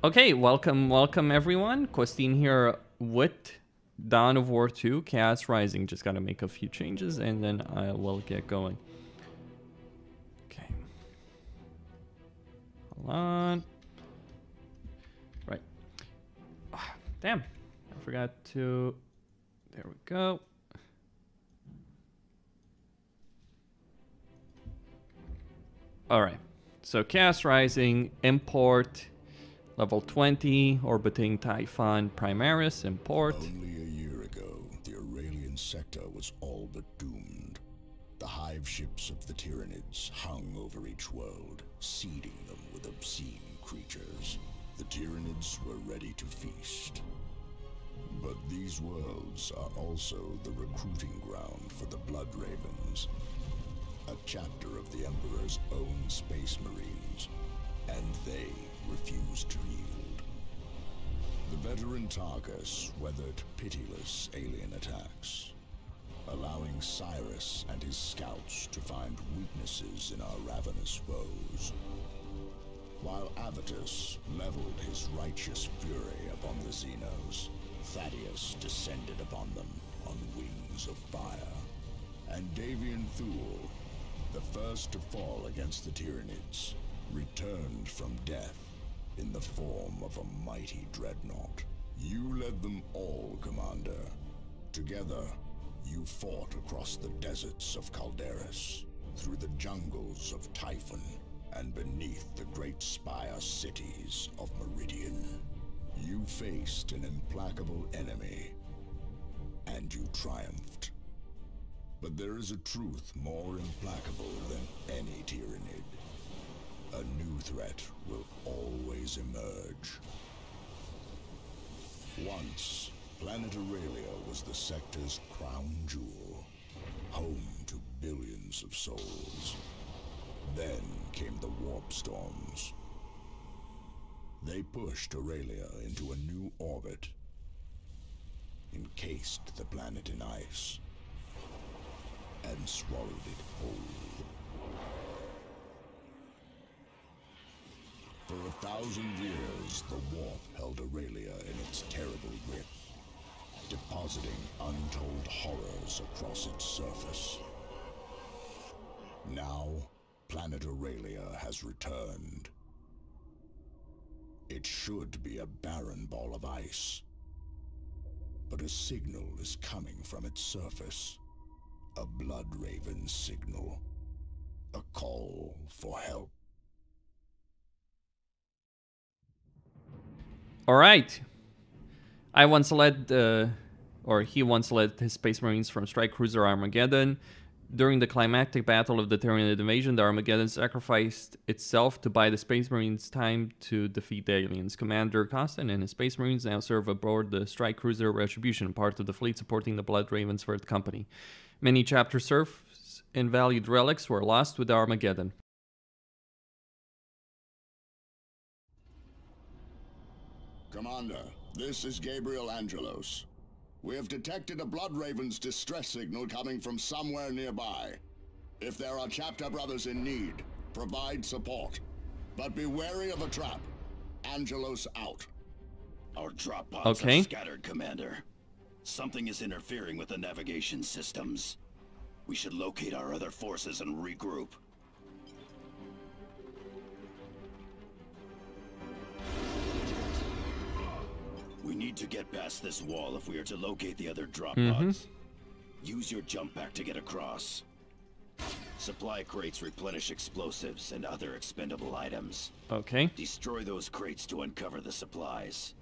Okay, welcome everyone. Questine here with Dawn of War 2, Chaos Rising. Just gotta make a few changes and then I will get going. Okay. Hold on. Right. Oh, damn. I forgot to... There we go. Alright. So Chaos Rising, import... Level 20, orbiting Typhon Primaris, import. Only a year ago, the Aurelian sector was all but doomed. The hive ships of the Tyranids hung over each world, seeding them with obscene creatures. The Tyranids were ready to feast. But these worlds are also the recruiting ground for the Blood Ravens, a chapter of the Emperor's own Space Marines, and they refused to yield. The veteran Tarkus weathered pitiless alien attacks, allowing Cyrus and his scouts to find weaknesses in our ravenous foes. While Avitus leveled his righteous fury upon the Xenos, Thaddeus descended upon them on wings of fire. And Davian Thule, the first to fall against the Tyranids, returned from death in the form of a mighty dreadnought. You led them all, Commander. Together, you fought across the deserts of Calderis, through the jungles of Typhon, and beneath the great spire cities of Meridian. You faced an implacable enemy, and you triumphed. But there is a truth more implacable than any Tyranid. A new threat will always emerge. Once, planet Aurelia was the sector's crown jewel, home to billions of souls. Then came the warp storms. They pushed Aurelia into a new orbit, encased the planet in ice, and swallowed it whole. For 1,000 years, the warp held Aurelia in its terrible grip, depositing untold horrors across its surface. Now, planet Aurelia has returned. It should be a barren ball of ice, but a signal is coming from its surface. A Blood Raven signal. A call for help. Alright. I once led, he once led his Space Marines from Strike Cruiser Armageddon. During the climactic battle of the Tyranid invasion, the Armageddon sacrificed itself to buy the Space Marines time to defeat the aliens. Commander Costin and his Space Marines now serve aboard the Strike Cruiser Retribution, part of the fleet supporting the Blood Ravens for its company. Many chapter serfs and valued relics were lost with the Armageddon. Commander, this is Gabriel Angelos. We have detected a Blood Raven's distress signal coming from somewhere nearby. If there are chapter brothers in need, provide support. But be wary of a trap. Angelos out. Our drop pods are scattered, Commander. Something is interfering with the navigation systems. We should locate our other forces and regroup. We need to get past this wall if we are to locate the other drop pods. Use your jump pack to get across. Supply crates replenish explosives and other expendable items. Okay. Destroy those crates to uncover the supplies.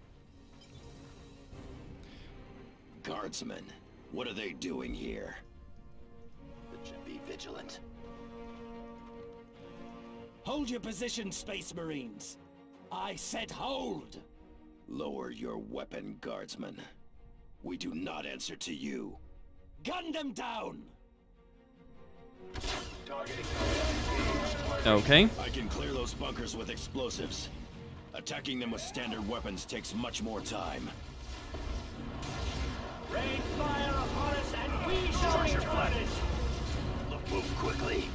Guardsmen, what are they doing here? It should be vigilant. Hold your position, Space Marines. I said hold. Lower your weapon, Guardsmen. We do not answer to you. Gun them down! Okay. I can clear those bunkers with explosives. Attacking them with standard weapons takes much more time. Rain fire upon us and we shall return it! Look, move quickly.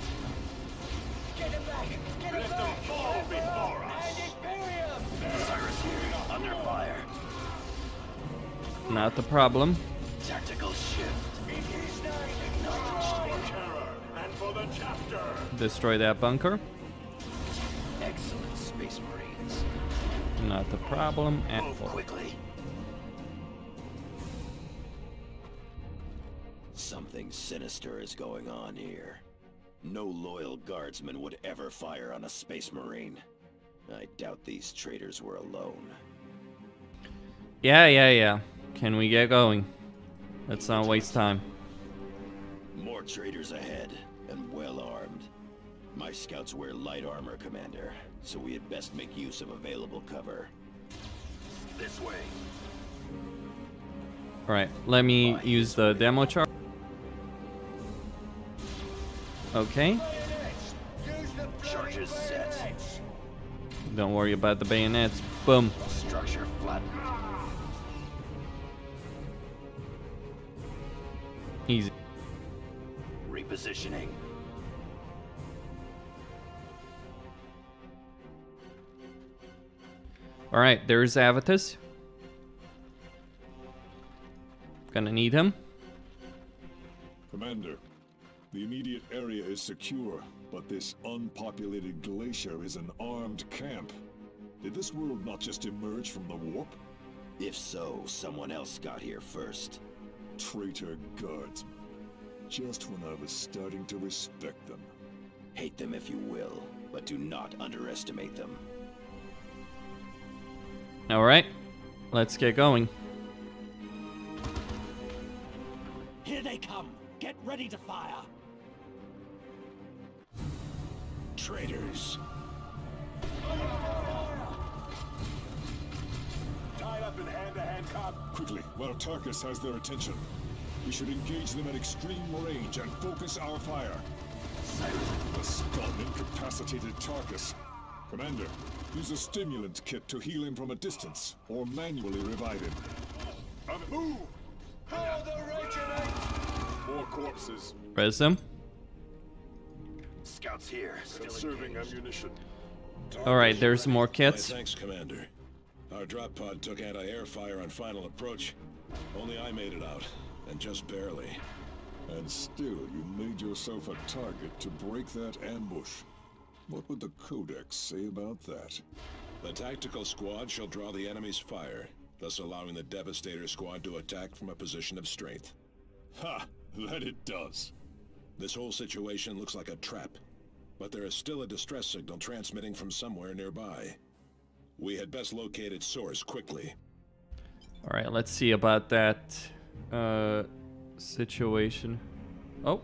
Get him back! Get him back! Let them fall before us! And Imperium! Cyrus here. Not a problem. Tactical shift. And for the chapter. Destroy that bunker. Excellent, Space Marines. Not a problem at Move all. quickly. Something sinister is going on here. No loyal guardsman would ever fire on a Space Marine. I doubt these traitors were alone. Yeah. Can we get going? Let's not waste time. More traitors ahead, and well armed. My scouts wear light armor, Commander, so we had best make use of available cover. This way. Alright, let me use the demo chart. Okay. Charges set. Don't worry about the bayonets. Boom. Structure flattened. Easy. Repositioning. Alright, there's Avitus. Gonna need him. Commander, the immediate area is secure, but this unpopulated glacier is an armed camp. Did this world not just emerge from the warp? If so, someone else got here first. Traitor guardsmen. Just when I was starting to respect them. Hate them if you will, but do not underestimate them. Alright, let's get going. Here they come. Get ready to fire. Traitors. Tied up in hand-to-hand combat. Quickly, while Tarkus has their attention. We should engage them at extreme range and focus our fire. The scum incapacitated Tarkus. Commander, use a stimulant kit to heal him from a distance, or manually revive him. On the move! How the reginate! More corpses. Res him. Scouts here. Still Conserving engaged. ammunition. Alright, there's more kits. Thanks, Commander. Our drop pod took anti-air fire on final approach. Only I made it out, and just barely. And still, you made yourself a target to break that ambush. What would the Codex say about that? The tactical squad shall draw the enemy's fire, thus allowing the Devastator squad to attack from a position of strength. Ha! That it does. This whole situation looks like a trap, but there is still a distress signal transmitting from somewhere nearby. We had best locate its source quickly. Alright, let's see about that situation. Oh.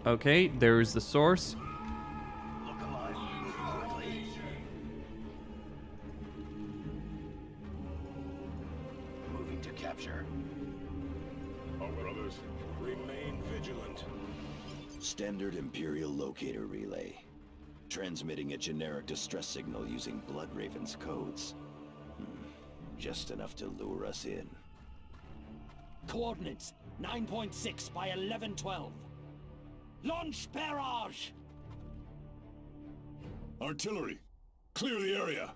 Okay, there's the source. Look alive. Move quickly. Moving to capture. Our others, remain vigilant. Standard Imperial locator relay. Transmitting a generic distress signal using Blood Raven's codes. Just enough to lure us in. Coordinates 9.6 by 1112. Launch barrage! Artillery, clear the area.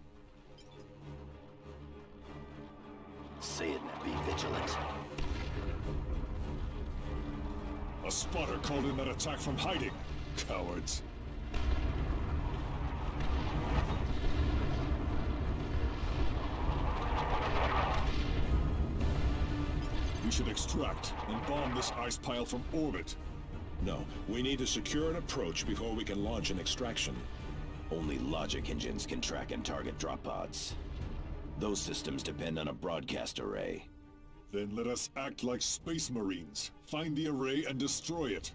Say it and be vigilant. A spotter called in that attack from hiding. Cowards. We should extract and bomb this ice pile from orbit. No, we need to secure an approach before we can launch an extraction. Only logic engines can track and target drop pods. Those systems depend on a broadcast array. Then let us act like Space Marines. Find the array and destroy it.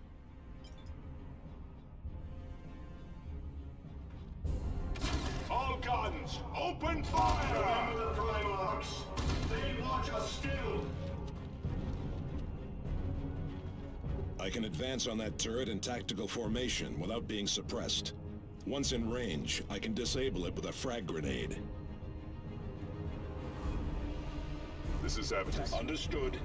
All guns, open fire! Remember the Primarchs. They watch us still. I can advance on that turret in tactical formation without being suppressed. Once in range, I can disable it with a frag grenade. This is Avitus. Understood.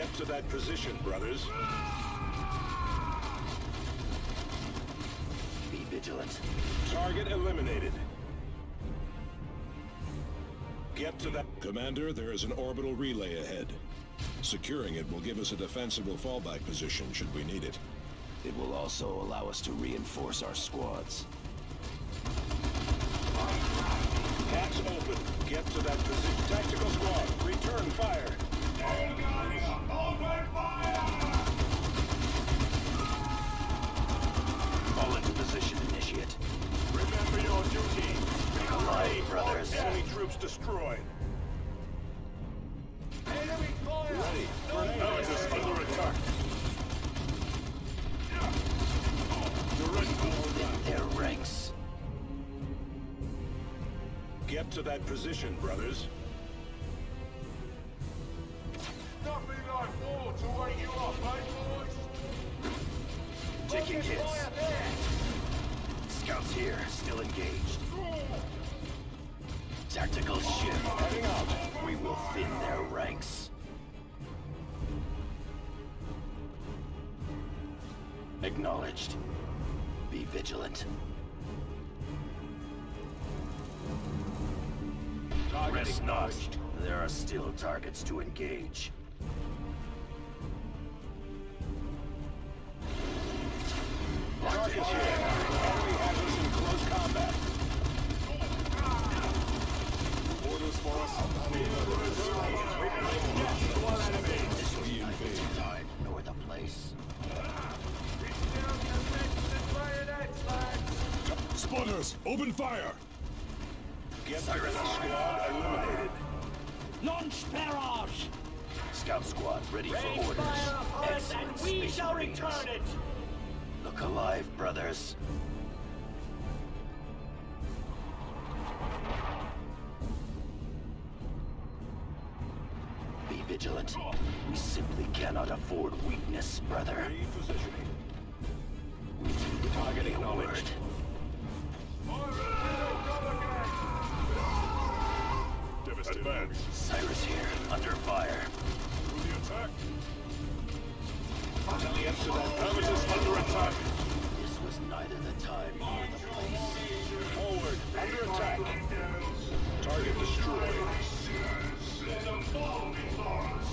Get to that position, brothers. Be vigilant. Target eliminated. Get to that... Commander, there is an orbital relay ahead. Securing it will give us a defensible fallback position should we need it. It will also allow us to reinforce our squads. Hatch open. Get to that position. Tactical squad, return fire. All guns, open fire! Fall into position, initiate. Remember your duty. Alive, brothers. Enemy troops destroyed. Enemy fire! Ready. Grenade is under attack. Within their ranks. Get to that position, brothers. Nothing like war to wake you up, eh, boys? Taking hits. Scouts here, still engaged. Tactical shift. Heading out. We will thin their ranks. Acknowledged. Be vigilant. Rest not. There are still targets to engage. Targets here. Enemy has us in close combat. Orders for us. This was neither the time nor the place. Spotters, open fire! Get to that squad eliminated. Launch barrage! Scout squad ready for Raise orders. fire upon us Excellent and we Space shall Marines. return it! Look alive, brothers. Be vigilant. We simply cannot afford weakness, brother. Repositioning. We need Target only a acknowledged. word. Advance. Cyrus here, under fire. Through the attack. Get to that premises under attack. This was neither the time nor the place. Forward. Under attack. Target destroyed. Let them fall before us.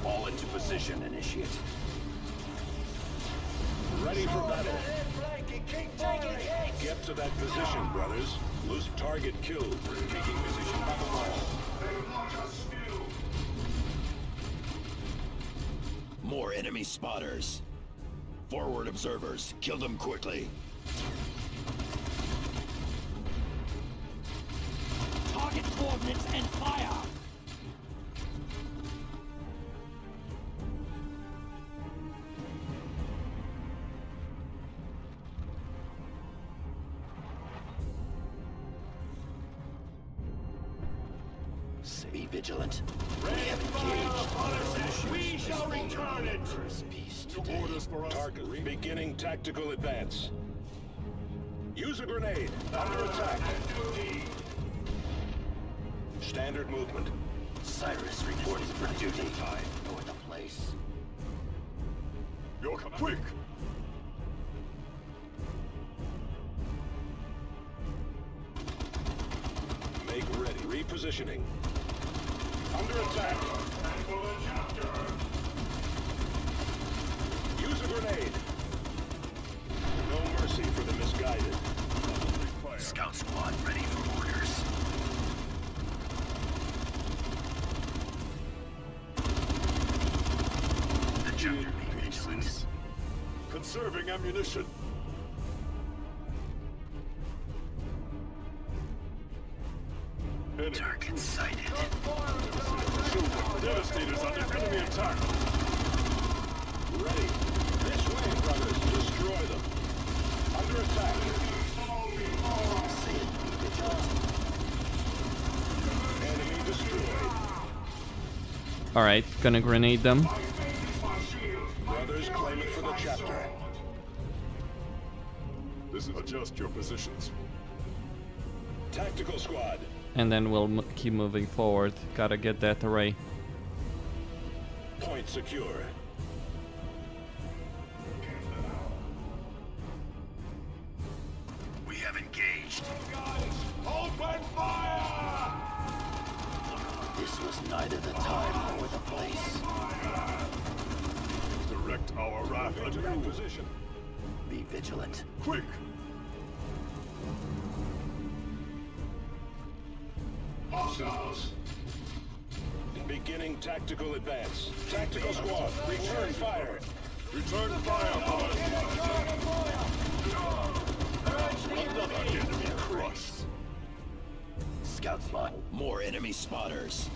Fall into position, initiate. Ready for battle. Taking hits! Get to that position, brothers. Lose target killed. Taking position by the wall. They want us still. More enemy spotters. Forward observers. Kill them quickly. Target coordinates and fire! Be vigilant. Raise fire upon us and we shall return it. First peace today. Orders for us. Target beginning tactical advance. Use a grenade. Under attack. Standard movement. Cyrus reporting for duty. Time nor the place. You're quick! Make ready. Repositioning. Under attack. Use a grenade. No mercy for the misguided. Scout squad ready for orders. The chapter be vigilant. Conserving ammunition. Target sighted. Devastators under enemy attack. Ready. This way, brothers. Destroy them. Under attack. Enemy destroyed. Alright, gonna grenade them. Brothers claim it for the chapter. This is adjust your positions. Tactical squad. And then we'll keep moving forward. Gotta get that array. Point secure. We have engaged. Guys, open fire! This was neither the time nor the place. Direct our wrath Into that anew. position. Be vigilant. Quick! Hostiles! Beginning tactical advance. Tactical squad, return fire. Return fire, brothers! Another enemy crushed. Scouts line. More enemy spotters.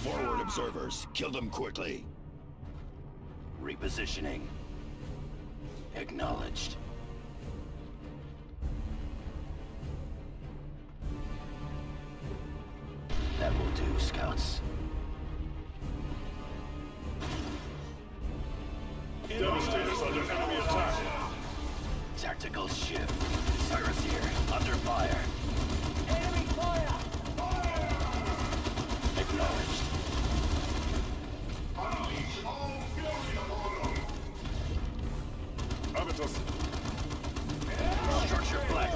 Forward observers. Kill them quickly. Repositioning. Acknowledged. That will do, Scouts. Devastators under enemy attack. Tactical shift. Cyrus here. Under fire. Enemy fire! Acknowledged. Unleash all fury upon them! Avitus, Structure black.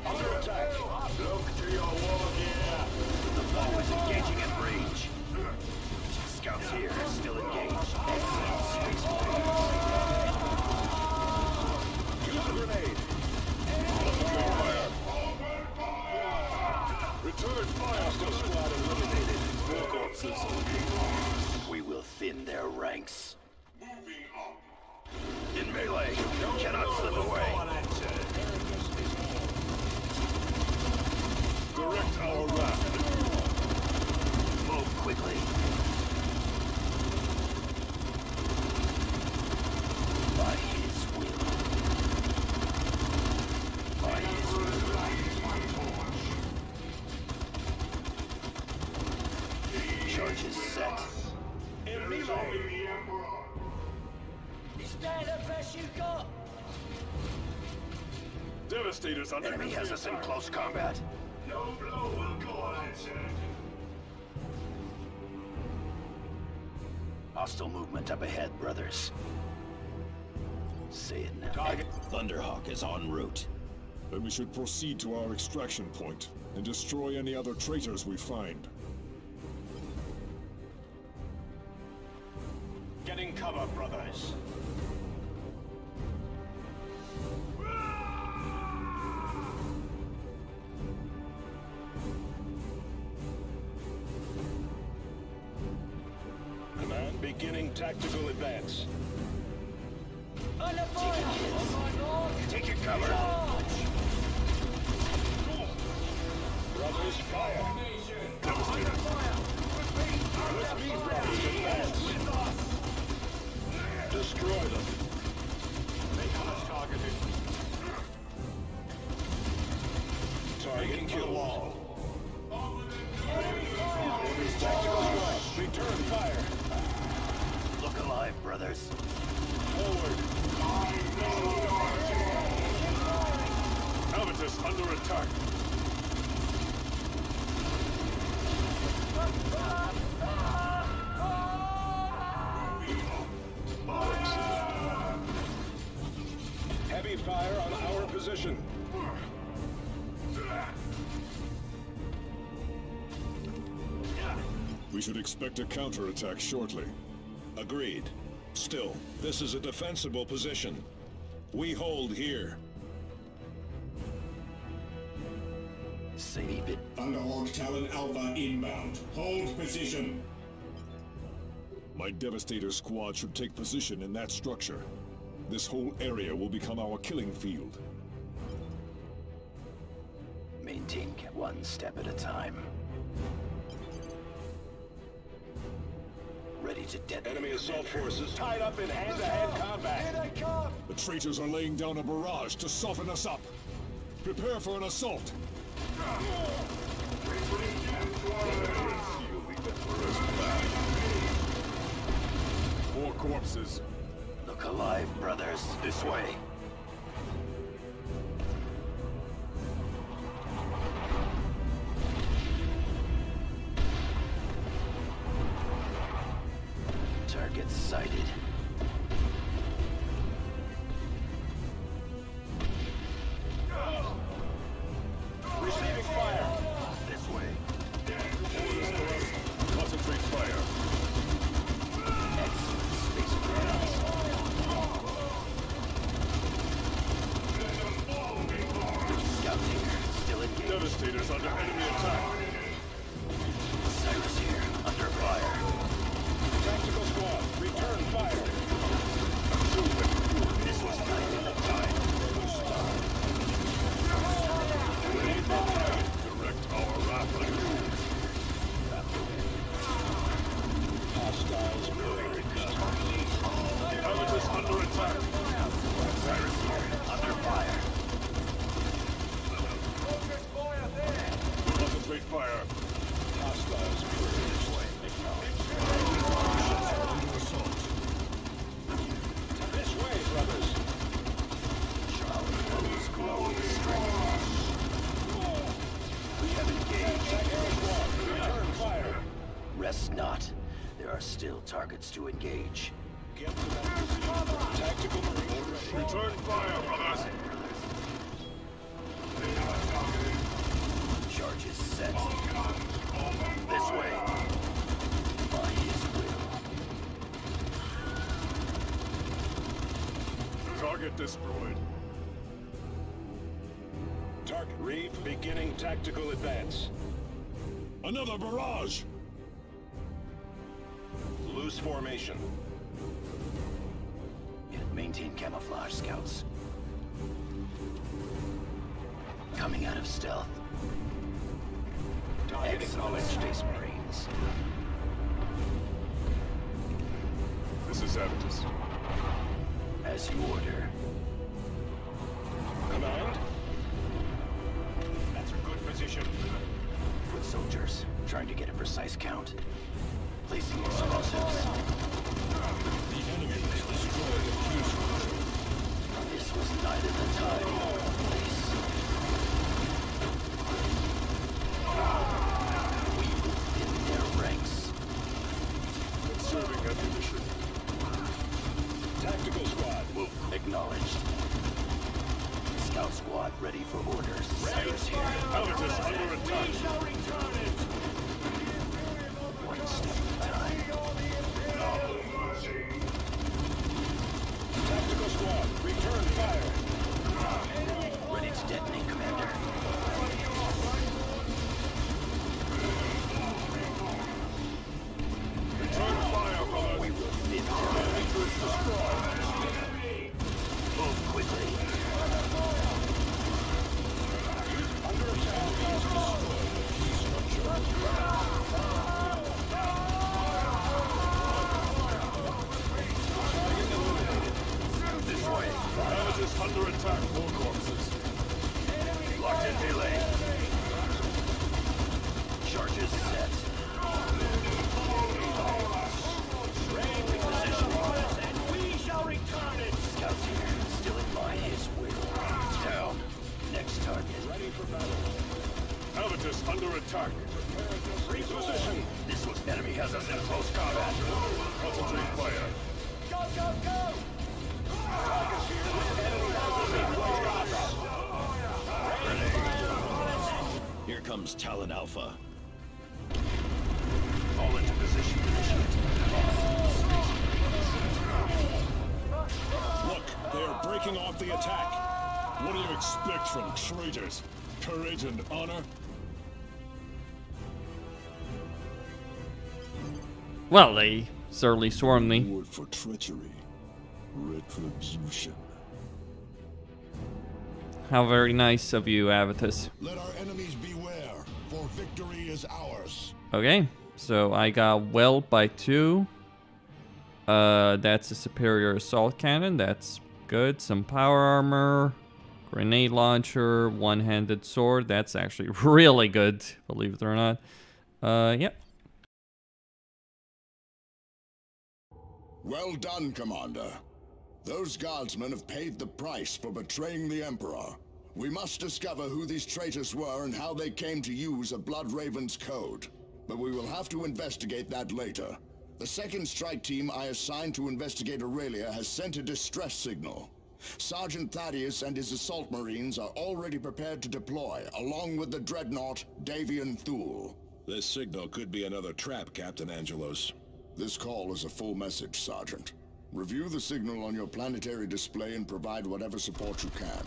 Under attack. Look to your war gear! The foe is engaging at range. Scouts here. Still engaged. Excellent space marines. Use a grenade. return fire! Hostile squad eliminated. 4 corpses. We will thin their ranks. Moving up! In melee, you cannot slip away. Direct our wrath. Move quickly. By his will. By his will. Charges set. In melee. The Emperor! Is that the best you got? Devastators under Enemy has us in close combat. No blow will go unanswered! Hostile movement up ahead, brothers. Say it now. Thunderhawk is en route. Then we should proceed to our extraction point and destroy any other traitors we find. Getting cover, brothers. Command beginning tactical advance. Under fire! On my mark! Take your cover. Charge! Brothers, fire. Under fire! Repeat! With me, Under brothers, fire! advance. With us! Destroy them. Target kill. Enemy fire! Tactical squad, return fire. Look alive, brothers. Forward. Avitus under attack. Heavy fire on our position. We should expect a counterattack shortly. Agreed. Still, this is a defensible position. We hold here. Save it. Thunderhawk Talon Alpha inbound. Hold position. My Devastator squad should take position in that structure. This whole area will become our killing field. Maintain one step at a time. Ready to detonate. Enemy assault forces tied up in hand-to-hand combat. Here they come! The traitors are laying down a barrage to soften us up. Prepare for an assault. More corpses. Look alive, brothers. This way. Target sighted. Receiving fire. This way. Concentrate fire. Excellent space marines. Scouts here. Still engaged. Devastators under enemy attack. Cyrus here. Under fire. Tactical squad, return fire. This was night in the tide. Direct our rapid. Hostiles Habitus under attack. Cyrus here. Under fire. Concentrate fire. Hostiles This way. this way, brothers. Charlie Rose glowing strength. We have engaged. Return fire. Rest not. There are still targets to engage. Get to that position. Tactical marine. Return fire, brothers. Charges set. This way. By his will. Target destroyed. Target reef beginning tactical advance. Another barrage. Loose formation. Maintain camouflage, scouts. Coming out of stealth. Excellent, Space Marines. This is Habitus. As you order. Command. That's a good position. Foot soldiers, trying to get a precise count. Placing explosives. The enemy has destroyed the fuse. This was night of the tide. Place. We will thin their ranks. Conserving ammunition. Tactical squad. Move acknowledged. Scout squad ready for orders. Cyrus here. Habitus under attack. One step at a time. Tactical squad, return fire. Ready to detonate, Commander. Return fire, brothers. We will thin their Anchors destroyed. Move quickly. Under attack. He's destroyed the key structure. This way. Habitus under attack. More corpses. Locked in delay. Charges set. Repositioning. We shall return it! Scouts here. Still in by his will. Down. Next target. Ready for battle. Habitus under attack. Reposition. This was enemy has us in close combat. Concentrate fire. Go, go, go! Here comes Talon Alpha. Fall into position. Look, they are breaking off the attack. What do you expect from traitors? Courage and honor? Well, they certainly swarmed me. Reward for treachery. Retribution. How very nice of you, Avitus. Let our enemies beware, for victory is ours. Okay, so I got well by 2. That's a superior assault cannon. That's good. Some power armor. Grenade launcher. One-handed sword. That's actually really good, believe it or not. Yep. Well done, Commander. Those guardsmen have paid the price for betraying the Emperor. We must discover who these traitors were and how they came to use a Blood Raven's code. But we will have to investigate that later. The second strike team I assigned to investigate Aurelia has sent a distress signal. Sergeant Thaddeus and his assault marines are already prepared to deploy, along with the dreadnought Davian Thule. This signal could be another trap, Captain Angelos. This call is a full message, Sergeant. Review the signal on your planetary display and provide whatever support you can.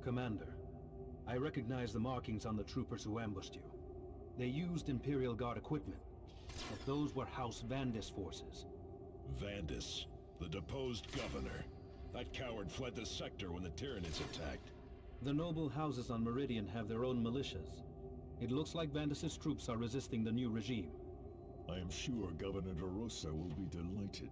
Commander, I recognize the markings on the troopers who ambushed you. They used Imperial Guard equipment, but those were House Vandis forces. Vandis, the deposed governor. That coward fled the sector when the Tyranids attacked. The noble houses on Meridian have their own militias. It looks like Vandis' troops are resisting the new regime. I am sure Governor De Rosa will be delighted.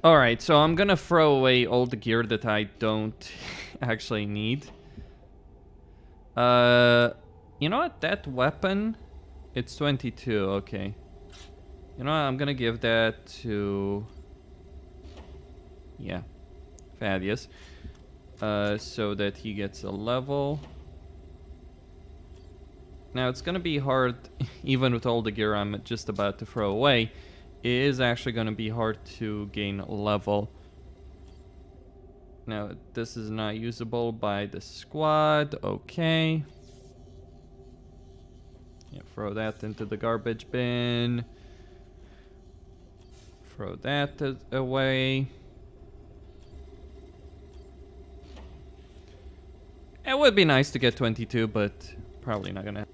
Alright, so I'm gonna throw away all the gear that I don't actually need. You know what? That weapon, it's 22, okay. You know what? I'm gonna give that to... yeah, Thaddeus. So that he gets a level. Now, it's gonna be hard, even with all the gear I'm just about to throw away. It is actually going to be hard to gain a level. Now, this is not usable by the squad. Okay. Yeah, throw that into the garbage bin. Throw that away. It would be nice to get 22, but probably not going to.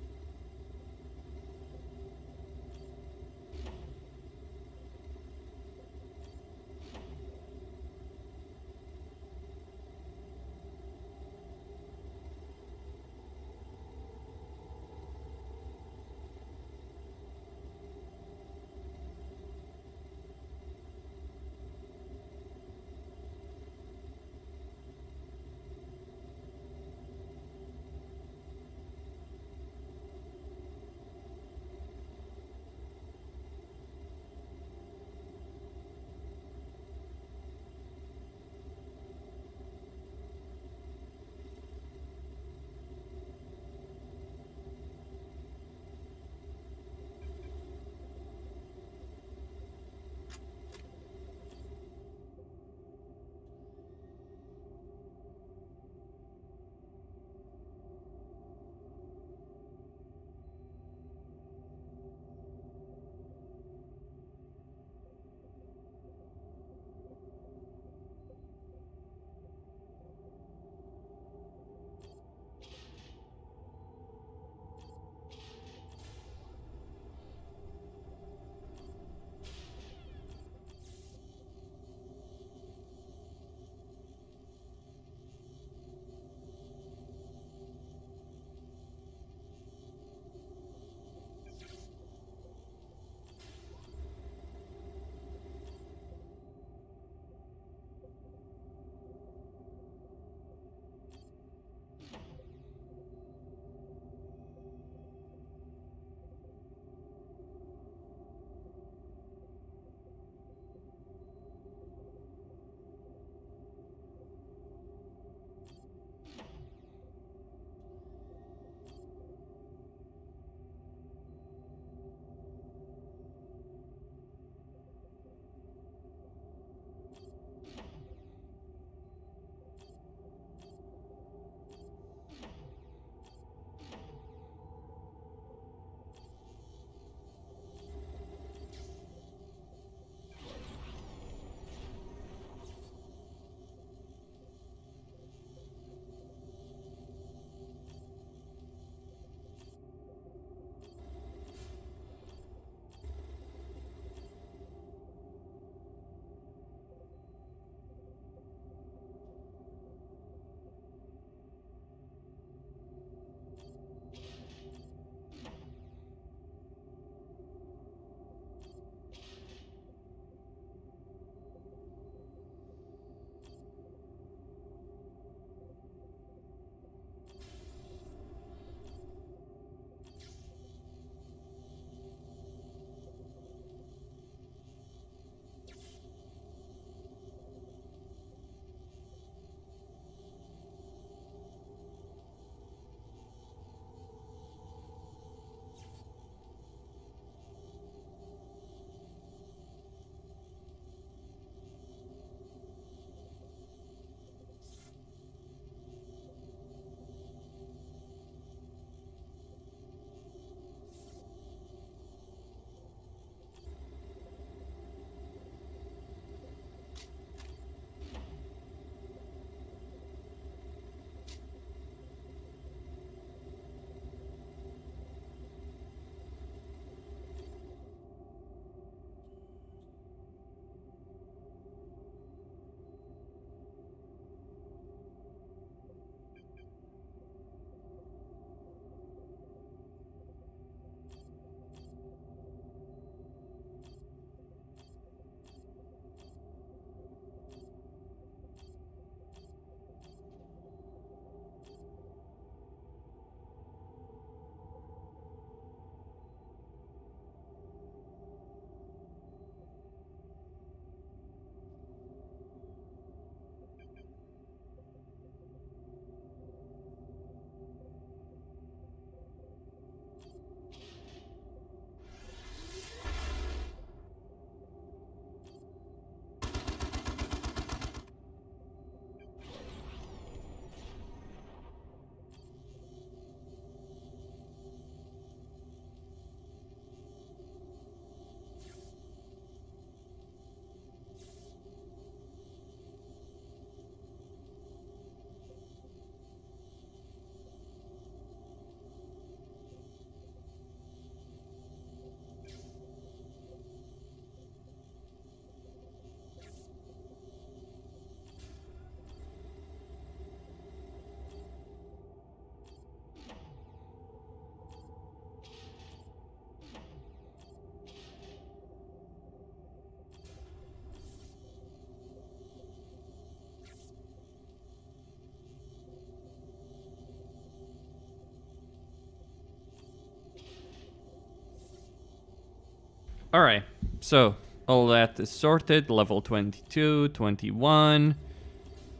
Alright, so all that is sorted. Level 22, 21,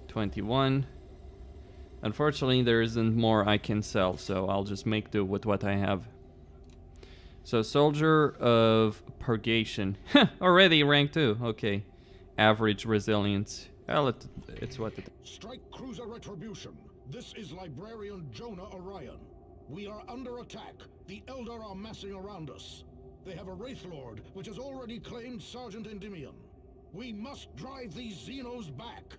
21. Unfortunately, there isn't more I can sell, so I'll just make do with what I have. So, Soldier of Purgation. Already rank 2. Okay. Average resilience. Well, it's what it is. Strike Cruiser Retribution. This is Librarian Jonah Orion. We are under attack. The Eldar are massing around us. They have a Wraith Lord, which has already claimed Sergeant Endymion. We must drive these Xenos back.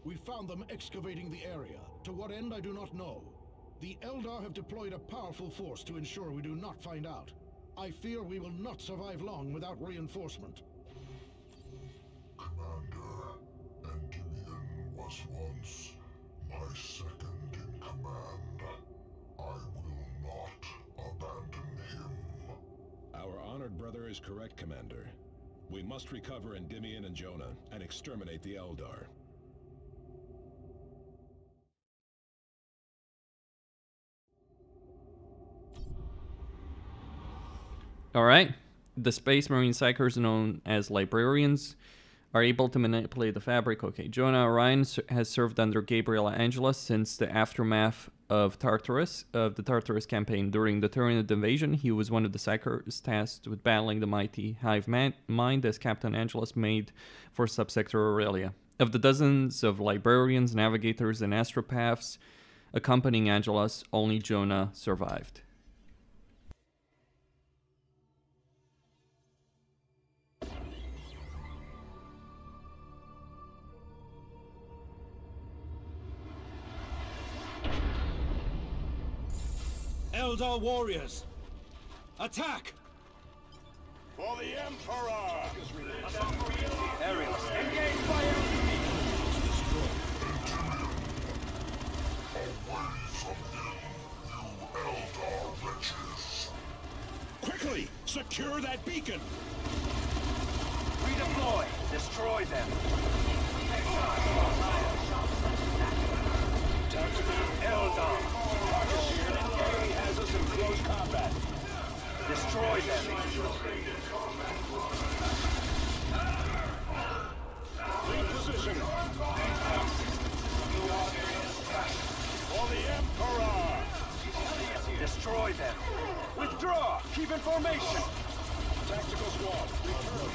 We found them excavating the area. To what end, I do not know. The Eldar have deployed a powerful force to ensure we do not find out. I fear we will not survive long without reinforcement. Commander, Endymion was once my second in command. I will not abandon him. Our honored brother is correct, Commander. We must recover Endymion and Jonah and exterminate the Eldar. Alright. The Space Marine Psychers, known as Librarians, are able to manipulate the fabric. Okay, Jonah Orion has served under Gabriel Angelus since the aftermath of the Tartarus campaign. During the Tyranid invasion, he was one of the Psychers tasked with battling the mighty Hive Mind as Captain Angelus made for Subsector Aurelia. Of the dozens of Librarians, Navigators, and Astropaths accompanying Angelus, only Jonah survived. Eldar warriors! Attack! For the Emperor! Aerials, engage by enemy! Away from him, you Eldar wretches. Quickly! Secure that beacon! Redeploy! Destroy them! Eldar! Has us in close combat. Destroy them! Reposition. For the Emperor! Destroy them! Withdraw! Keep in formation! Tactical squad, return.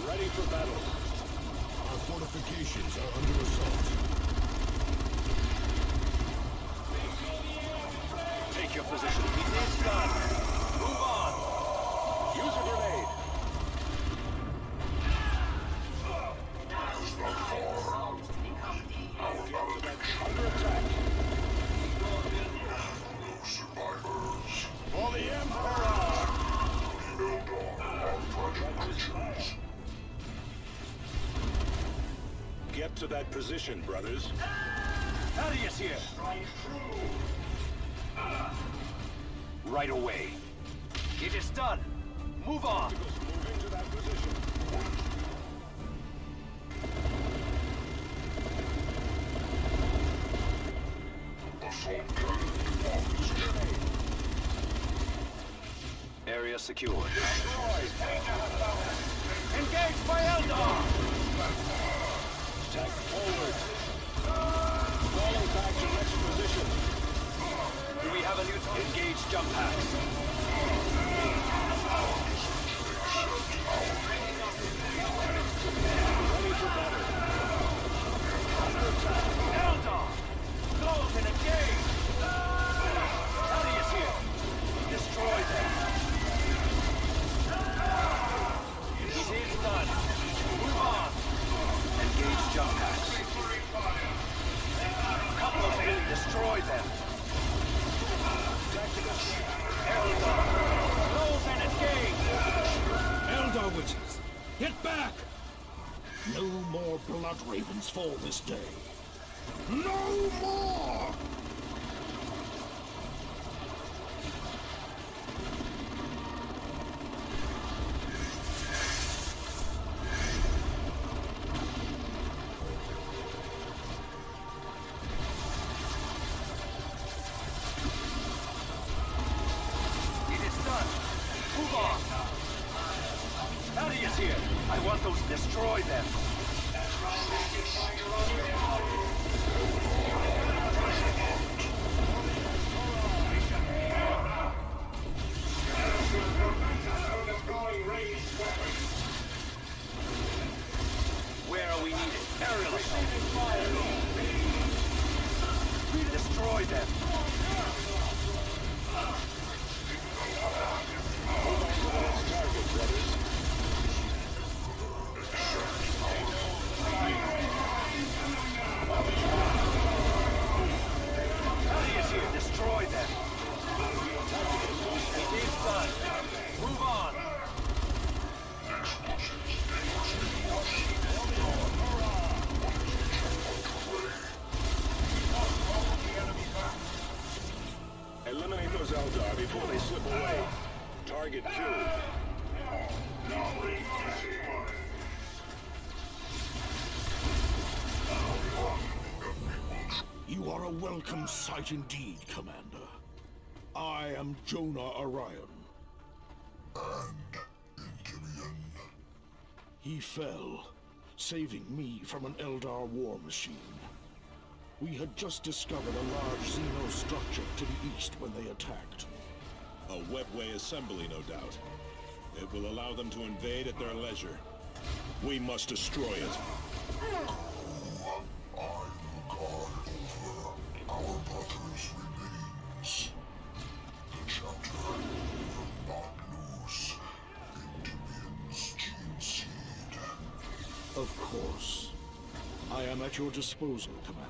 Ready for battle. Our fortifications are under assault. Take your position. It is done. Move on. Use a grenade. Under attack. No survivors. For the Emperor! The Eldar are fragile creatures. Get to that position, brothers. Thaddeus here. Right away. It is done. Move on. Move into that position. Assault cannon in position. Area secured. Engage by Eldar! Attack forward. Falling back to next position. Do we have a new engage jump packs? Ready for battle. Under attack. Eldar! Those in engage! Thaddeus here. Destroy them. It is done. Move on. Engage jump packs. Couples in. Destroy them. Eldar! Those in engage! Eldar witches, get back! No more blood ravens fall this day. No more! here. I want those. Destroy them. Where are we needed? Aerial assault. Destroy them. Is here. Destroy them. It is done. Move on. Eliminate those Eldar before they slip away. Target killed. You are a welcome sight indeed, Commander. I am Jonah Orion. And Endymion. He fell, saving me from an Eldar war machine. We had just discovered a large Xeno structure to the east when they attacked. A webway assembly, no doubt. It will allow them to invade at their leisure. We must destroy it. I will guard over our brothers' remains. The chapter will not lose Endymion's gene seed. Of course. I am at your disposal, Commander.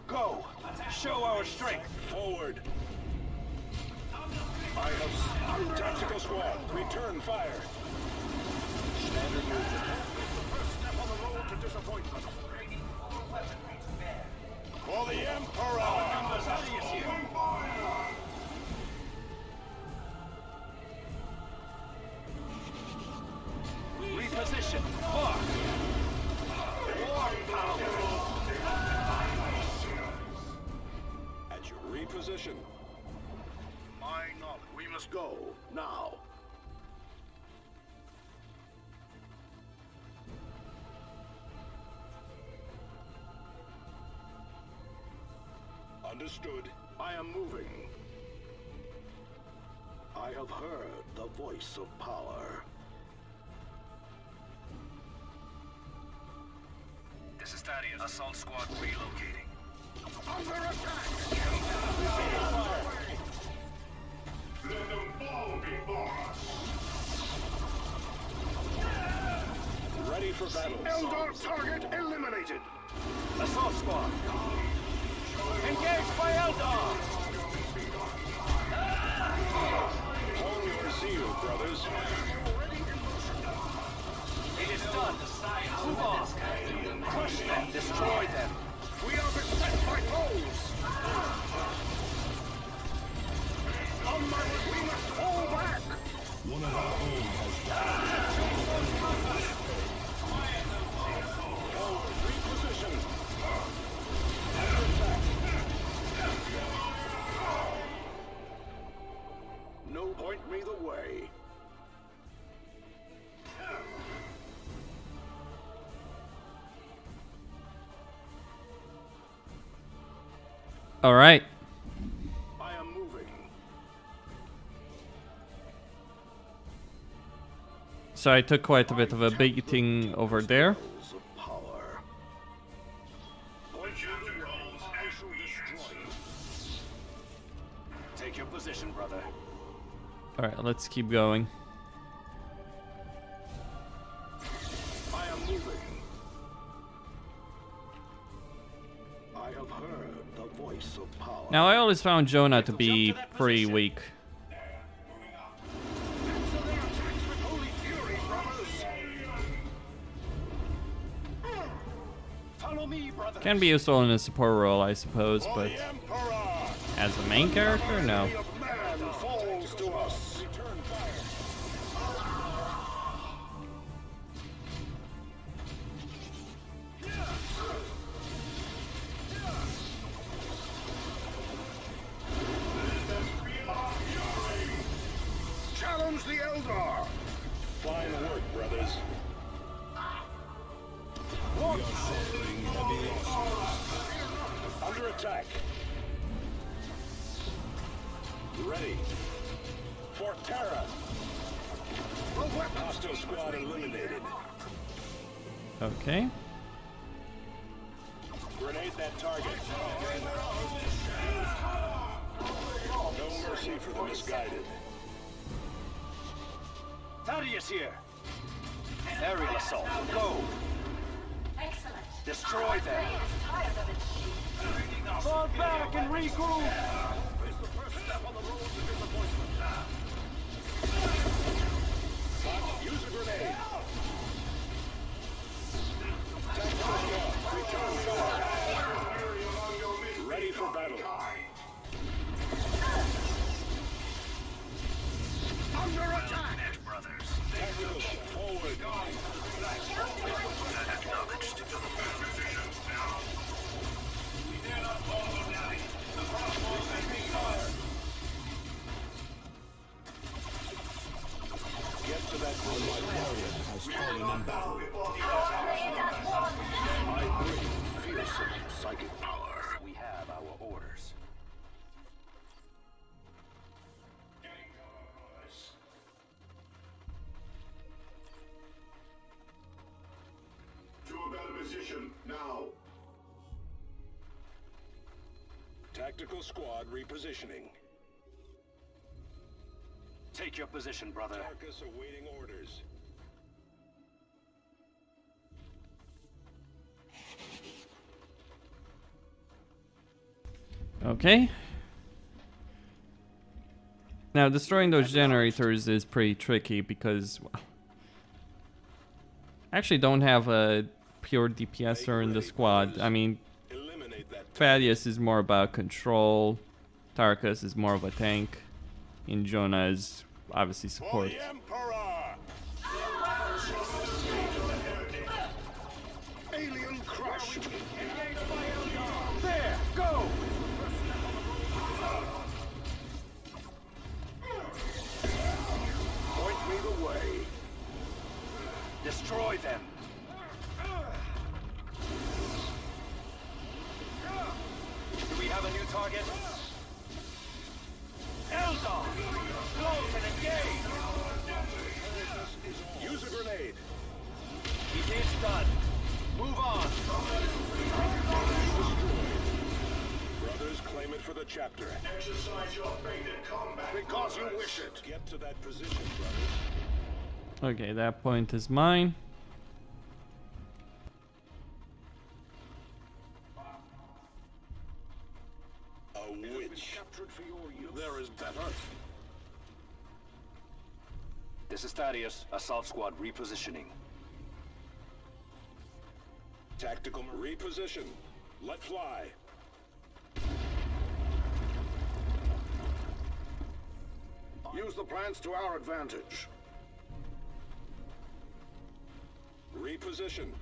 Go! Show our strength! Forward! I have tactical squad. Return fire. Standard movement. First step on the road to disappointment. For the Emperor! Alain is here. Reposition. Mark. War power. At your reposition. My knowledge. We must go now. Understood. I am moving. I have heard the voice of power. This is Thaddeus. Assault squad relocating. Under attack! Let them fall before us. Ready for battle. Eldar target eliminated. Assault squad. Engaged by Eldar! Hold your zeal, brothers. It is done. Move on. Crush them. Destroy them. We are beset by foes. On my way, we must fall back. One of our own has died. Reposition. No, point me the way. All right. I am moving. So I took quite a bit of a beating over there. Of power. Point you to goals, I shall destroy you. Take your position, brother. All right, let's keep going. I am moving. I have heard the voice of power. Now I always found Jonah to be pretty weak. Answer their attacks with holy fury, brothers. Follow me, brother. Can be useful in a support role, I suppose, but as a main character, no. Man falls to us. Return fire. Challenge the Eldar! Fine work, brothers. We are suffering heavy losses. Under attack. Ready. For Terra. Hostile squad eliminated. Okay. Grenade that target. No mercy for the misguided. Thaddeus here. Aerial assault. Go. Excellent. Destroy them. Fall back and regroup. Use a grenade. Ready for battle. Under attack! Tactical forward. Acknowledged. We dare not follow now. The crossbows may be fired. Get to that one. Warrior has fallen in battle. I bring fearsome psychic power. We have our orders. To a better position, now. Tactical squad repositioning. Take your position, brother. Tarkus awaiting orders. Okay. Now, destroying those generators is pretty tricky because, well, I actually don't have a pure DPSer in the squad. I mean, Thaddeus is more about control, Tarkus is more of a tank, and Jonah is obviously support. Alien crush! There, go! Point me the way. Destroy them. Do we have a new target? Eldar! Close and engage! Use a grenade. It is done. Move on. Brothers, claim it for the chapter. Exercise your fate in combat. Because you wish it. Get to that position, brothers. Okay, that point is mine. A witch. There is better. This is Thaddeus, assault squad repositioning. Tactical reposition. Let fly. Use the plans to our advantage. Reposition.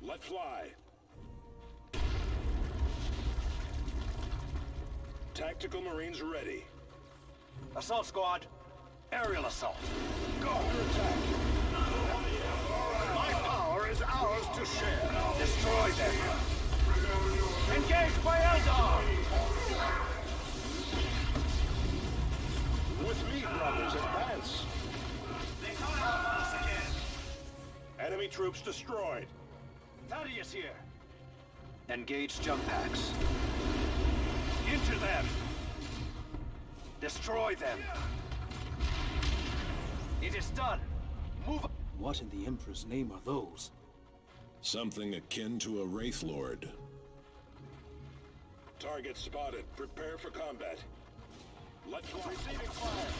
Let fly. Tactical Marines ready. Assault squad, aerial assault. Go! Attack! My power is ours to share. Destroy them. Engage by Eldar! With me, brothers, advance. Enemy troops destroyed. Thaddeus here. Engage jump packs. Into them. Destroy them. It is done. Move. What in the Emperor's name are those? Something akin to a Wraith Lord. Target spotted. Prepare for combat. Let's go. Receiving fire.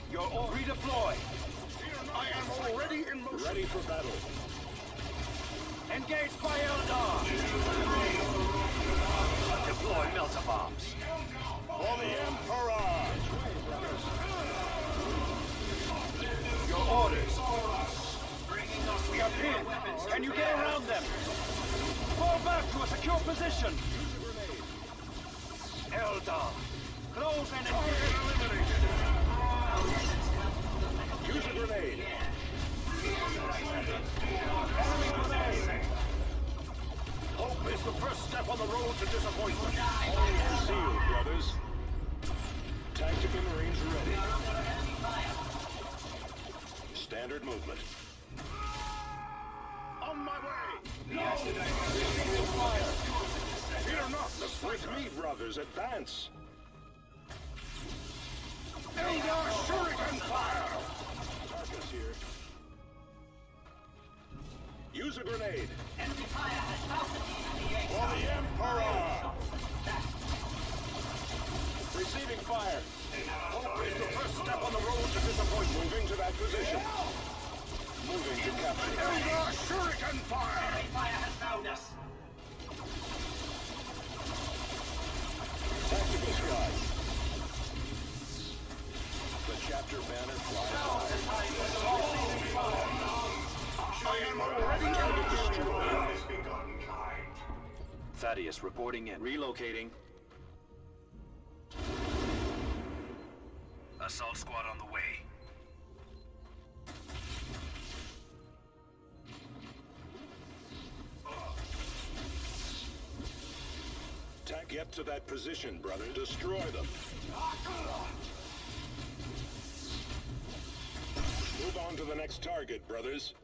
You're all redeploy. I am already in motion. Ready for battle. Engage by Eldar. Deploy melter bombs. For the Emperor! Your orders. We are pinned. Can you get around them? Fall back to a secure position. All target eliminated. Use a grenade. Enemy grenade. Hope is the first step on the road to disappointment. All sealed, brothers. Tactical Marines ready. Standard movement. On my way! Receiving fire! Fear not, with me, brothers, advance! Eldar Shuriken fire! Tarkus here. Use a grenade. Enemy fire has found For the Emperor! Receiving fire. Hope is the first step on the road to disappointment. Moving to that position. Moving to capture. Eldar Shuriken fire! Enemy fire has found us. Tactical strike. The chapter banner flies high. I am already target destroyed. Thaddeus reporting in. Relocating. Assault squad on the way. Get to that position, brother. Destroy them. Move on to the next target, brothers.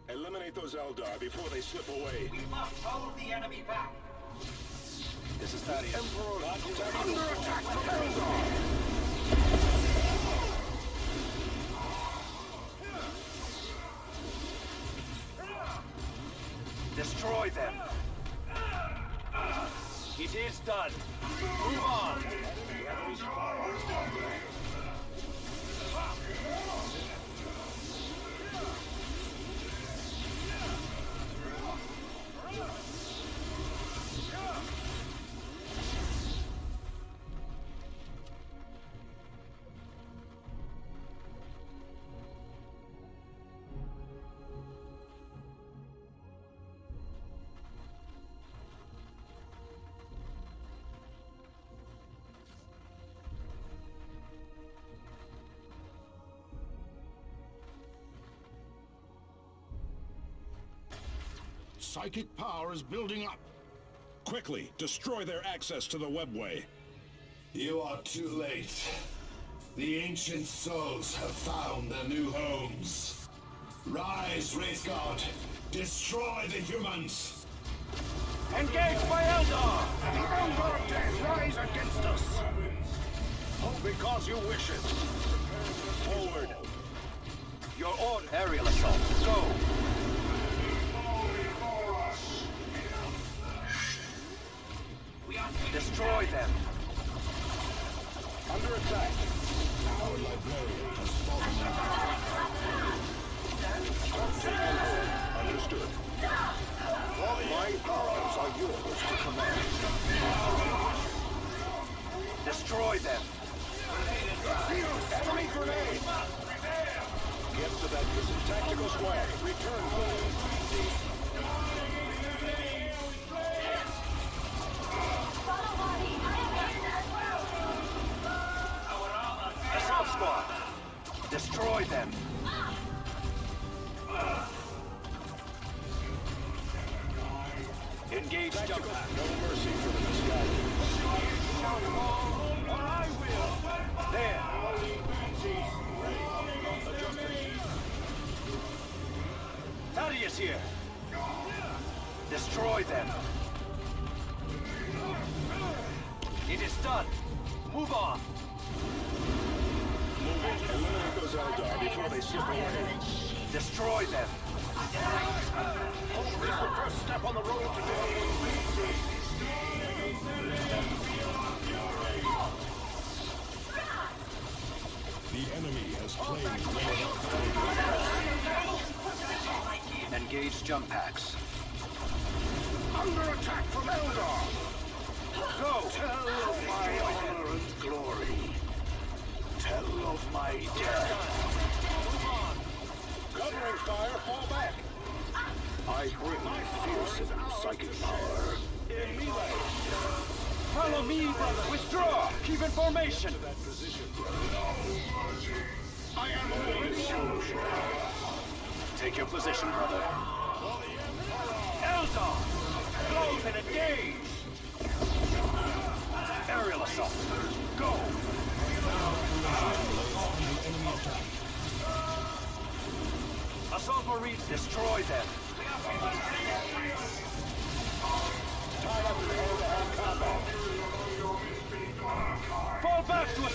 Eliminate those Eldar before they slip away. We must hold the enemy back. This is Thaddeus. Emperor under attack from Eldar. Destroy them. It is done. Move on. Psychic power is building up. Quickly, destroy their access to the webway. You are too late. The ancient souls have found their new homes. Rise, Wraith God. Destroy the humans. Engage by Eldar! The Eldar of Death rise against us! Oh, because you wish it. Forward. Your order. Aerial assault. Go! Destroy them! Under attack! Our librarian has fallen. Understood. My powers are yours to command. Destroy them! Enemy grenade! Get to that tactical squad. Return, please. Assault squad! Destroy them! Engage jump. No mercy for the misguided. Or I will! There! Thaddeus here! Destroy them! It is done! Move on! Moving. Eliminate those Eldar before they slip away. Destroy them! Hope is the first step on the road to The enemy has claimed. Engage jump packs. Under attack from Eldar! Go! Tell of my honor and glory. Tell of my death. Covering fire, fall back. I bring my fearsome psychic power. In melee. Follow Follow me, brother. Withdraw. Keep in formation. I am already Take your position, brother. Eldar! Close and engage! Aerial assault. Go! Assault Marines, destroy them. tied up in hand-to-hand combat. Fall back to us!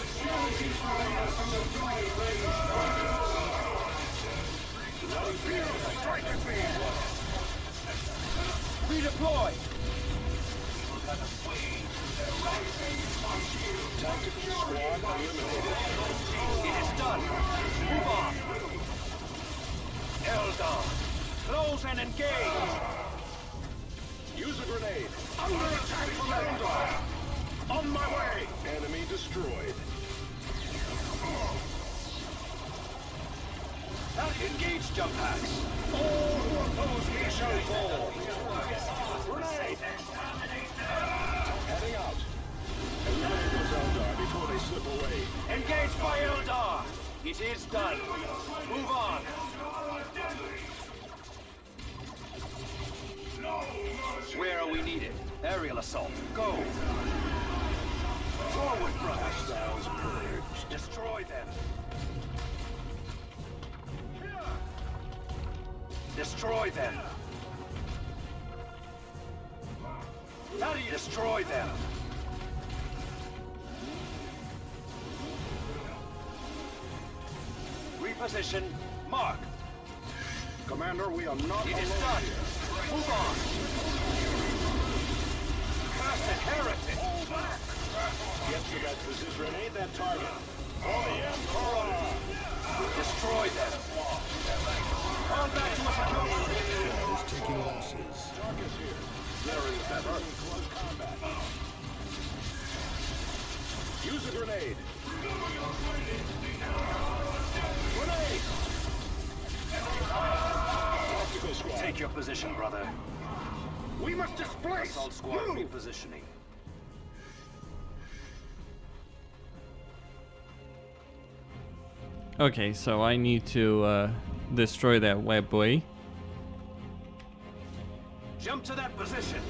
Redeploy! Tactical squad eliminated. It is done. Move on. Eldar, close and engage. Use a grenade. Under attack from Eldar. On my way. Enemy destroyed. Engage jump packs. All who oppose me shall fall. Grenade. Heading out. Eliminate those Eldar before they slip away. Engage by Eldar. It is done. Move on. Where are we needed? Aerial assault. Go. Forward, brothers. Styles purged. Destroy them. Destroy them. How do you destroy them? Reposition. Mark. Commander, we are not It is alone done. here. Move on. Cursed heretic. Get to that position. Grenade that target. For the Emperor! Destroy them. Fall back to us. Is taking losses. Target here. There is better. Close combat. Use a grenade. Grenade! Tactical squad. Take your position, brother. We must displace. Assault squad Move. repositioning. Okay, so I need to destroy that web boy. Jump to that position.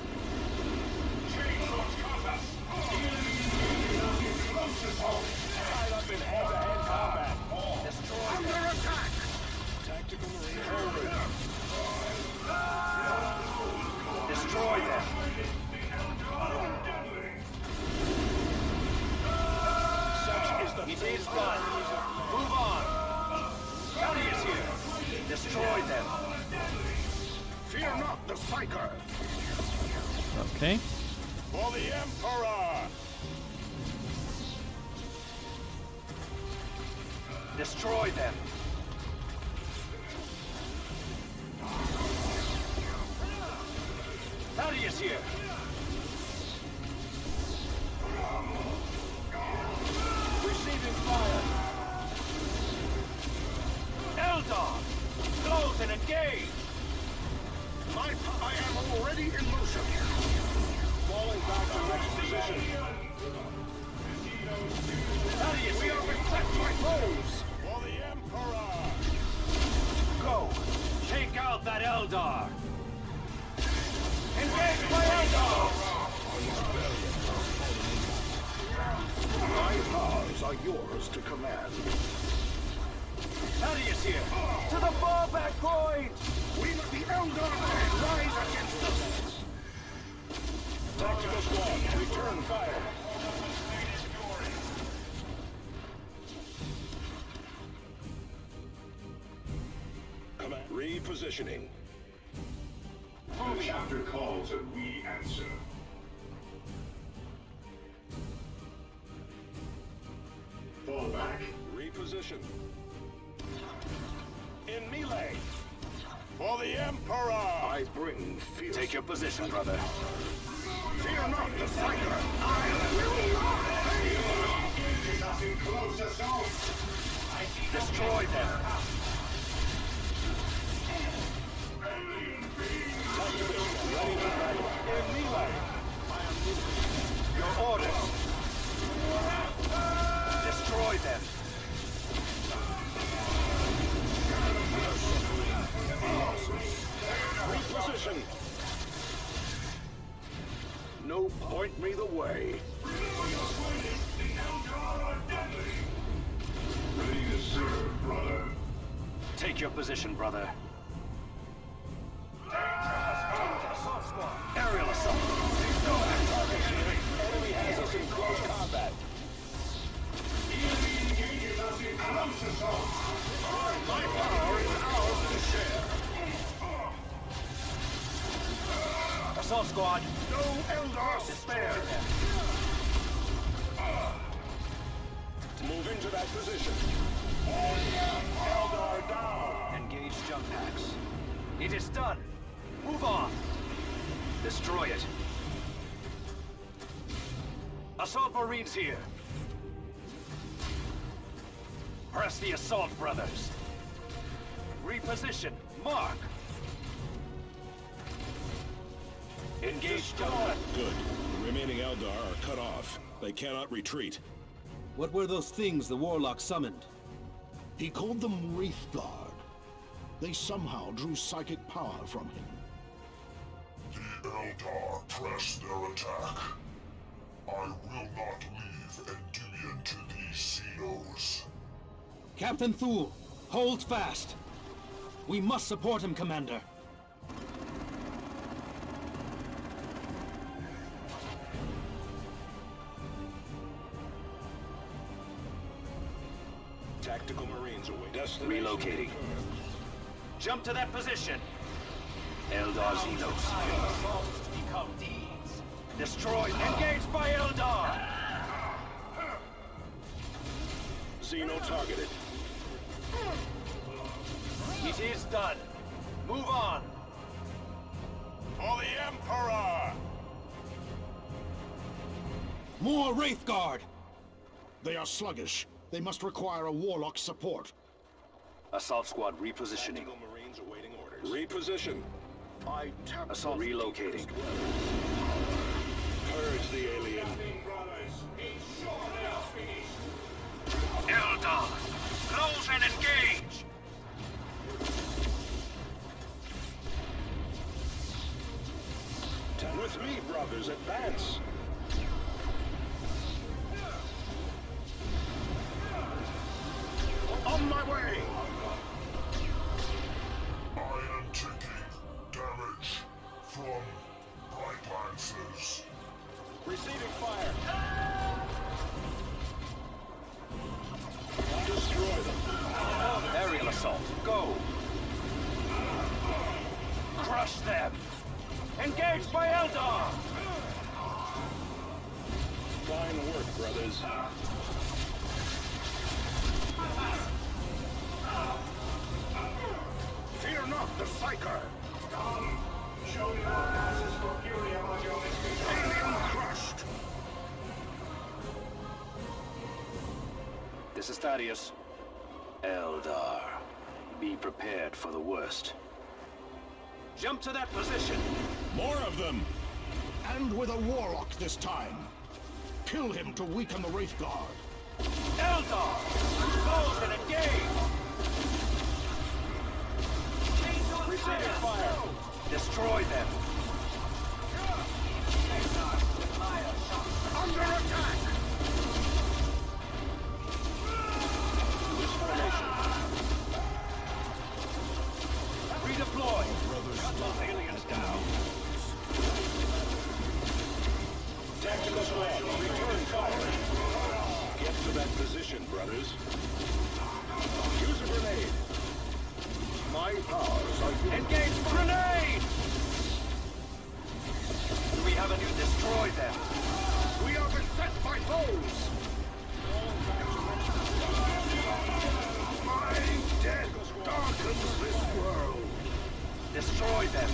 Tied up in hand-to-hand combat. Destroy Under them. attack. Tactical marine forward. Destroy them. Such is the It is done. Move on. County is here. Destroy them. Fear not the Psyker. Okay. For the Emperor. Destroy them. Thaddeus here. Receiving fire. Eldar, close and engage. I am already in motion. Falling back to next position. Thaddeus We here. are beset by foes. For the Emperor. Go. Take out that Eldar. Engage by Eldar. My powers are yours to command. Thaddeus here. To the fallback point. We must the Eldar rise against us. Tactical squad, return fire. Command repositioning. The chapter calls and we answer. Fall back. Reposition. In melee. For the Emperor! I bring fear. Take your position, brother. Fear not the Psyker! Nothing close assault. Destroy them. Ready to battle. In melee. Your orders. Destroy them. Reposition. No, point me the way. Ready to serve, brother. Take your position, brother. Aerial assault. Enemy has us in close combat. Enemy engages us in close assault. My power is ours to share. Assault squad. No Eldar spared. Move into that position. Eldar down. Engage jump packs. It is done. Move on. Destroy it. Assault Marines here. Press the assault, brothers. Reposition. Mark. Engage jump pack. Good. The remaining Eldar are cut off. They cannot retreat. What were those things the Warlock summoned? He called them Wraithguard. They somehow drew psychic power from him. The Eldar press their attack. I will not leave Endymion to these Xenos. Captain Thule, hold fast. We must support him, Commander. Tactical Marines away. Relocating. Jump to that position. Eldar Xenos. Assaults become deeds. Destroy. Engaged by Eldar. Xeno targeted. It is done. Move on. For the Emperor! More Wraithguard! They are sluggish. They must require a Warlock support. Assault squad repositioning. Tactical Marines awaiting orders. Reposition. I tap Assault relocating. Purge the alien. Eldar, close and engage. With me, brothers, advance. On my way. I am taking damage from bright lances. Receiving fire. Destroy them. Aerial assault, go. Crush them. Engaged by Eldar. Fine work, brothers. Fear not the Psyker. Show your passes for fury among your mistakes. Alien crushed. This is Thaddeus. Eldar, be prepared for the worst. Jump to that position. More of them! And with a Warlock this time. Kill him to weaken the Wraithguard. Eldar, close and engage. Receiving fire. Destroy them. Under attack. This formation. Redeploy. Cut those aliens down. Tactical squad, return fire. Get to that position, brothers. Use a grenade. My powers are yours. Engage grenade! We have a new destroy them. We are beset by foes. My death darkens this world. Destroy them.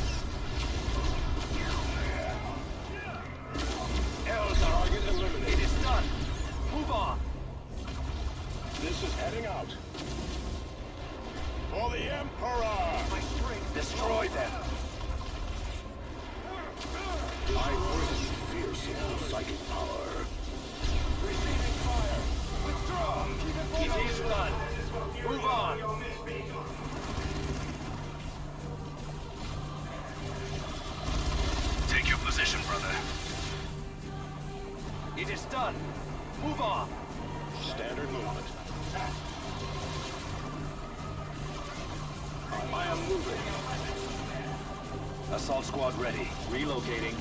Target eliminated. It is done. Move on. This is heading out. For the Emperor! My strength. Destroy them. I bring fearsome psychic power. Receiving fire. Withdraw. done. Move on. Standard movement. I am moving. Assault squad ready. Relocating.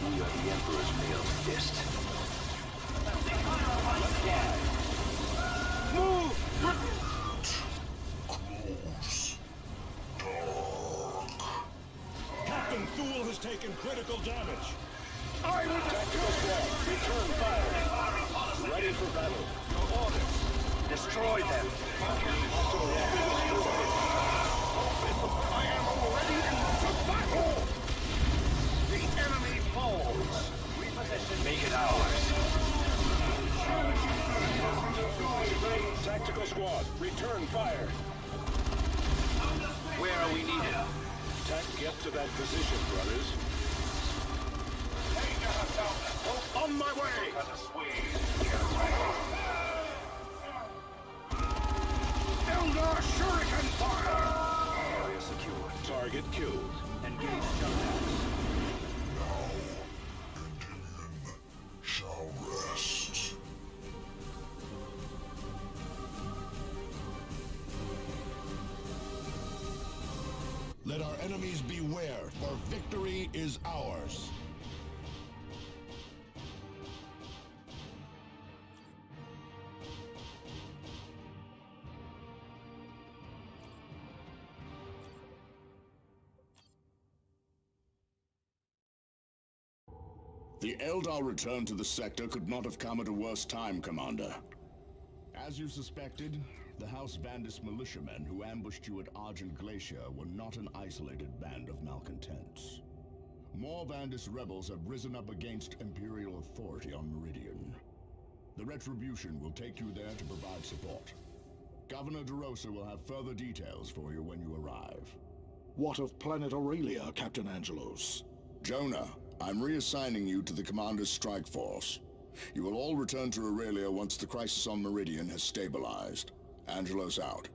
We are the Emperor's mailed fist. Move! Captain Thule has taken critical damage. I will tactical squad. Return fire. Ready for battle. Your orders. Destroy them. I am already into battle! The enemy falls! Reposition. Make it ours. Tactical squad. Return fire. Where are we needed? Get to that position, brothers. On my way! Eldar Shuriken fire! Area secured. Target killed. Engage jump axe. Shall rest. Let our enemies beware, for victory is ours. The Eldar return to the sector could not have come at a worse time, Commander. As you suspected, the House Vandis militiamen who ambushed you at Argent Glacier were not an isolated band of malcontents. More Vandis rebels have risen up against Imperial authority on Meridian. The Retribution will take you there to provide support. Governor DeRosa will have further details for you when you arrive. What of planet Aurelia, Captain Angelos? Jonah, I'm reassigning you to the Commander's strike force. You will all return to Aurelia once the crisis on Meridian has stabilized. Angelos out.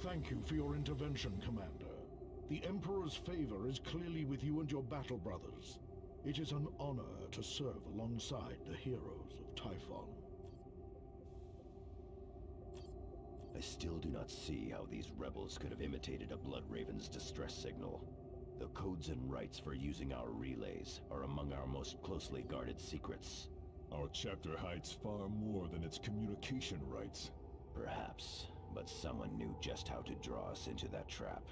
Thank you for your intervention, Commander. The Emperor's favor is clearly with you and your battle brothers. It is an honor to serve alongside the heroes of Typhon. I still do not see how these rebels could have imitated a Blood Raven's distress signal. The codes and rights for using our relays are among our most closely guarded secrets. Our chapter hides far more than its communication rights. Perhaps, but someone knew just how to draw us into that trap.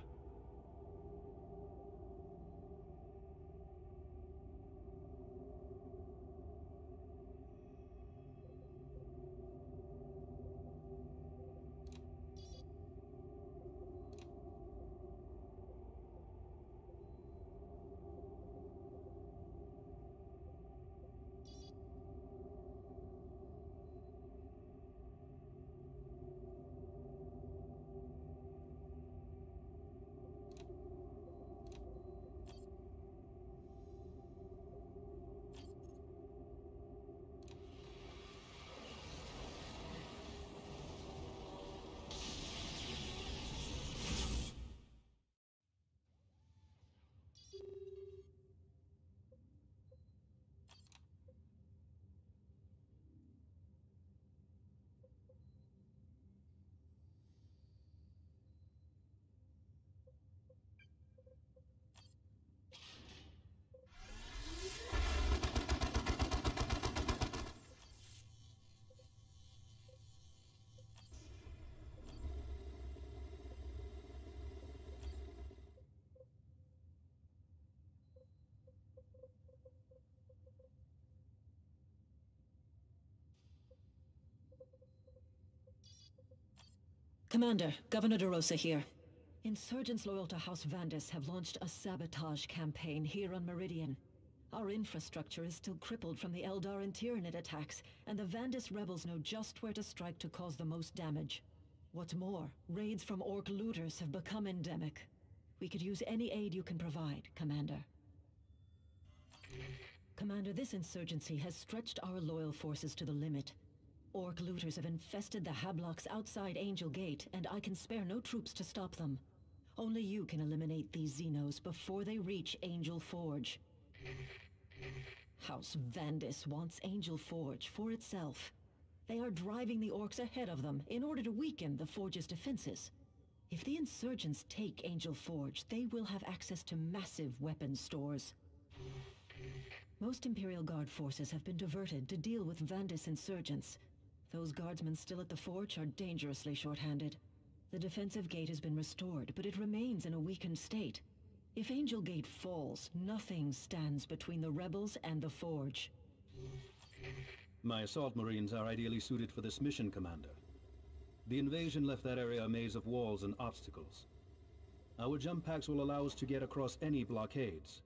Commander, Governor DeRosa here. Insurgents loyal to House Vandis have launched a sabotage campaign here on Meridian. Our infrastructure is still crippled from the Eldar and Tyranid attacks, and the Vandis rebels know just where to strike to cause the most damage. What's more, raids from Orc looters have become endemic. We could use any aid you can provide, Commander. Commander, this insurgency has stretched our loyal forces to the limit. Orc looters have infested the Hablocks outside Angel Gate, and I can spare no troops to stop them. Only you can eliminate these Xenos before they reach Angel Forge. House Vandis wants Angel Forge for itself. They are driving the Orcs ahead of them in order to weaken the Forge's defenses. If the insurgents take Angel Forge, they will have access to massive weapons stores. Most Imperial Guard forces have been diverted to deal with Vandis insurgents. Those guardsmen still at the Forge are dangerously short-handed. The defensive gate has been restored, but it remains in a weakened state. If Angel Gate falls, nothing stands between the rebels and the Forge. My assault marines are ideally suited for this mission, Commander. The invasion left that area a maze of walls and obstacles. Our jump packs will allow us to get across any blockades.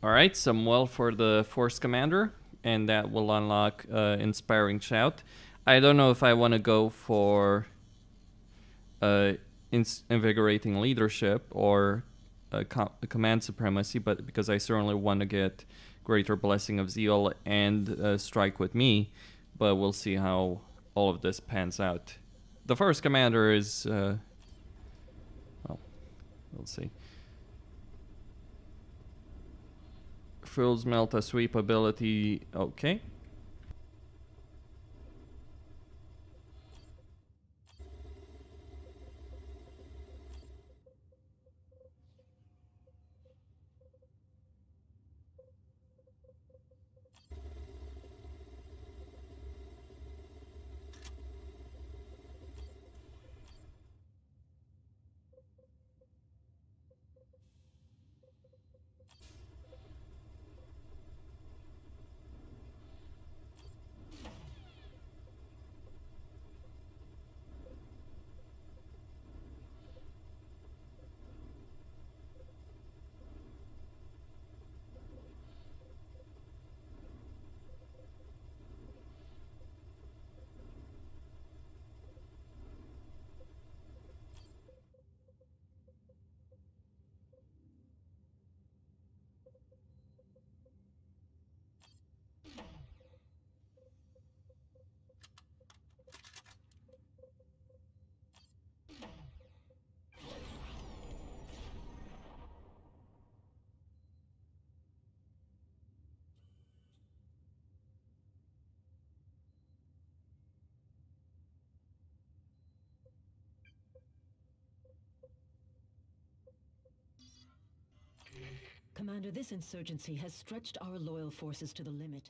Alright, some well for the Force Commander, and that will unlock Inspiring Shout. I don't know if I want to go for Invigorating Leadership or Command Supremacy, but because I certainly want to get Greater Blessing of Zeal and Strike with Me, but we'll see how all of this pans out. The Force Commander is... well, we'll see. Fools Melt a Sweep ability, okay. Commander, this insurgency has stretched our loyal forces to the limit.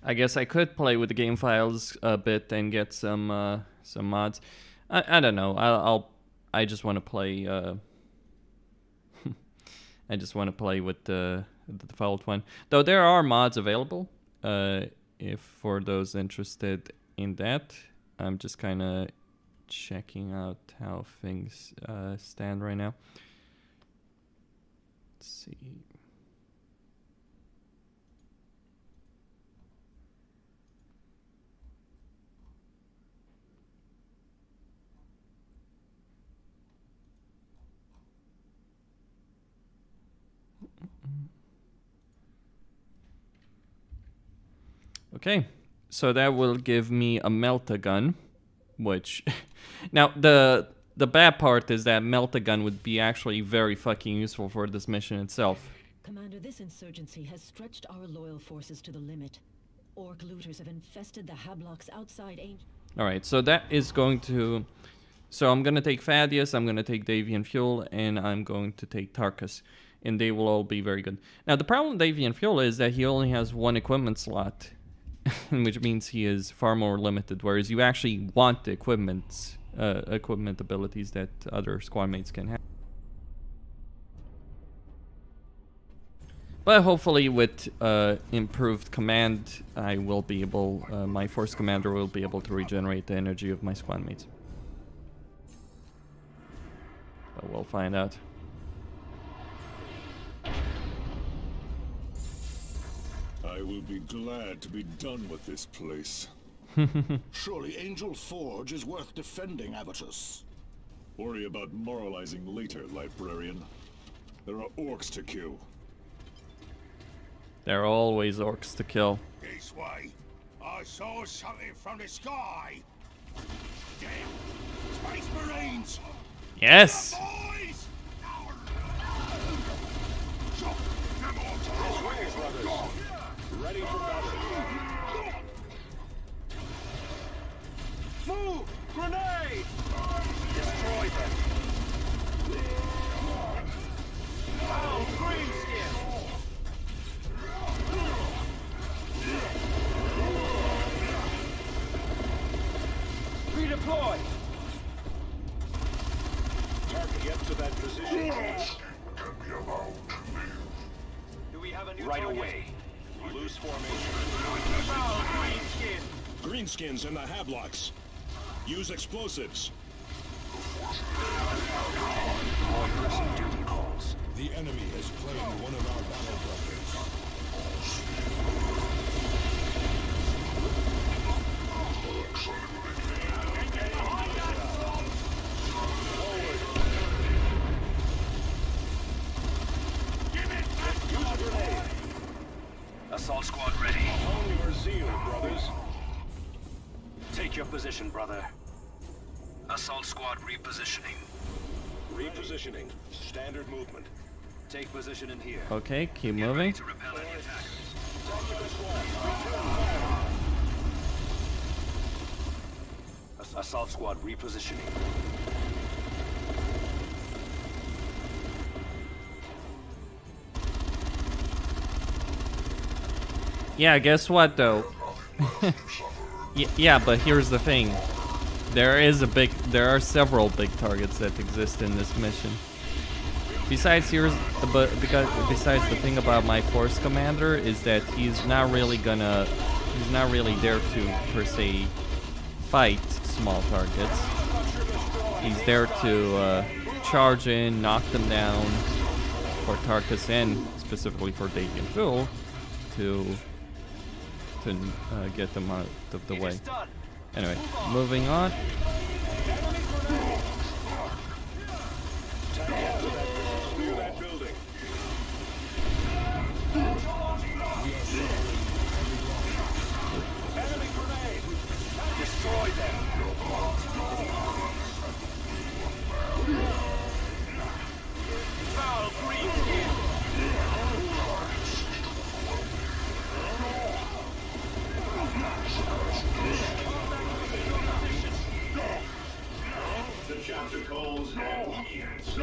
I guess I could play with the game files a bit and get some mods. I don't know. I just want to play. I just want to play with the default one. Though there are mods available. If for those interested in that, I'm just kind of checking out how things stand right now. Let's see. Okay, so that will give me a melt-a-gun, which... now, the bad part is that melt-a-gun would be actually very fucking useful for this mission itself. Commander, this insurgency has stretched our loyal forces to the limit. Orc looters have infested the Hablocks outside Angel... Alright, so that is going to... So I'm going to take Thaddeus, I'm going to take Davian Fuel, and I'm going to take Tarkus. And they will all be very good. Now, the problem with Davian Fuel is that he only has one equipment slot. Which means he is far more limited, whereas you actually want the equipment abilities that other squad mates can have. But hopefully with improved command, I will be able, my force commander will be able to regenerate the energy of my squad mates. But we'll find out. I will be glad to be done with this place. Surely Angel Forge is worth defending, Avitus. Worry about moralizing later, librarian. There are orcs to kill. There are always orcs to kill. This way. I saw something from the sky. Damn. Space Marines. Yes. Boys. This way, brothers. Ready for battle. Move! Grenade! Destroy them. Oh, greenskin! Redeploy! Target, get to that position. Can be allowed to live. Do we have a new right target? away. Loose formation. Oh, greenskin! Greenskins in the Hablocks. Use explosives. All person duty calls. The enemy has claimed one of our battle bunkers. Use a grenade. Assault squad ready. Hone your zeal, brothers. Take your position, brother. Assault squad repositioning. Repositioning. Standard movement. Take position in here. Okay, keep moving. To repel any attackers. Tactical squad. Return fire. Assault squad repositioning. Yeah, guess what though? Yeah, but here's the thing. There are several big targets that exist in this mission. Besides, besides the thing about my force commander is that he's not really there to per se fight small targets. He's there to charge in, knock them down for Tarkus and specifically for Davian Fool to get them out of the way. Anyway, moving on. Destroy them. Foul green skin. The chapter calls obedience.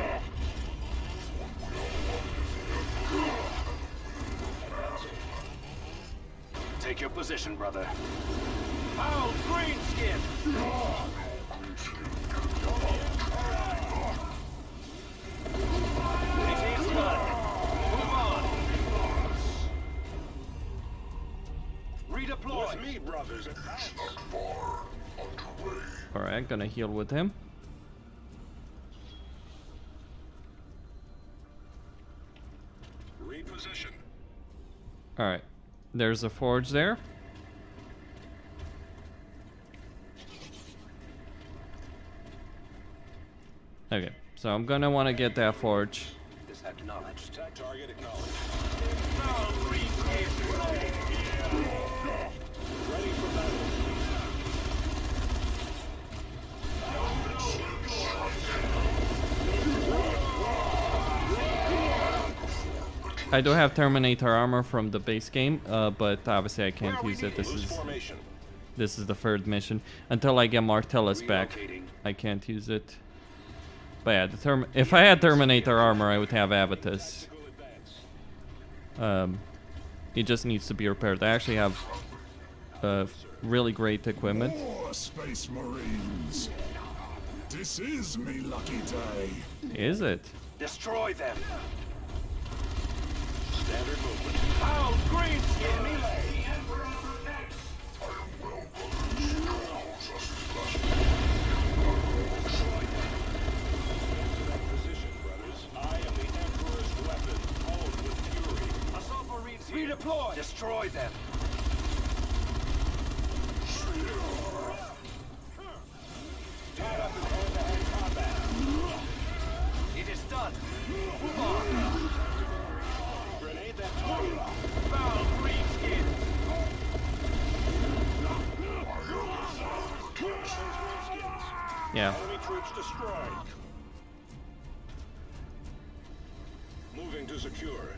Take your position, brother. Foul green skin. It is done. Move on. Redeploy. With me, brothers. Alright, gonna heal with him. Reposition. Alright, there's a forge there. Okay, so I'm gonna want to get that forge. This acknowledged. Target acknowledged. Foul green skin. Ready for battle. I do have Terminator armor from the base game, but obviously I can't use it. This is the third mission. Until I get Martellus back, I can't use it. But yeah, if I had Terminator armor, I would have Avitus. It just needs to be repaired. I actually have really great equipment. More Space Marines. This is me lucky day. Is it? Destroy them. Standard movement. Foul green skin. Position, brothers. I am the Emperor's weapon, honed with fury. Assault Marines redeploy. Destroy them. Tied up in hand-to-hand combat. It is done. Move on. Grenade that target. Foul green skin. Yeah. Enemy troops destroyed. Moving to secure.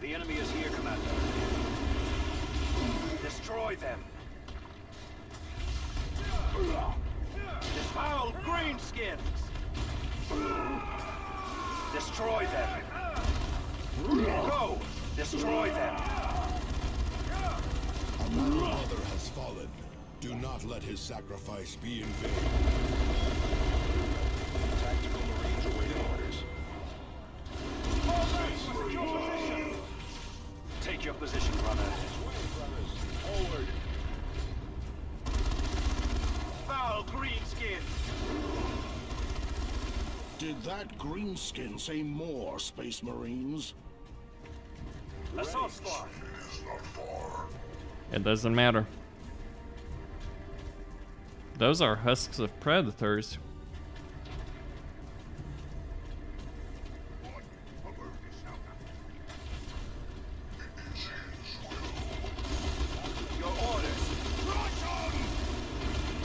The enemy is here, Commander. Destroy them. Foul green skins. Destroy them. Go. Destroy them. Another mother has fallen. Do not let his sacrifice be in vain. Tactical Marines awaiting orders. Take your position, brother. Forward. Foul green skin. Did that greenskin say more, Space Marines? Assault squad. It doesn't matter. Those are husks of predators. Your orders.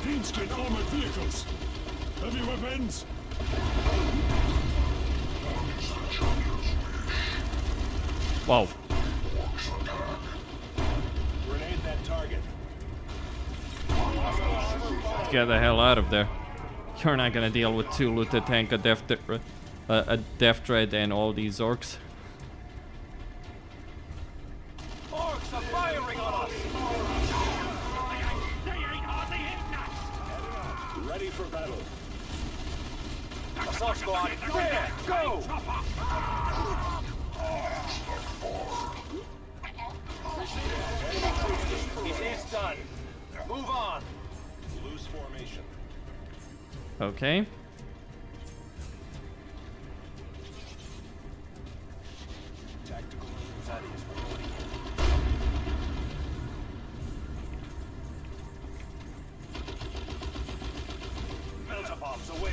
Greenskin armored vehicles. Heavy weapons. Whoa. Grenade that target. Get the hell out of there. You're not gonna deal with two looted tank, a death dread, and all these orcs. Orcs are firing on us. for battle. Assault squad, there, go! It is done. Move on. Loose formation. Okay. Tactical. Melter bombs away.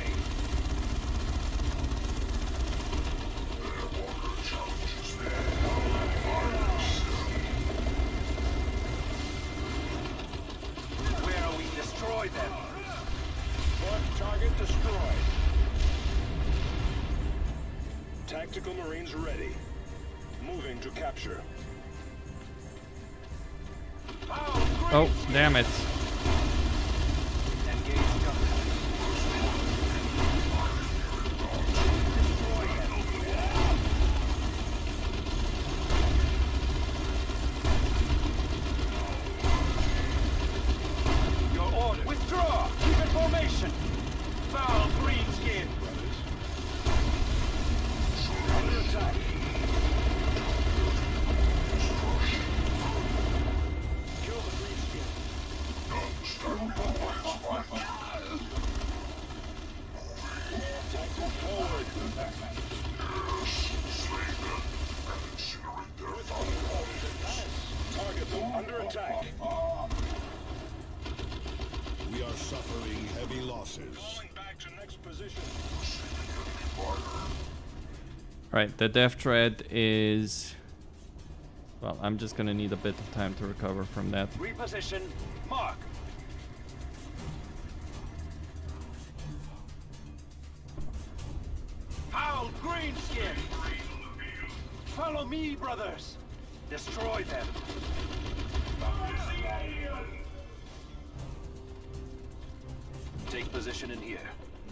Where we destroy them. Fourth target destroyed. Tactical Marines ready. Moving to capture. Oh, damn it. Your order. Withdraw. Keep in formation. Foul green skin. Under attack. Kill the green skin. Tactical forward. Target them under attack. We are suffering heavy losses. Falling back to next position. Right, the death threat is... Well, I'm just gonna need a bit of time to recover from that. Reposition. Mark. Foul green skin. Follow me, brothers. Destroy them. Take position in here.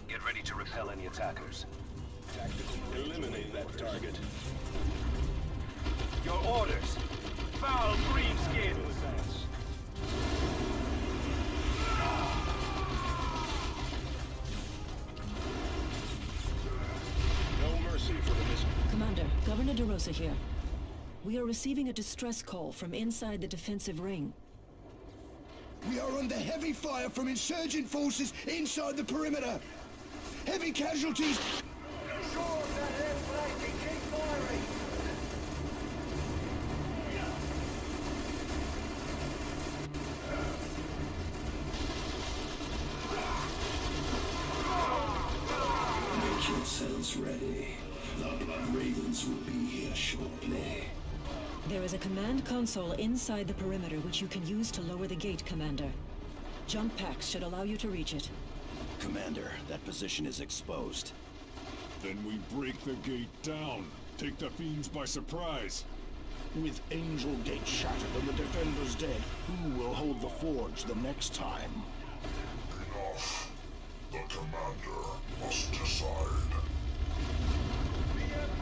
Get ready to repel any attackers. Tactical. Eliminate that target. Your orders. Foul green skin. No mercy for the missile. Commander, Governor De Rosa here. We are receiving a distress call from inside the defensive ring. We are under heavy fire from insurgent forces inside the perimeter. Heavy casualties. Make yourselves ready. The Blood Ravens will be here shortly. There is a command console inside the perimeter which you can use to lower the gate, Commander. Jump packs should allow you to reach it. Commander, that position is exposed. Then we break the gate down. Take the fiends by surprise. With Angel Gate shattered and the defenders dead, who will hold the forge the next time? Enough. The commander must decide.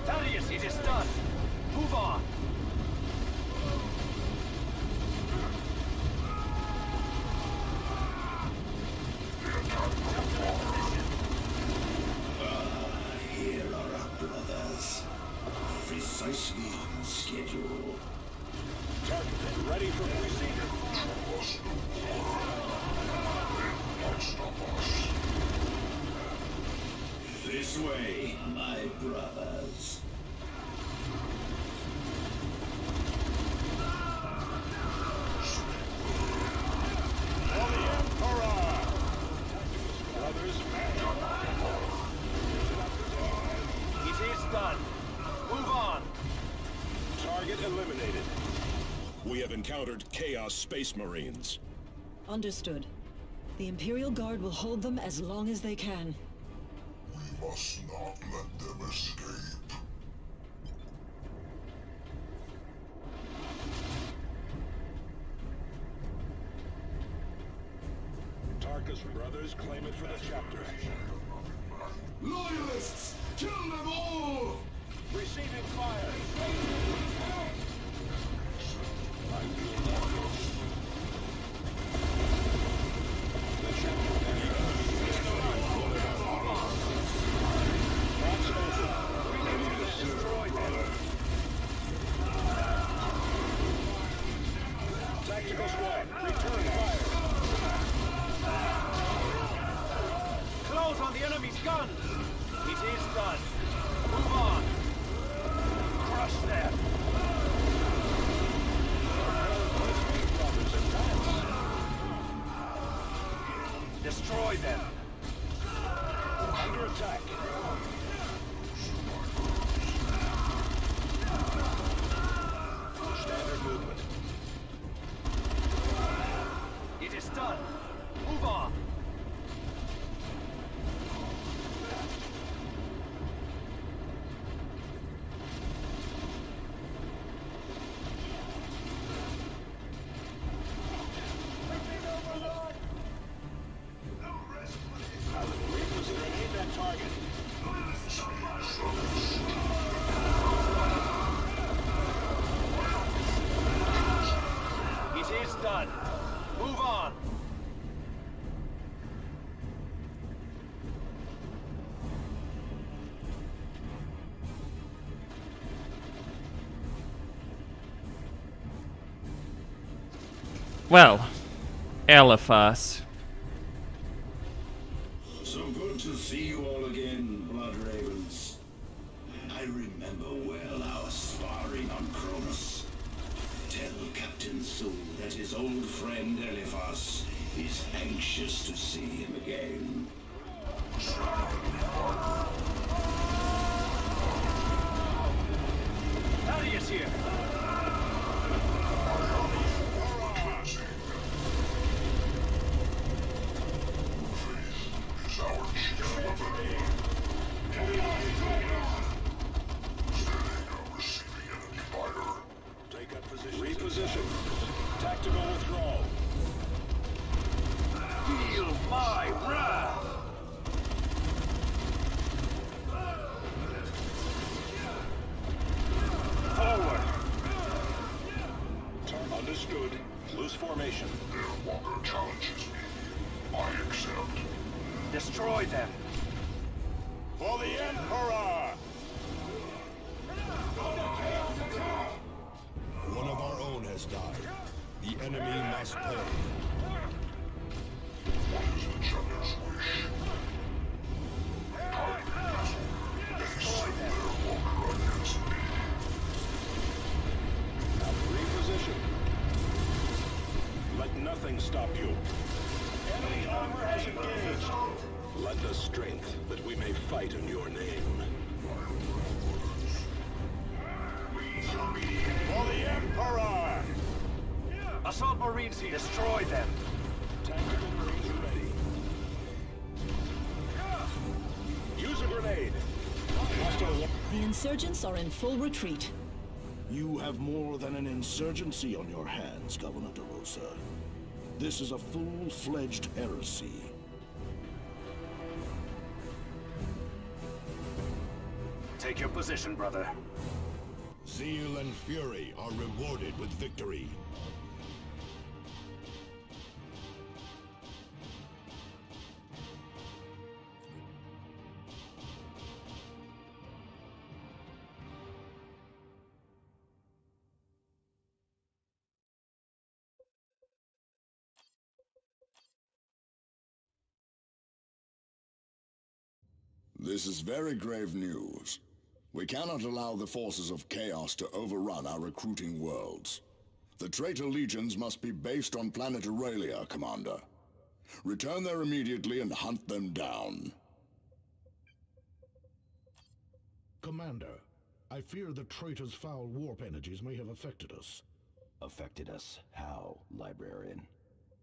Thaddeus, it is done. Move on. Here are our brothers. Precisely on schedule. Target ready for procedure. This way, my brothers. For the Emperor! Brothers, It is done. Move on. target eliminated. We have encountered Chaos Space Marines. Understood. The Imperial Guard will hold them as long as they can. We must not let them escape. Tarkus brothers claim it for the chapter. Loyalists! Kill them all! Receiving fire. The chapter. Destroy them. Under attack. Standard movement. It is done. Move on. Well, Eliphas. So good to see you all again, Blood Ravens. I remember well our sparring on Cronus. Tell Captain Soul that his old friend Eliphas is anxious to see him again. Thaddeus here! Take up position. Reposition. Tactical withdrawal. Feel my wrath! Forward! Understood. Loose formation. No longer challenges me. I accept. Destroy them! For the Emperor! One of our own has died. The enemy must pay. What is the Chunder's wish? They stood there longer against me. Reposition. Let nothing stop you. Enemy armor has engaged! Lend us strength that we may fight in your name. For the Emperor! Assault Marines here. Destroy them! Tactical Marines ready. Use a grenade. The insurgents are in full retreat. You have more than an insurgency on your hands, Governor de Rosa. This is a full-fledged heresy. Take your position, brother. Zeal and fury are rewarded with victory. This is very grave news. We cannot allow the forces of chaos to overrun our recruiting worlds. The traitor legions must be based on planet Aurelia, Commander. Return there immediately and hunt them down. Commander, I fear the traitor's foul warp energies may have affected us. Affected us? How, Librarian?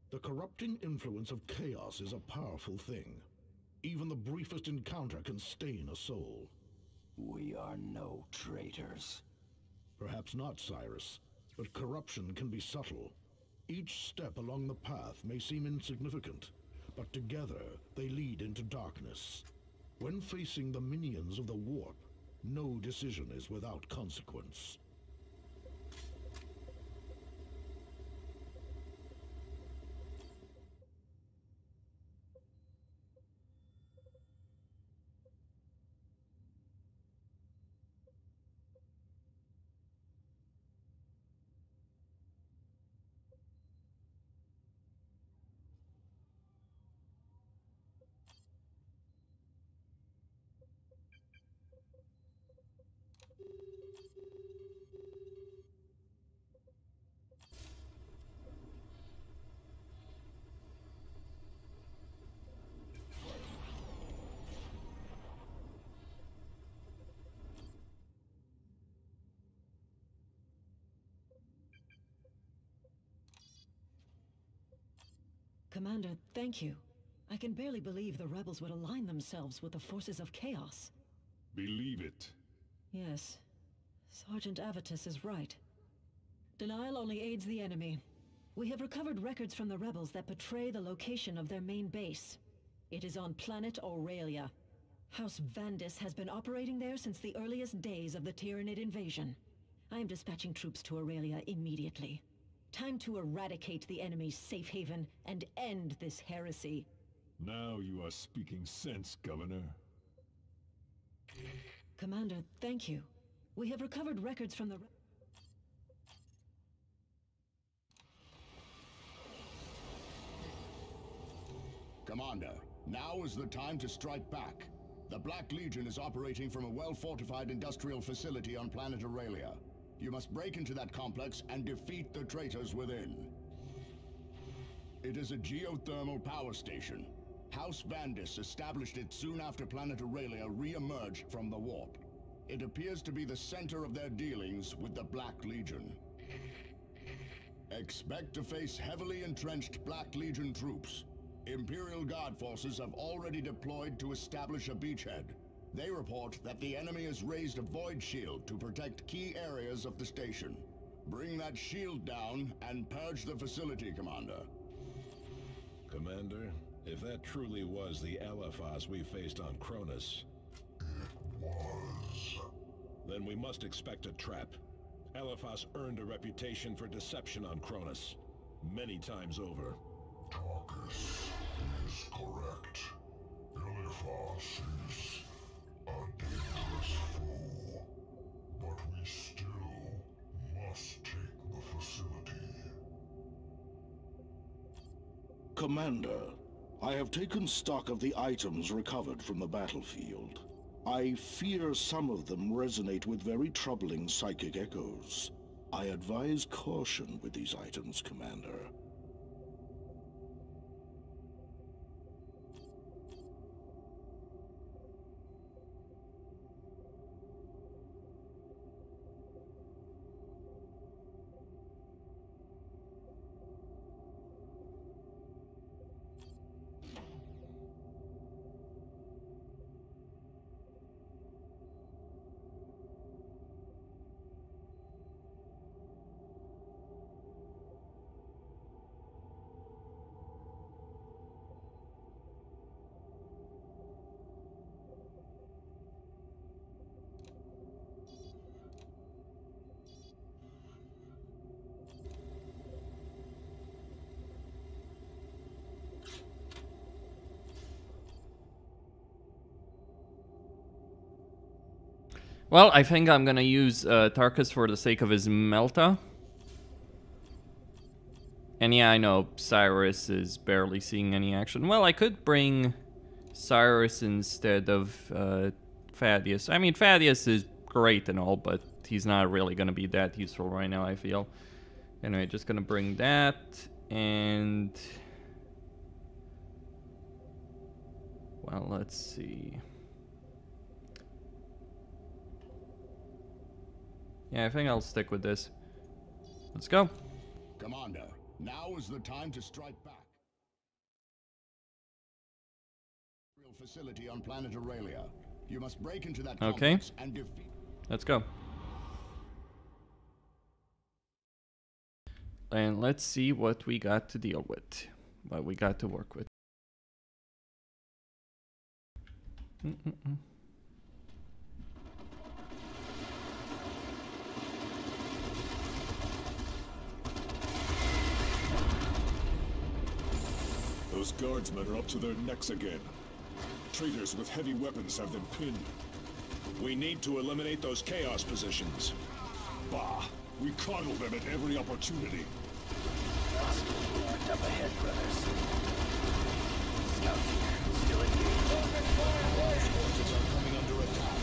The corrupting influence of chaos is a powerful thing. Even the briefest encounter can stain a soul. We are no traitors. Perhaps not, Cyrus, but corruption can be subtle. Each step along the path may seem insignificant, but together they lead into darkness. When facing the minions of the warp, no decision is without consequence. Commander, thank you. I can barely believe the rebels would align themselves with the forces of chaos. Believe it. Yes. Sergeant Avitus is right. Denial only aids the enemy. We have recovered records from the rebels that portray the location of their main base. It is on planet Aurelia. House Vandis has been operating there since the earliest days of the Tyranid invasion. I am dispatching troops to Aurelia immediately. Time to eradicate the enemy's safe haven and end this heresy. Now you are speaking sense, Governor. Commander, thank you. We have recovered records from the... Commander, now is the time to strike back. The Black Legion is operating from a well-fortified industrial facility on planet Aurelia. You must break into that complex and defeat the traitors within. It is a geothermal power station. House Vandis established it soon after planet Aurelia re-emerged from the warp. It appears to be the center of their dealings with the Black Legion. Expect to face heavily entrenched Black Legion troops. Imperial Guard forces have already deployed to establish a beachhead. They report that the enemy has raised a void shield to protect key areas of the station. Bring that shield down and purge the facility, Commander. Commander, if that truly was the Elephas we faced on Cronus... It was. Then we must expect a trap. Elephas earned a reputation for deception on Cronus, many times over. Tarkus is correct. Elephas is a dangerous foe, but we still must take the facility. Commander, I have taken stock of the items recovered from the battlefield. I fear some of them resonate with very troubling psychic echoes. I advise caution with these items, Commander. Well, I think I'm gonna use Tarkus for the sake of his Melta. And yeah, I know Cyrus is barely seeing any action. Well, I could bring Cyrus instead of Thaddeus. I mean, Thaddeus is great and all, but he's not really gonna be that useful right now, I feel. Anyway, just gonna bring that, and... well, let's see... yeah, I think I'll stick with this. Let's go. Commander, now is the time to strike back. Real facility on planet Aurelia. You must break into that complex and defeat. Let's go. And let's see what we got to deal with. What we got to work with. Those guardsmen are up to their necks again. Traitors with heavy weapons have them pinned. We need to eliminate those chaos positions. Bah! We coddle them at every opportunity. Up ahead, brothers. Scout here, still engaged. Forces are coming under attack.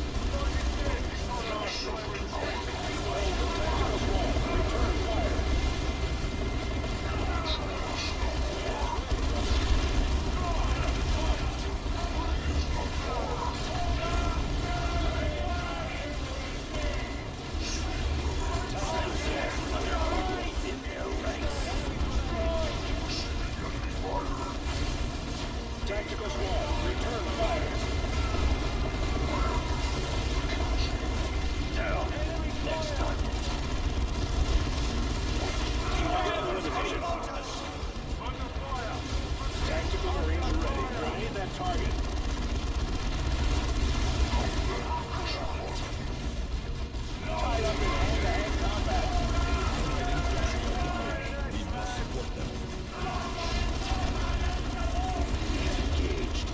Tactical squad, return fire. Down. Next time. Tactical Marines are ready. Grenade that target. Tied up in hand-to-hand combat. We must support them. Engaged.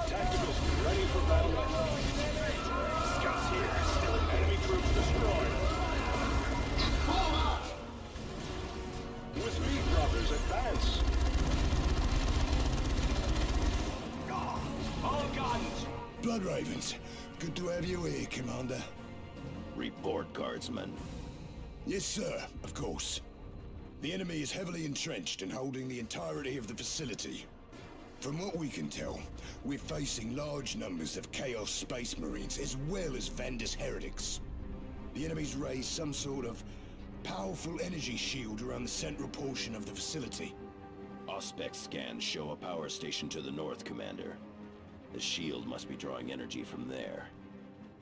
Tacticals ready for battle. Scouts here. Still enemy troops destroyed. With me, brothers, advance. All guns. Blood Ravens, good to have you here, Commander. Report, Guardsman. Yes, sir, of course. The enemy is heavily entrenched and holding the entirety of the facility. From what we can tell, we're facing large numbers of Chaos Space Marines as well as Vandus heretics. The enemy's raised some sort of powerful energy shield around the central portion of the facility. Auspex scans show a power station to the north, Commander. The shield must be drawing energy from there.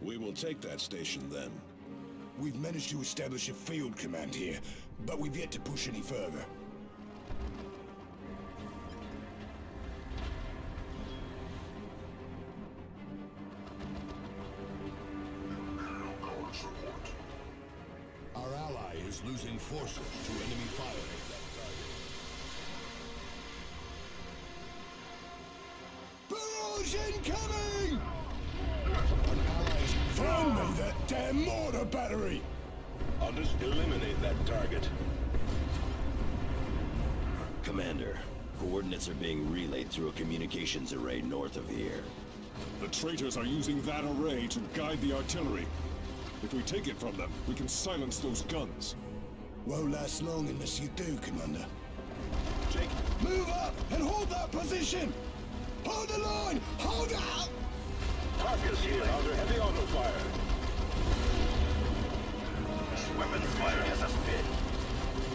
We will take that station then. We've managed to establish a field command here, but we've yet to push any further. Our ally is losing forces to enemy fire. Barrage incoming! An ally's... Find me that damn mortar battery! I'll just eliminate that target. Commander, coordinates are being relayed through a communications array north of here. The traitors are using that array to guide the artillery. If we take it from them, we can silence those guns. Won't last long unless you do, Commander. Jake, move up and hold that position! Hold the line! Hold out! Tarkus here under heavy auto fire. Weapons fire has us pinned.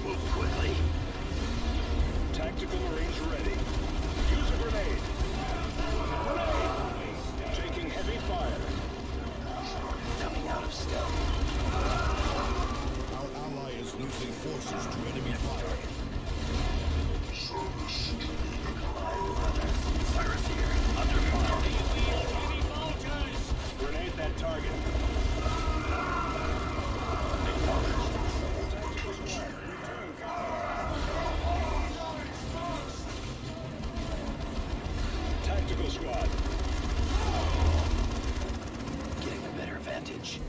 Move quickly. Tactical Marines ready. Use a grenade. Grenade! Taking heavy fire. Coming out of stealth. Our ally is losing forces to enemy fire. Cyrus here. Under fire. Grenade that target. Tactical squad. Getting a better vantage.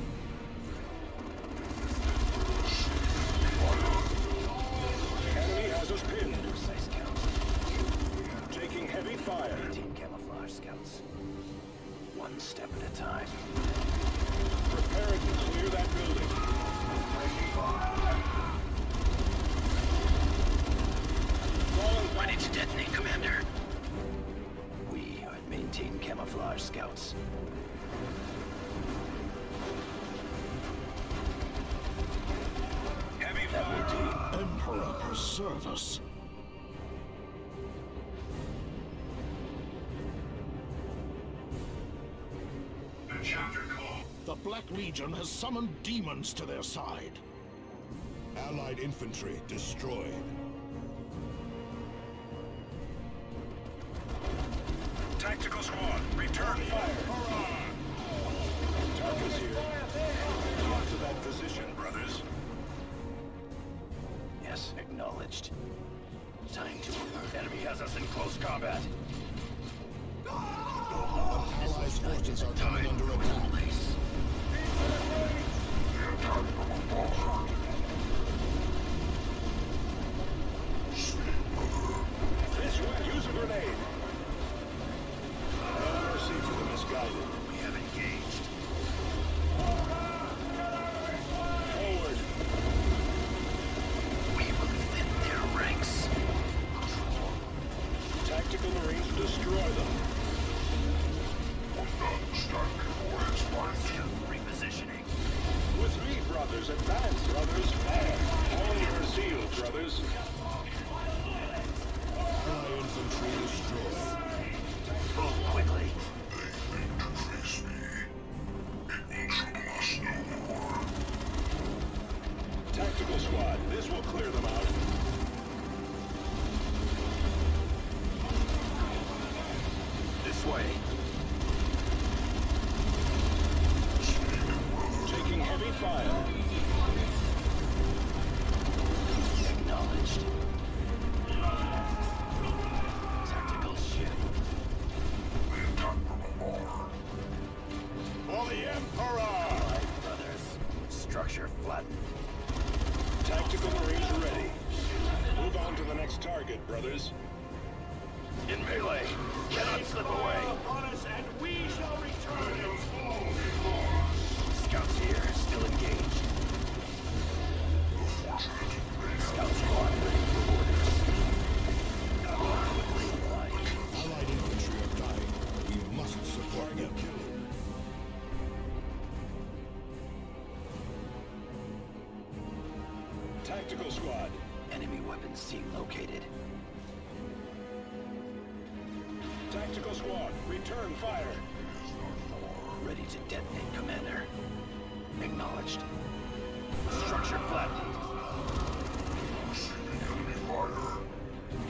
Enemy has us pinned. Precise count. Taking heavy fire. 18 camouflage scouts. One step at a time. Preparing to clear that building. Ready to detonate, Commander. We maintain camouflage scouts. Heavy fire. Emperor preserve us. The Black Legion has summoned demons to their side. Allied infantry destroyed. Tactical squad, return fire. Tarkus here. Get to that position, brothers. Yes, acknowledged. Time to alert. Enemy has us in close combat. Allies' forces are coming under attack. This way, use a grenade. No mercy to the misguided. We have engaged. Forward. We will thin their ranks. Tactical Marines destroy them. Repositioning. With me, brothers, advance, brothers, fire. On your zeal, brothers. Ally infantry point, brothers. In melee, cannot slip away. Upon us, and we shall return. Scouts here, still engaged. Scout squad ready for orders. Allied infantry are dying. We must support them. Tactical squad. Enemy weapons team located. Tactical squad, return fire. Ready to detonate, Commander. Acknowledged. Structure flattened.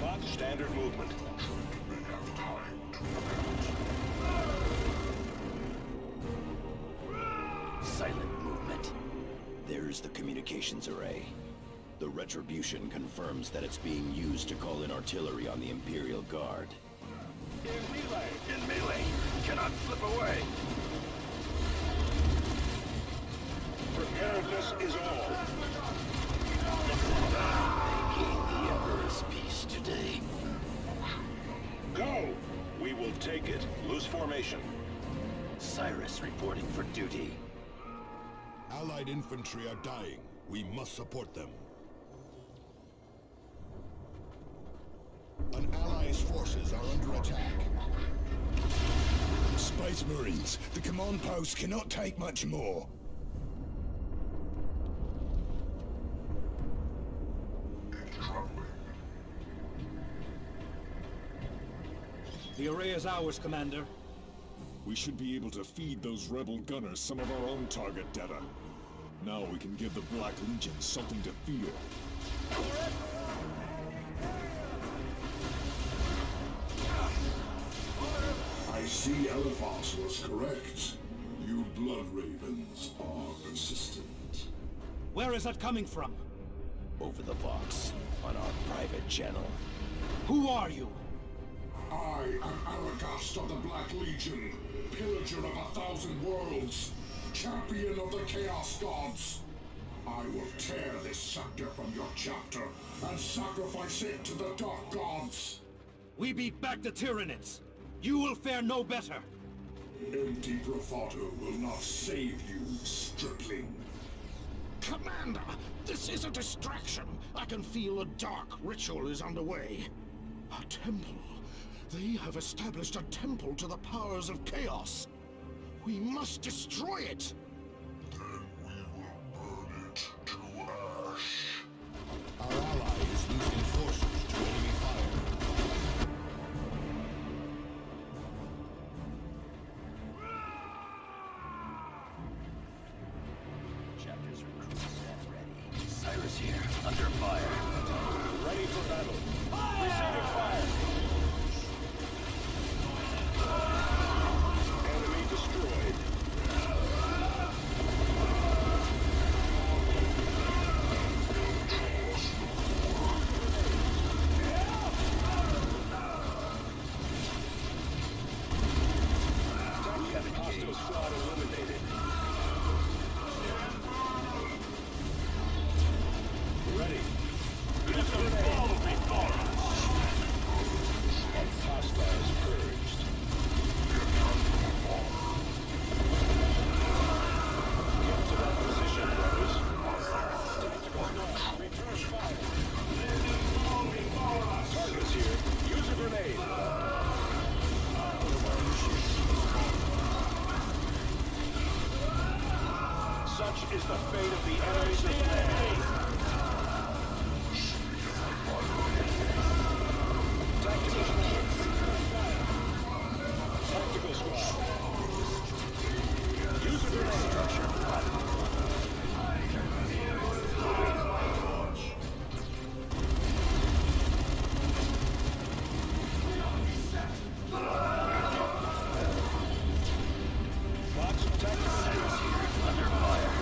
Got standard movement. Silent movement. There's the communications array. The Retribution confirms that it's being used to call in artillery on the Imperial Guard. In melee, cannot slip away. Preparedness is all. They gain the Emperor's peace today. Go! We will take it. Loose formation. Cyrus reporting for duty. Allied infantry are dying. We must support them. An ally's forces are under attack. Space Marines, the command post cannot take much more. The array is ours, Commander. We should be able to feed those rebel gunners some of our own target data. Now we can give the Black Legion something to feel. I see Elephas was correct. You blood ravens are persistent. Where is that coming from? Over the Vox, on our private channel. Who are you? I am Aragast of the Black Legion, pillager of 1,000 worlds, champion of the Chaos Gods. I will tear this sector from your chapter and sacrifice it to the Dark Gods. We beat back the Tyranids. You will fare no better. Empty bravado will not save you, stripling. Commander, this is a distraction. I can feel a dark ritual is underway. A temple. They have established a temple to the powers of chaos. We must destroy it. Then we will burn it to ash. Our ally is losing forces to enemy fire. Chapters recruits and ready. Cyrus here, under fire. Ready for battle. Receiving fire. Enemy destroyed. Hostile squad eliminated. Ready. Hostiles purged. Get to that position, brothers. Tactical squad, return fire. Targets here. Use a grenade. Such is the fate of the enemies of man. Tactical squad. Use a grenade. Structure flattened. Box tactical here under fire.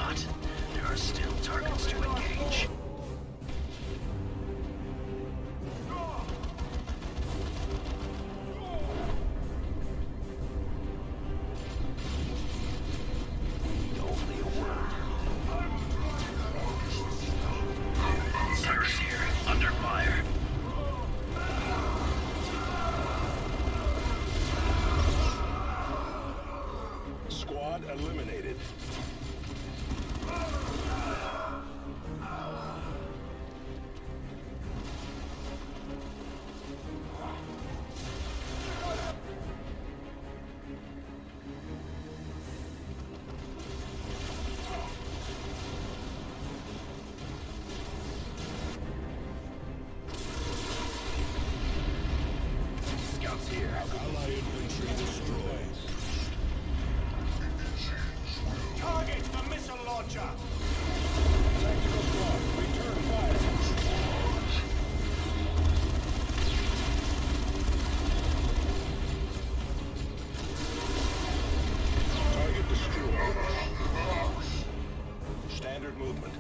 not. There are still targets to engage. Only a word. Cyrus here, under fire. Squad eliminated. Scouts here. Ally infantry destroyed. Target the missile launcher! Tactical squad, return fire. Target destroyed. Standard movement.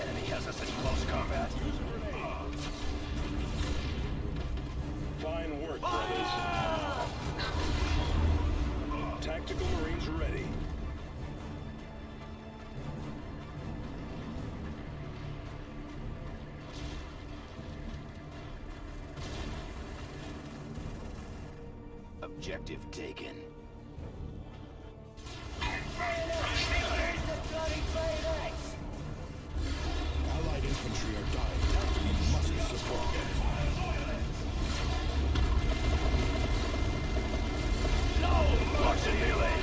Enemy has us in close combat. Fine work, brothers. Tactical Marines ready. Objective taken. Allied infantry are dying. We must support them. Watch it, melee.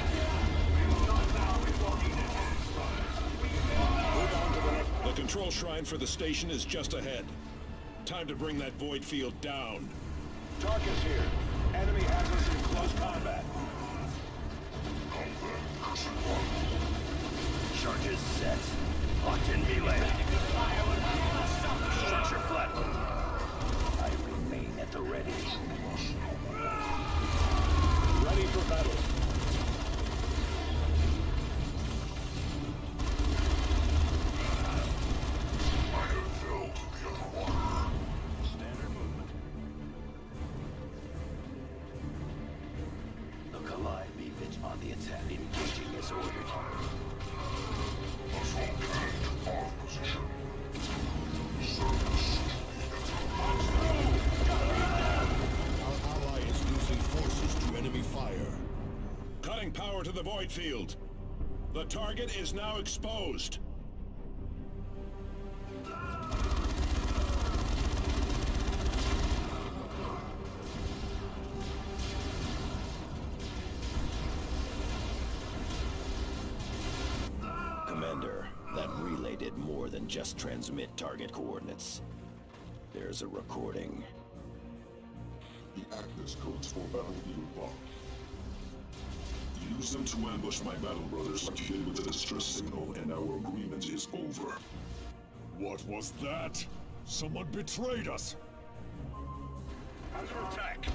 The control shrine for the station is just ahead. Time to bring that void field down. Tarkus here. Enemy has us in close combat. Charges set. Locked in melee. Structure flattened. I remain at the ready. Ready for battle. Standard movement. Look alive, be vigilant on the attack. Engaging as ordered. Our ally is losing forces to enemy fire. Cutting power to the void field. The target is now exposed. Commander, that relay did more than just transmit target coordinates. There's a recording. The access codes for battlefield bomb. Use them to ambush my battle brothers like you did with the distress signal, and our agreement is over. What was that? Someone betrayed us! Under attack.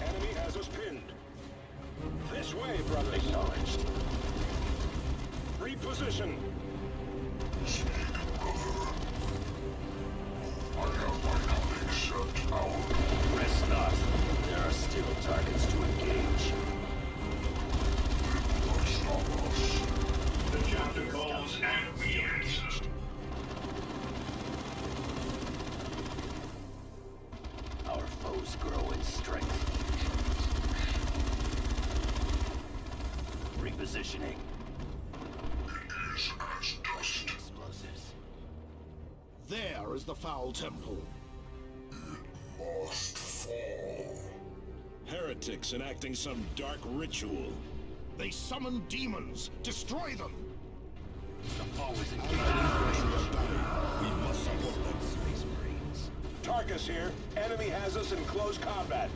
Enemy has us pinned. This way, brothers. Acknowledged. Reposition. Rest not. There are still targets to engage. The chapter calls and we answer. Our foes grow in strength. Repositioning. Explosives. There is the foul temple. Must fall. Heretics enacting some dark ritual. They summon demons. Destroy them. The foe is Allied engaged. infantry are dying. We must support them. Space Marines. Tarkus here. Enemy has us in close combat.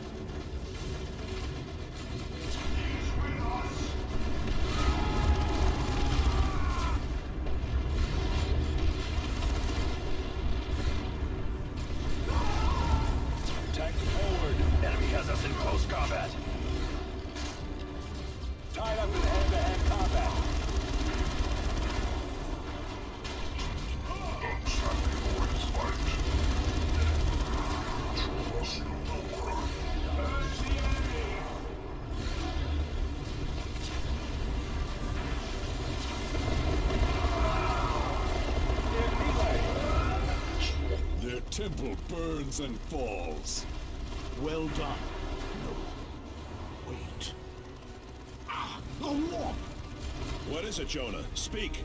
their temple burns and falls. Well done. No. Wait. Ah! The warp! What is it, Jonah? Speak!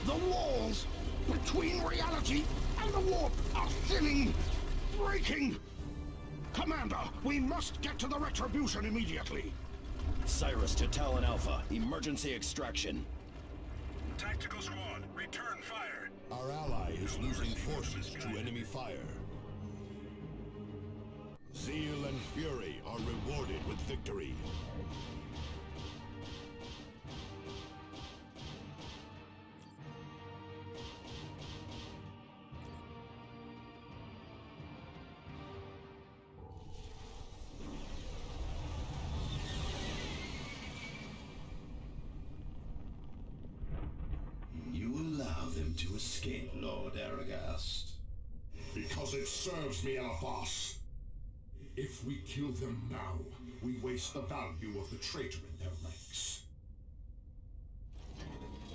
The walls between reality and the warp are thinning, breaking! Commander, we must get to the Retribution immediately! Cyrus to Talon Alpha, emergency extraction. Tactical squad, return fire. Our ally is losing forces to enemy fire. Zeal and fury are rewarded with victory. You allow them to escape, Lord Aragast. Because it serves me, Elafos. If we kill them now, we waste the value of the traitor in their ranks.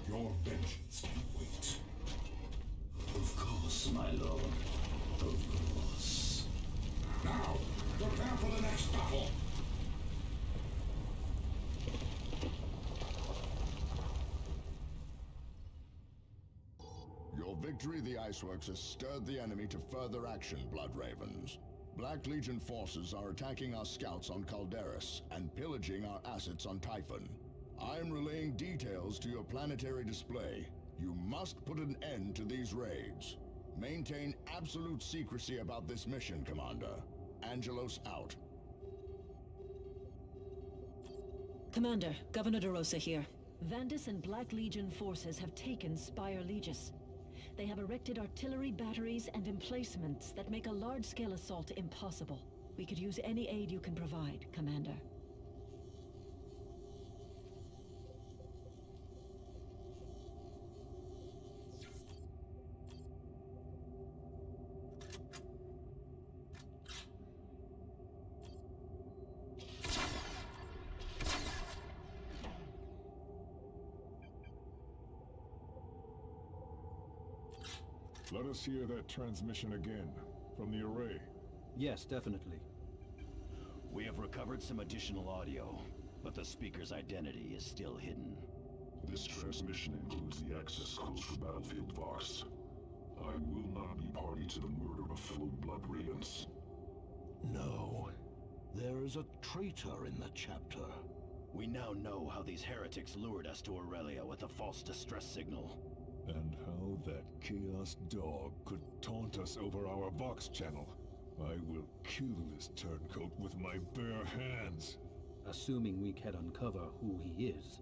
Your vengeance can wait. Of course, my lord. Of course. Now, prepare for the next battle! Your victory, the Iceworks, has stirred the enemy to further action, Blood Ravens. Black Legion forces are attacking our scouts on Calderis and pillaging our assets on Typhon. I'm relaying details to your planetary display. You must put an end to these raids. Maintain absolute secrecy about this mission, Commander. Angelos out. Commander, Governor DeRosa here. Vandus and Black Legion forces have taken Spire Legis. They have erected artillery batteries and emplacements that make a large-scale assault impossible. We could use any aid you can provide, Commander. Let us hear that transmission again, from the array. Yes, definitely. We have recovered some additional audio, but the speaker's identity is still hidden. This transmission includes the access codes for Battlefield Vox. I will not be party to the murder of fellow Blood Ravens. No. There is a traitor in the chapter. We now know how these heretics lured us to Aurelia with a false distress signal. And how that Chaos Dog could taunt us over our Vox channel. I will kill this turncoat with my bare hands. Assuming we can uncover who he is.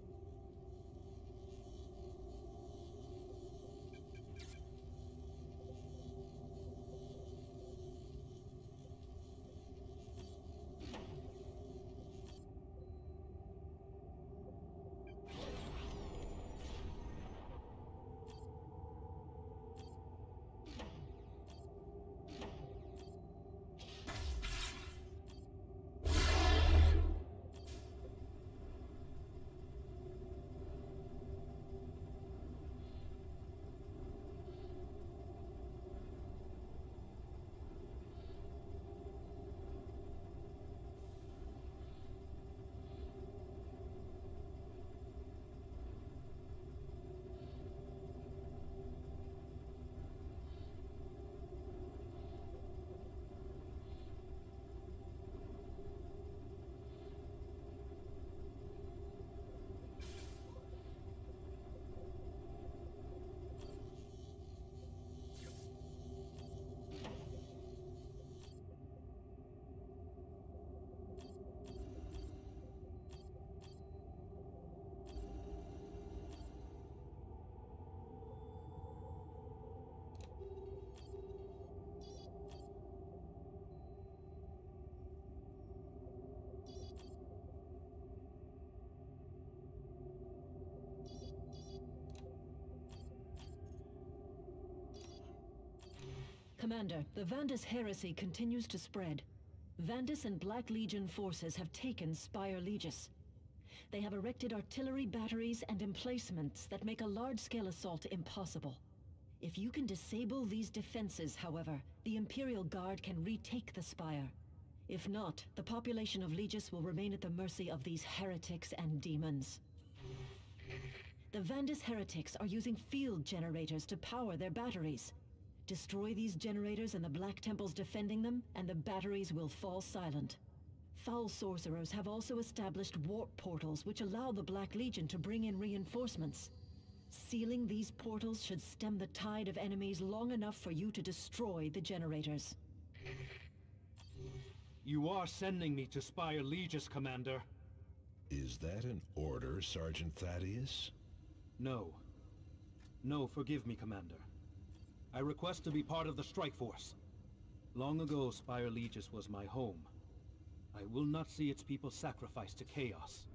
Commander, the Vandus heresy continues to spread. Vandus and Black Legion forces have taken Spire Legis. They have erected artillery batteries and emplacements that make a large-scale assault impossible. If you can disable these defenses, however, the Imperial Guard can retake the spire. If not, the population of Legis will remain at the mercy of these heretics and demons. The Vandis heretics are using field generators to power their batteries. Destroy these generators and the Black Temples defending them, and the batteries will fall silent. Foul sorcerers have also established warp portals which allow the Black Legion to bring in reinforcements. Sealing these portals should stem the tide of enemies long enough for you to destroy the generators. You are sending me to Spire Legis, Commander. Is that an order, Sergeant Thaddeus? No. No, forgive me, Commander. I request to be part of the strike force. Long ago, Spire Legis was my home. I will not see its people sacrificed to chaos.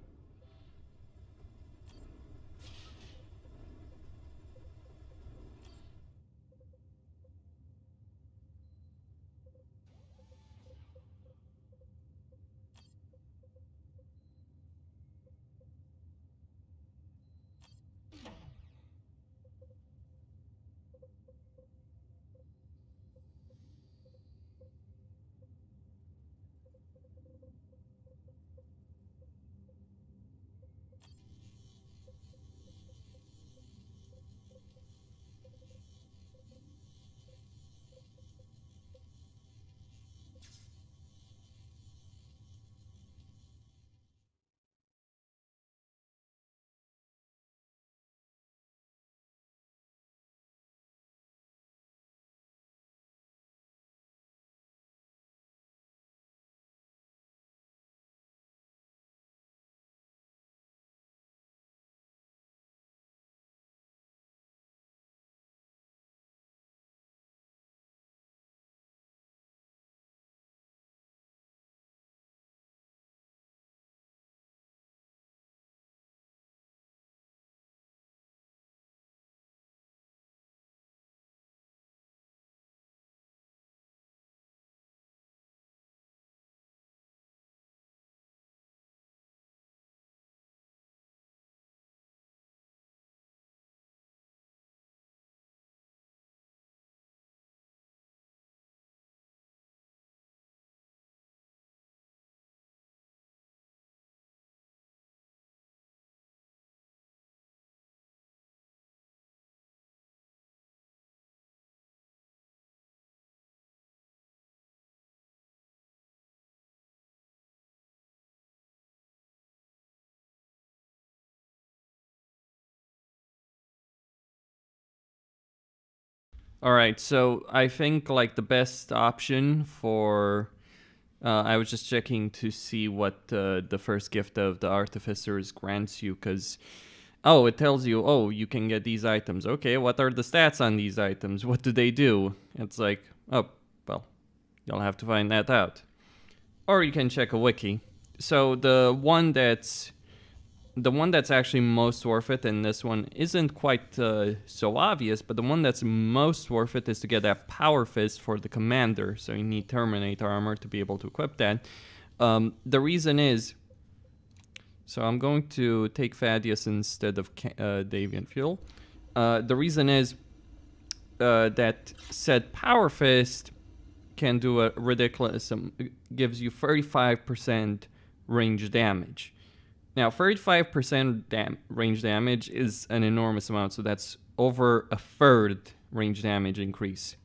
Alright, so I think like the best option for... I was just checking to see what the first gift of the Artificers grants you, because... Oh, it tells you, oh, you can get these items. Okay, what are the stats on these items? What do they do? It's like, oh, well, you'll have to find that out. Or you can check a wiki. So the one that's actually most worth it, and this one isn't quite so obvious, but the one that's most worth it is to get that Power Fist for the Commander. So you need Terminator armor to be able to equip that. The reason is, so I'm going to take Thaddeus instead of Davian Fuel. The reason is that said Power Fist can do a ridiculous, gives you 35% range damage. Now, 35% range damage is an enormous amount, so that's over a third range damage increase.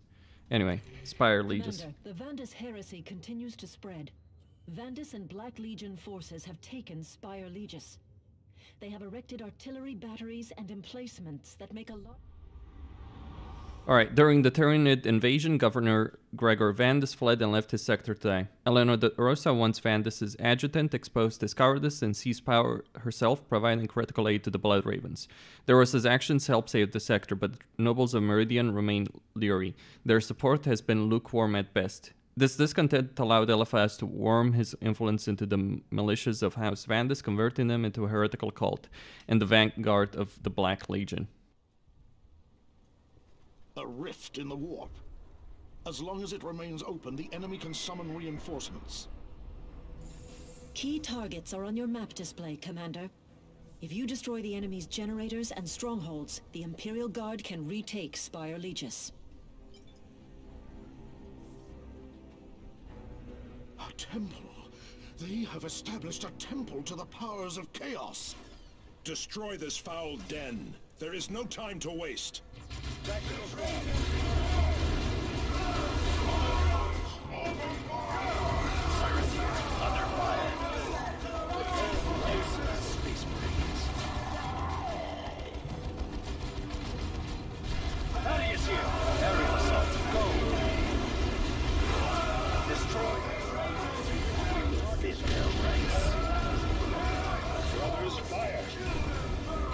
Anyway, Spire Legis. The Vandis heresy continues to spread. Vandis and Black Legion forces have taken Spire Legis. They have erected artillery batteries and emplacements that make a lot... Alright, during the Tyranid invasion, Governor Gregor Vandis fled and left his sector to die. Alain of Deathwatch, once Vandis' adjutant, exposed his cowardice and seized power herself, providing critical aid to the Blood Ravens. Deathwatch's actions helped save the sector, but nobles of Meridian remain leery. Their support has been lukewarm at best. This discontent allowed Eliphaz to worm his influence into the militias of House Vandis, converting them into a heretical cult and the vanguard of the Black Legion. A rift in the warp. As long as it remains open, the enemy can summon reinforcements. Key targets are on your map display, Commander. If you destroy the enemy's generators and strongholds, the Imperial Guard can retake Spire Legis. A temple? They have established a temple to the powers of chaos. Destroy this foul den. There is no time to waste. Thaddeus here! Aerial assault, go! Destroy! Fish their ranks. Brothers, fire!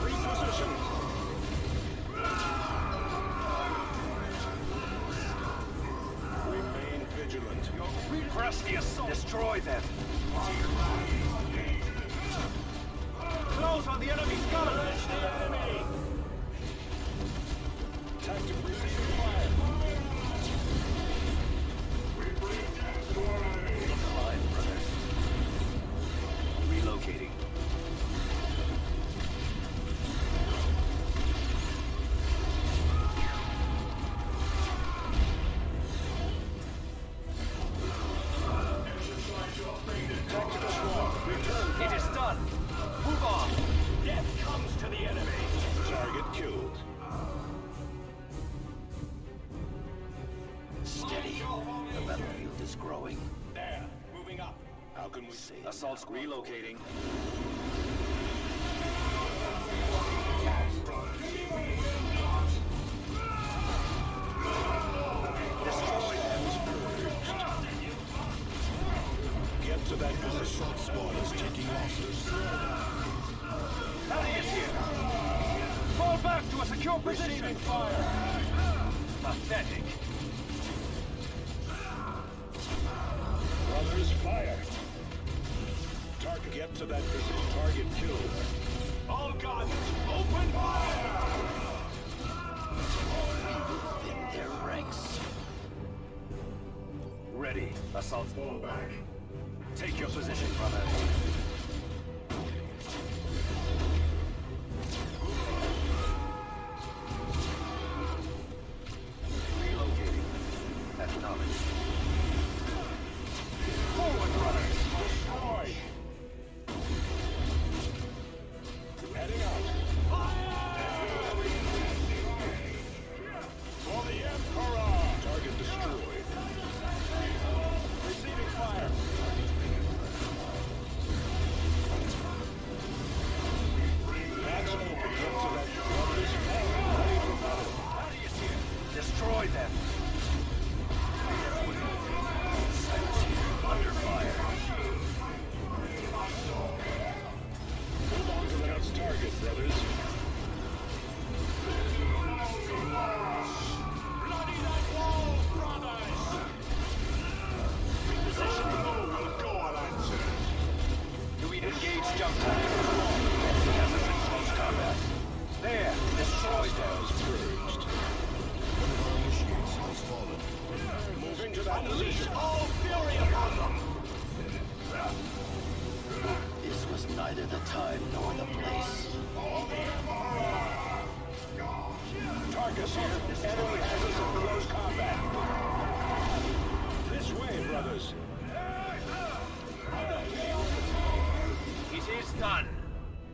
Reposition! Remain vigilant. Press the assault! Destroy them! Close on the enemy's guns! The enemy! Tactic receiving fire! Climb, brothers. Relocating. Tactical squad, return! It is done! Move on! Death comes to the enemy! Target killed. Steady. The battlefield is growing. There, moving up. How can we see? Assault squad relocating. Destroy them. Get to that position. Assault squad is taking losses. Thaddeus here! Fall back to a secure position! Receiving fire! Pathetic! Brothers, fire! Target, get to that position. Target killed. All guns, open fire! Within their ranks. Ready. Assault. Fall back. Take your position, brother. Relocating. Acknowledged. Forward, brothers! Destroy! Heading out! For the Emperor! Target destroyed. Receiving fire! That's open. Get to that. Brothers, ready for battle. Thaddeus here! Destroy them! Silence here. Under fire. Move on to the next target, brothers. Bloody that wall, brothers! Repositioning. Will go unanswered. Do we engage jump time? Has us in close combat. There! Destroy them! Purged. Moving to that position. All fury upon them! This was neither the time nor the place. Targus here. Enemy has us in close combat. This way, brothers. It is done.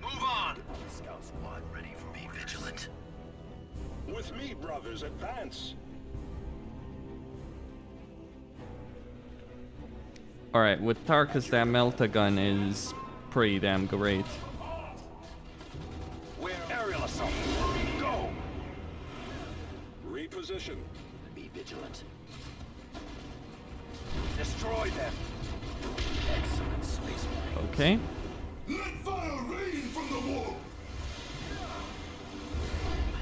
Move on. Scout squad ready for be vigilant. With me, brothers, advance. Alright, with Tarkus, that Melta gun is pretty damn great. Where aerial assault. Go! Reposition. Be vigilant. Destroy them. Excellent, Space Marine. Okay. Let fire rain from the wall!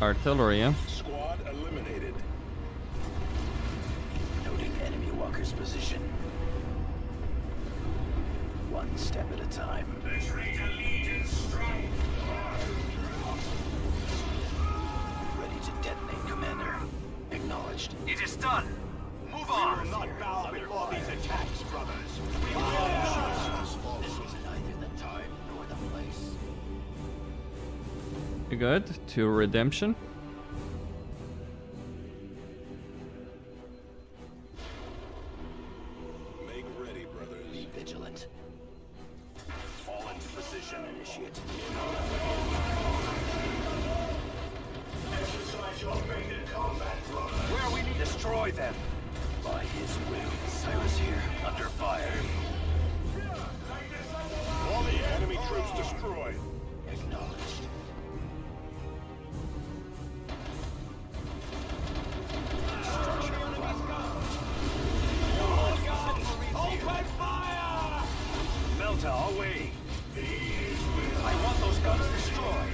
Artillery. Squad eliminated. Noting enemy walker's position. One step at a time. The traitor legion strike! Ready to detonate, Commander. Acknowledged. It is done. Move on. We will not bow before these attacks, brothers. This was neither the time nor the place. Good. To redemption. Make ready, brother. Be vigilant. Fall into position, initiate. Exercise your fate in combat, brother. Where we need to destroy them. By his will, Cyrus here, under fire. All the enemy troops destroyed. Acknowledged. Open fire! Melta, away! I want those guns destroyed.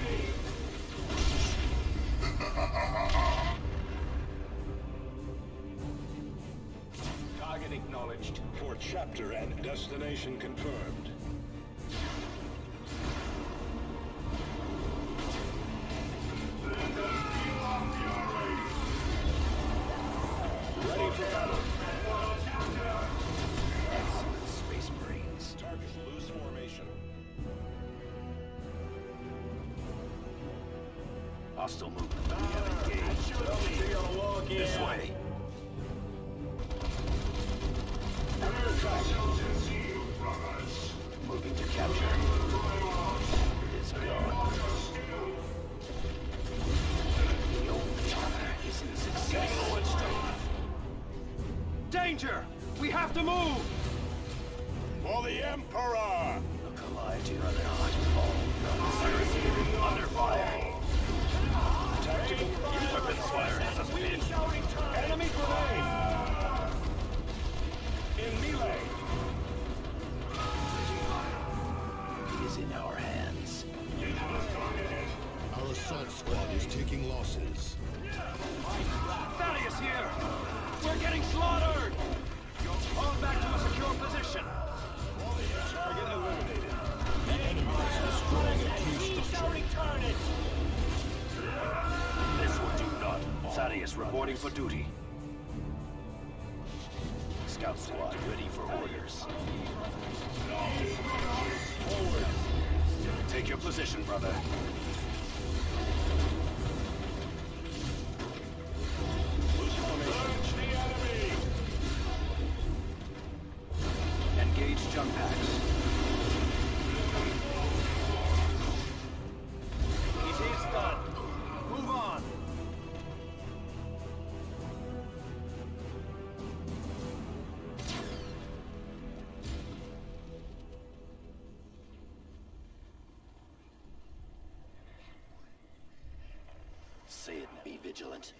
Target acknowledged. For chapter and destination confirmed. Ready for battle. Excellent, Space Marines. Target loose formation. Hostile movement. We have engaged. This way. Moving to capture. It is gone. The old honor is in success. Danger! We have to move! For the Emperor! Look alive to your other heart. Cyrus here, under fire. Tactical Weapons fire has us pinned. enemy grenade! In melee! He is in our hands. Our assault squad is taking losses. Thaddeus here! We're getting slaughtered! Fall back to a secure position. Target eliminated. The enemy is destroying a key structure. This will do not. Thaddeus reporting for duty. Scout squad ready for orders. Forward. Take your position, brother. Search the enemy! Engage jump packs. It is done. Move on. Say it and be vigilant.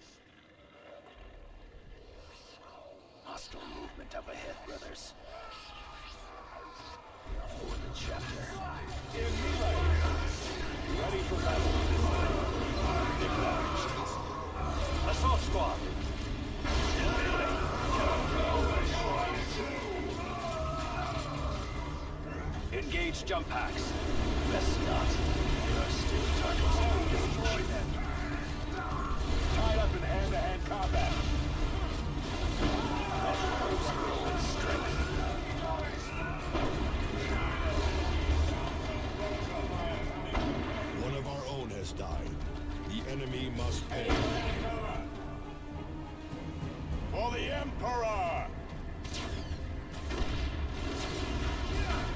Hostile movement up ahead, brothers. For the chapter. In melee! Ready for battle. Acknowledged. Assault squad. Engage jump packs. Rest not. There are still targets. Destroy them. Tied up in hand-to-hand combat. Strength. One of our own has died. The enemy must pay. For the Emperor!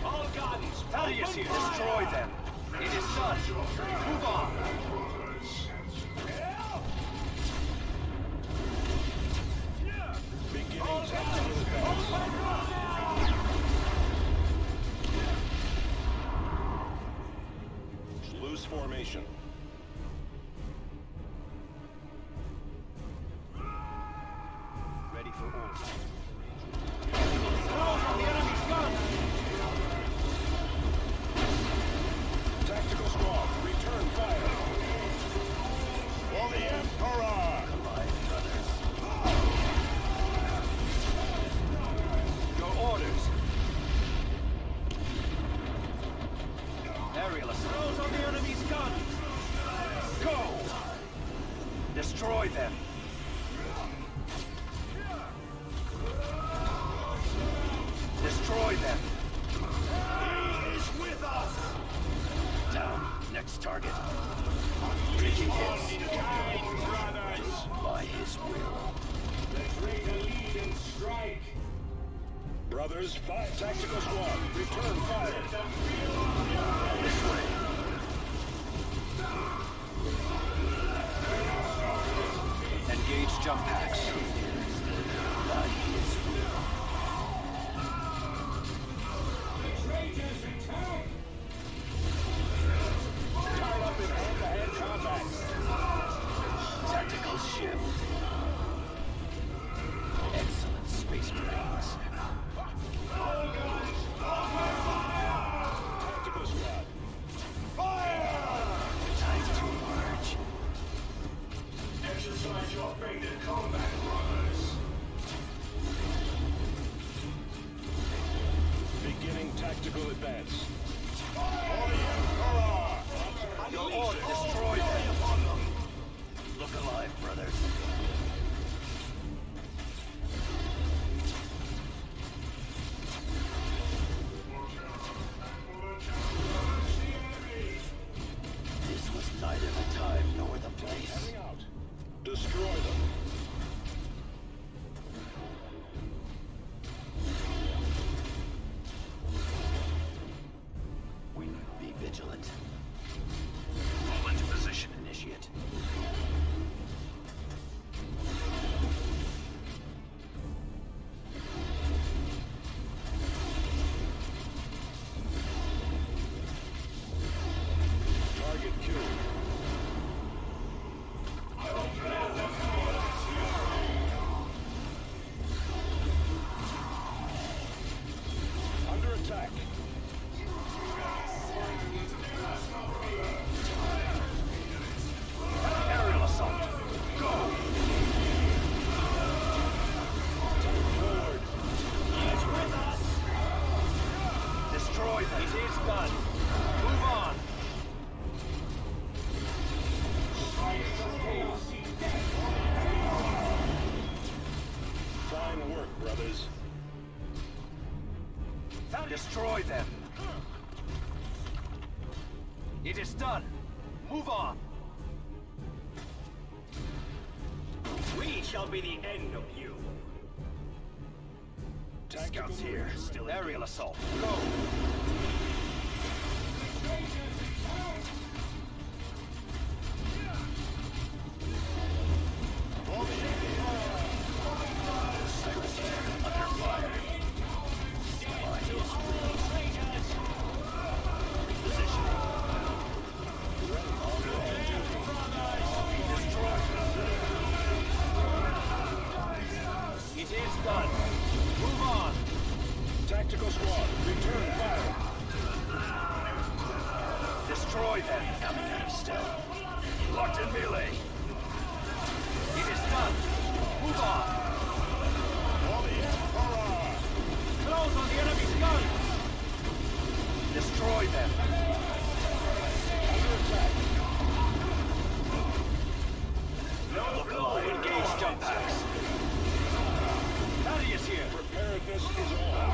All guns. Thaddeus here. Destroy them. It is done. Move on. Beginning tactical advance. Loose formation. Ready for orders. Throws on the enemy's gun. Tactical squad, return fire. For the Emperor! Alive, brothers. Your orders. Aerialist throws on the enemy's guns. Go! Destroy them. Destroy them. He is with us! Down. Next target. Taking hits. By his will. Let's take a lead and strike. Brothers, 5 tactical squad. Return fire. This way. Engage jump packs. By his will. Traitors attack! Tied up in hand-to-hand combat. Tactical ship. Excellent space marines. Tactical squad. Time to march. Exercise your fate in combat, brothers. Beginning tactical advance. Your order, destroy them. Look alive, brothers. This was neither the time nor the place. Heading out. Destroy them. We need to be vigilant. Fall into position, initiate. Target killed. Under attack. Aerial assault. Go! Forward. He's with us. Destroy them. It is done. Move on. Fine work, brothers. Destroy them. It is done. Move on. We shall be the end of you. Scouts here. Still aerial assault. Go. Cyrus here. Under fire. By his will. Repositioning. It is done. Move on. Tactical squad, return fire. Destroy them. Coming out of stealth. Locked in melee. It is done. Move on. Close on the enemy's guns. Destroy them. Under attack. Look alive. Engage jump packs. Thaddeus here. Preparedness is on.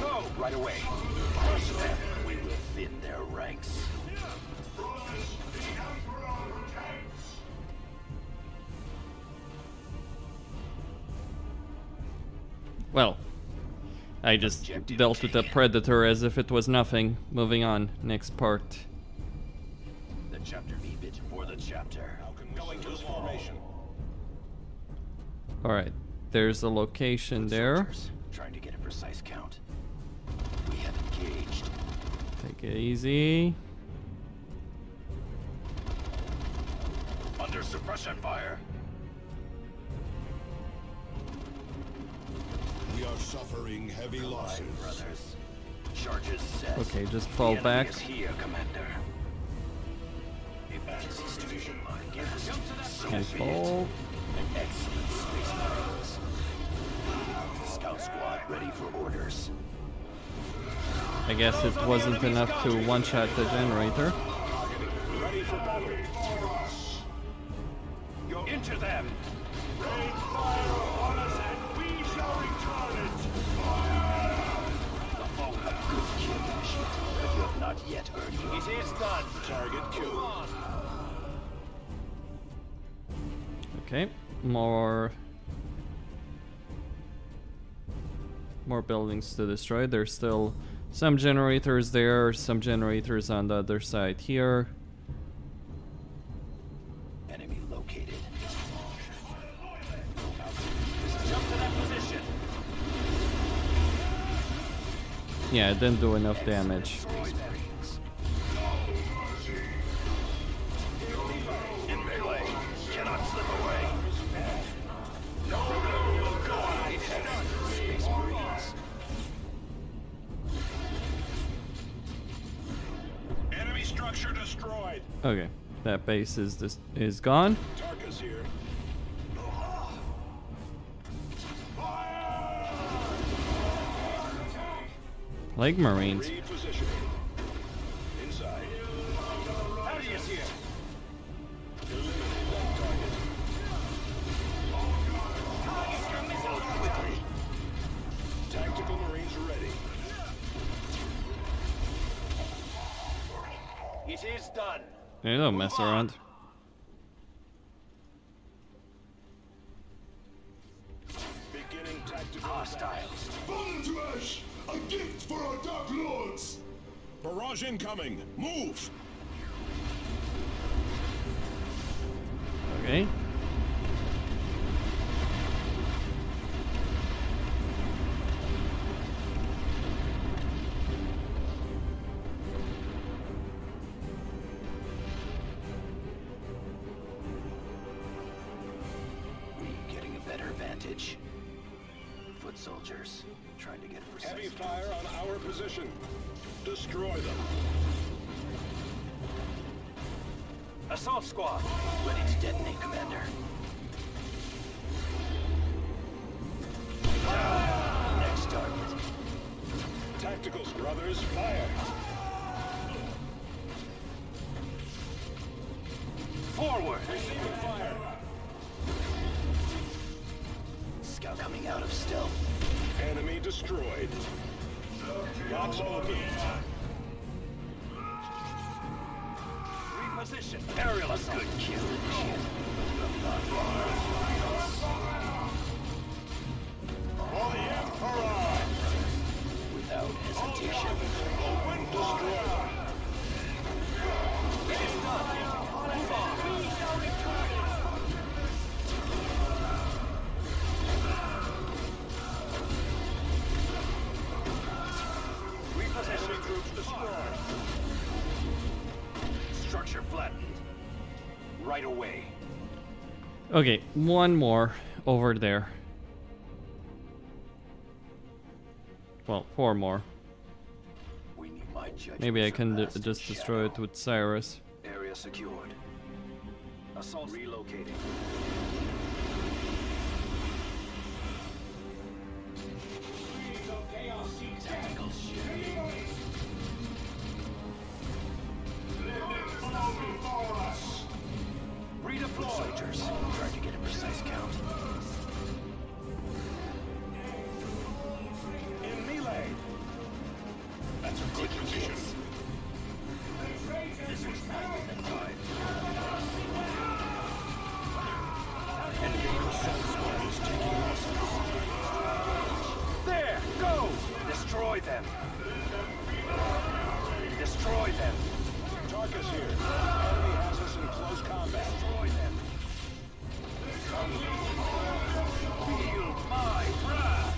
Go. Right away. Crush them. We will thin their ranks. Well, I just dealt with the Predator as if it was nothing. Moving on, next part. The chapter be bit for the chapter. Going to formation. Alright, there's a location there. Soldiers, trying to get a precise count. We have engaged. Take it easy. Under suppression fire. We are suffering heavy losses. Brothers. Charges set. Okay, just fall The enemy back. is here, Commander. Emergency station against. And fall. Excellent space marines. Scout squad ready for orders. I guess it wasn't enough to one-shot the generator. Ready for battle. Go into them. Rain fire upon us and we shall return it! The foe have good kill initiative, but you have not yet earned it. It is done. Target killed. Okay, more buildings to destroy. There's still some generators there, some generators on the other side here. Enemy located. Jump to that position. Yeah, it didn't do enough damage. In melee, cannot slip away. No, go on. Space Marines. Enemy structure destroyed. Okay, that base is gone. Tarkus here. Plague Marines. Repositioning. Inside. Thaddeus here. Eliminate that target. Tactical Marines ready. It is done. They don't mess around. Beginning tactical hostiles. Burn to ash! A gift for our Dark Lords! Barrage incoming! Move! Okay. We getting a better vantage. Foot soldiers trying to get a precise. Heavy fire on our position. Destroy them. Assault squad, ready to detonate, Commander. Next target. Tacticals, brothers, fire. Forward. Receiving fire. Scout coming out of stealth. Enemy destroyed. Box open. Reposition. Aerial assault. Good kill initiative. For the Emperor! Without hesitation. Open, destroy. It is done. Move on. Enemy troops destroyed. Structure flattened. Right away. Okay, one more over there. Well, four more. We need my judgment. Maybe I can surpassed just in destroy it shadow. with Cyrus. Area secured. Assault relocating. Tactical shift. Redeploy. Soldiers trying to get a precise count. In melee. That's a good position. This was not the time. Enemy assault squad is taking losses. There! Go! Destroy them! Destroy them! Tarkus here. Enemy has us in close combat. Destroy them! Feel my wrath!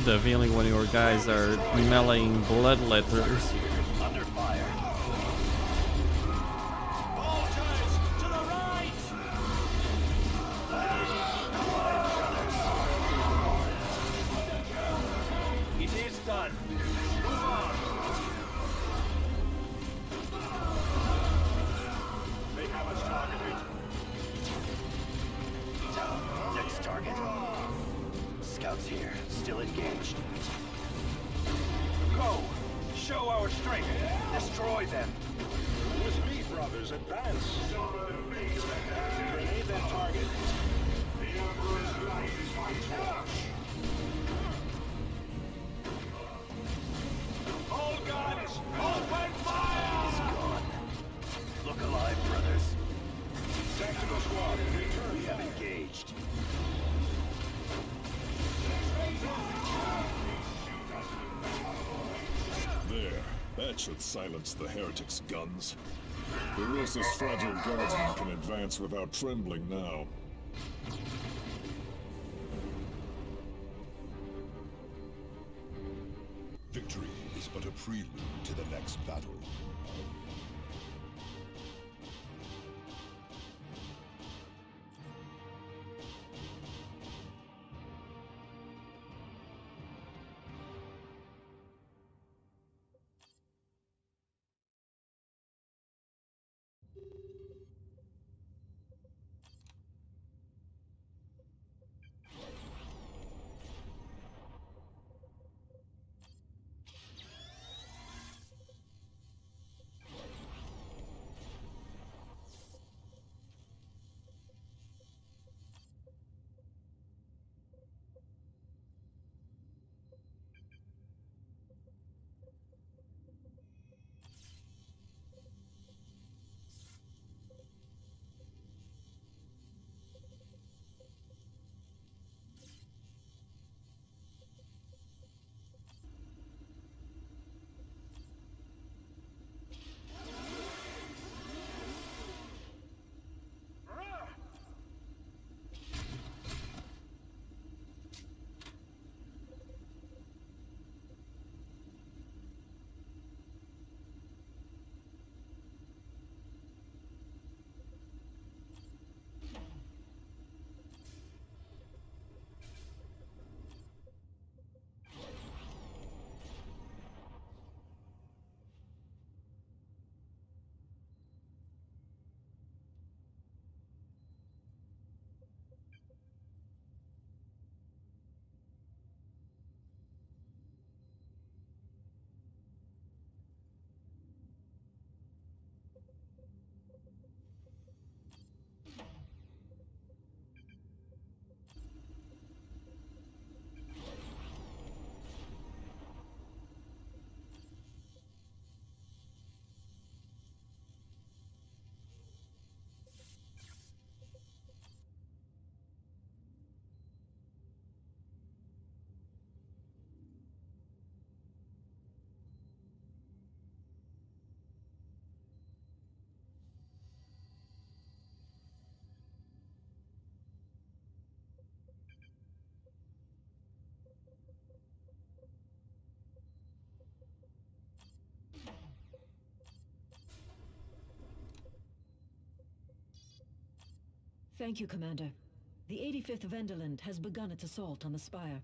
The feeling when your guys are meleeing bloodletters. Under fire. Voltage to the right! It is done. Move on. They have us targeted. Next target. Scouts here, still engaged. Go! Show our strength. Destroy them. With me, brothers, advance. Grenade that target. The Emperor's life is my torch! All guns, open fire! He's gone. Look alive, brothers. That should silence the heretics' guns. Erosa's fragile guardsmen can advance without trembling now. Victory is but a prelude to the next battle. Thank you, Commander. The 85th Venderland has begun its assault on the spire.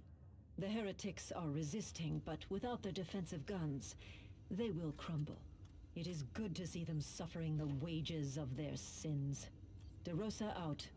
The heretics are resisting, but without their defensive guns, they will crumble. It is good to see them suffering the wages of their sins. DeRosa out.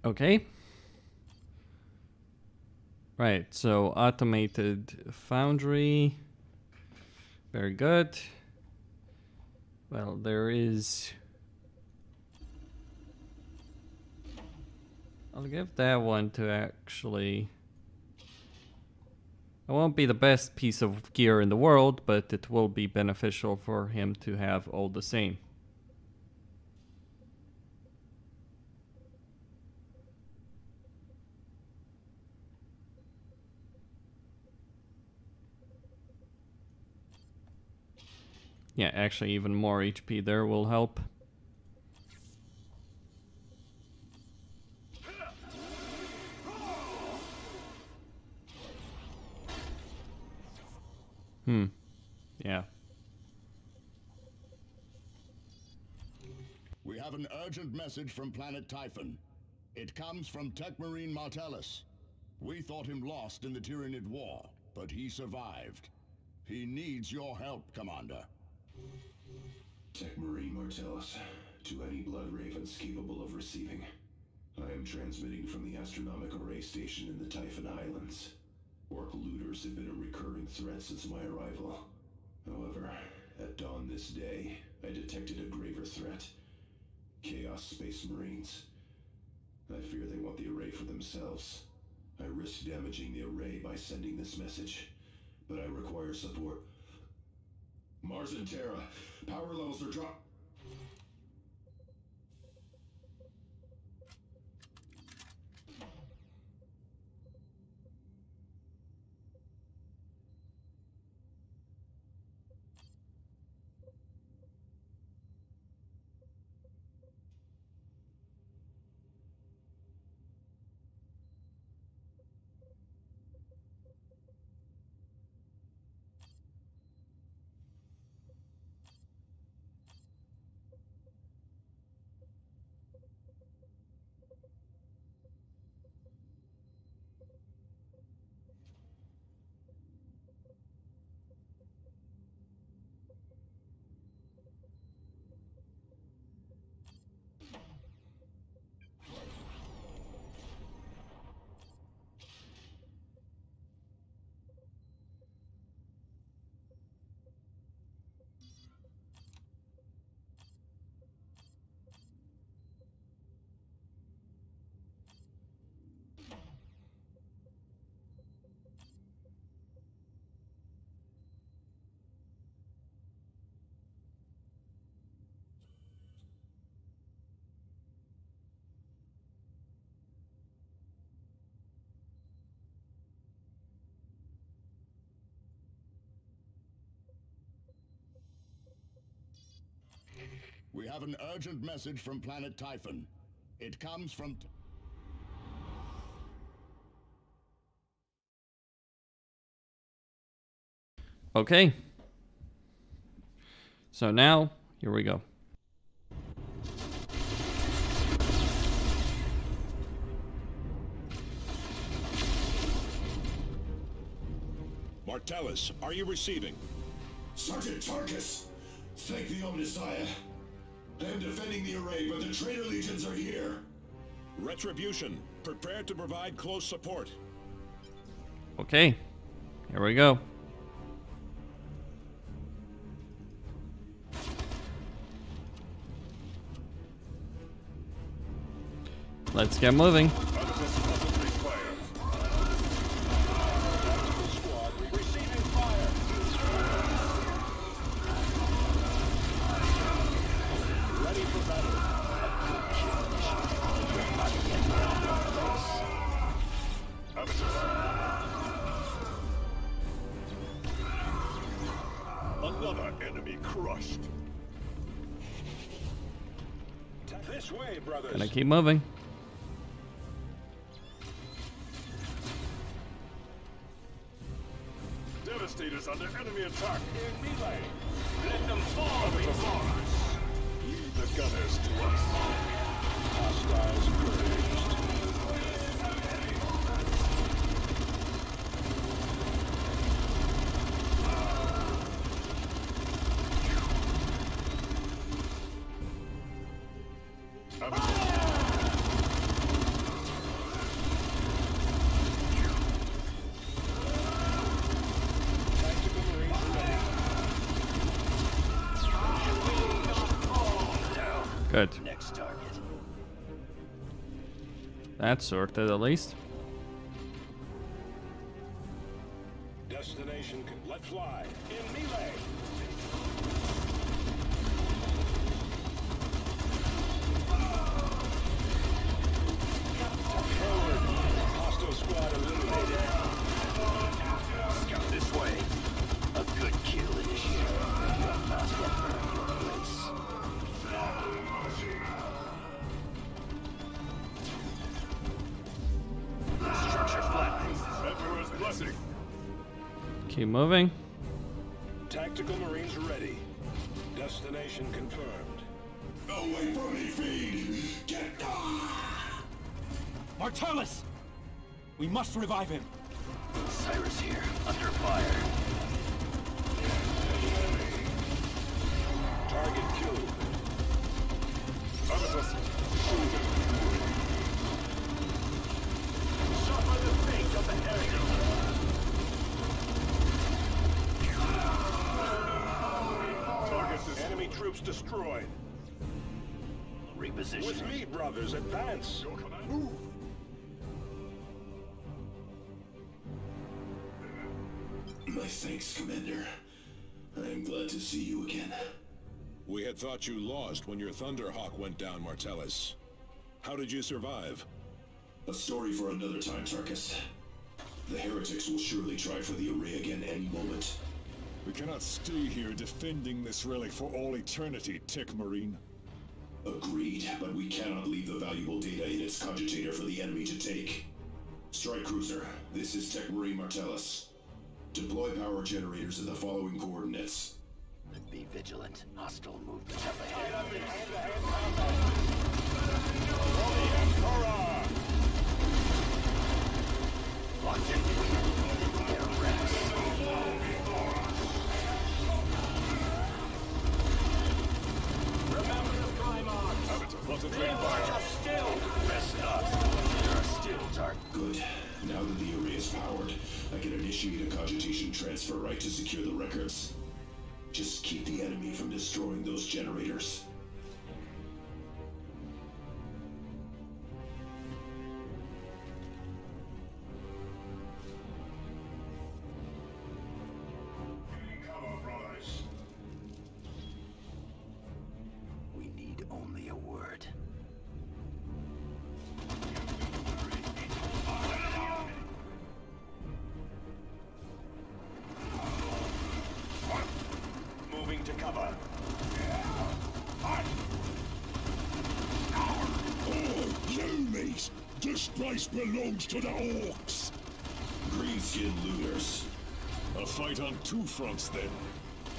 Okay. Right, so automated foundry. Very good. Well, there is I'll give that one to actually... It won't be the best piece of gear in the world, but it will be beneficial for him to have all the same. Yeah, actually even more HP there will help. Yeah. We have an urgent message from planet Typhon. It comes from Tech Marine Martellus. We thought him lost in the Tyranid War, but he survived. He needs your help, Commander. Tech Marine Martellus, to any Blood Ravens capable of receiving. I am transmitting from the astronomical array station in the Typhon Islands. Orc looters have been a recurring threat since my arrival. However, at dawn this day, I detected a graver threat. Chaos Space Marines. I fear they want the array for themselves. I risk damaging the array by sending this message, but I require support. Mars and Terra, power levels are dropped. We have an urgent message from planet Typhon. It comes from... Okay. So now, here we go. Martellus, are you receiving? Sergeant Tarkus, thank the Omnissiah. I am defending the array, but the traitor legions are here. Retribution, prepare to provide close support. Okay, here we go. Let's get moving. Another enemy crushed. This way, brothers. Gonna keep moving. Devastator's under enemy attack. In melee. Let them fall before us. Lead the gunners to us. Hostiles engaged. Good. Next target. That's sorted at least. Destination, let fly. In melee. Forward. Hostile squad eliminated. Scout this way. A good kill initiator. You have not yet earned your place. Structure flattening. Emperor's blessing. Keep moving. Tactical Marines ready. Destination confirmed. Away from me, feed! Get down! Martellus! We must revive him. Cyrus here, under fire. Target killed. Others suffer the fate of the heretic. Enemy troops destroyed. Reposition. With me, brothers, advance. Move. My thanks, Commander. I am glad to see you again. We had thought you lost when your Thunderhawk went down, Martellus. How did you survive? A story for another time, Tarkus. The heretics will surely try for the array again any moment. We cannot stay here defending this relic for all eternity, Tech Marine. Agreed, but we cannot leave the valuable data in its cogitator for the enemy to take. Strike Cruiser, this is Tech Marine Martellus. Deploy power generators at the following coordinates. Be vigilant. Hostile movement up ahead. Locked in. Get rest. Remember the Primarch. Concentrate fire. Still. Rest us. There are still dark. Good. Now that the array is powered, I can initiate a cogitation transfer right to secure the records. Just keep the enemy from destroying those generators. We need only a word. Moving to cover. Oh, zoomies! This place belongs to the orcs! Greenskin looters. A fight on two fronts, then.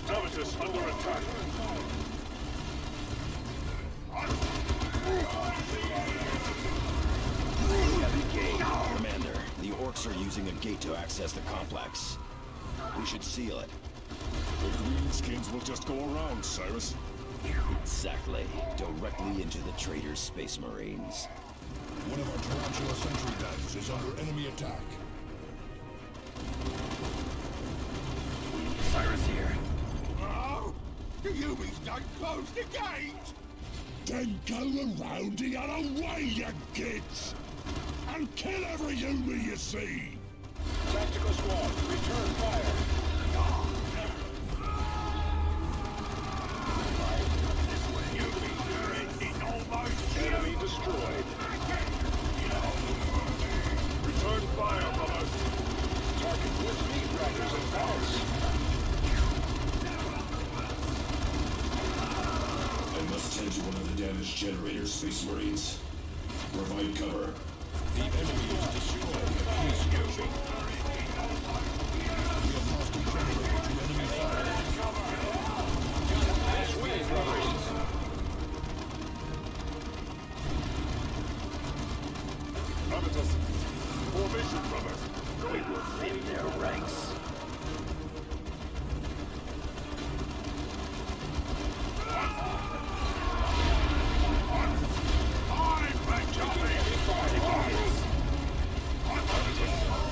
Dovitus under attack. Commander, the orcs are using a gate to access the complex. We should seal it. The greenskins will just go around, Cyrus. Exactly. Directly into the traitor's Space Marines. One of our tarantula sentry guns is under enemy attack. Cyrus here. Oh! The Yumis don't close the gate! Then go around the other way, you kids! And kill every Yumi you see! Tactical squad, return fire. Enemy destroyed. Return fire, brothers. Target with me, brothers, advance. I must tend to one of the damaged generators, Space Marines. Provide cover. The enemy is destroyed. Please go. We have lost a generator to enemy fire. This way, brothers. Avitus, formation, brothers. We will thin their ranks.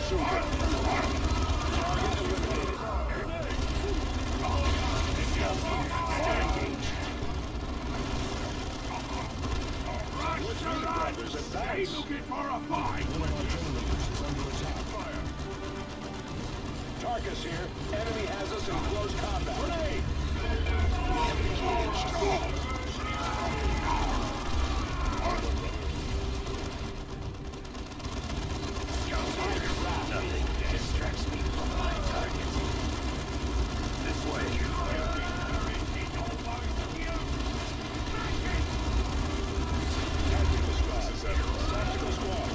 Shoot. Ain't looking for a fight! One of our generators is under attack. Fire! Tarkus here. Enemy has us in close combat. Grenade! Nothing distracts me from my target. This way. Tactical squad.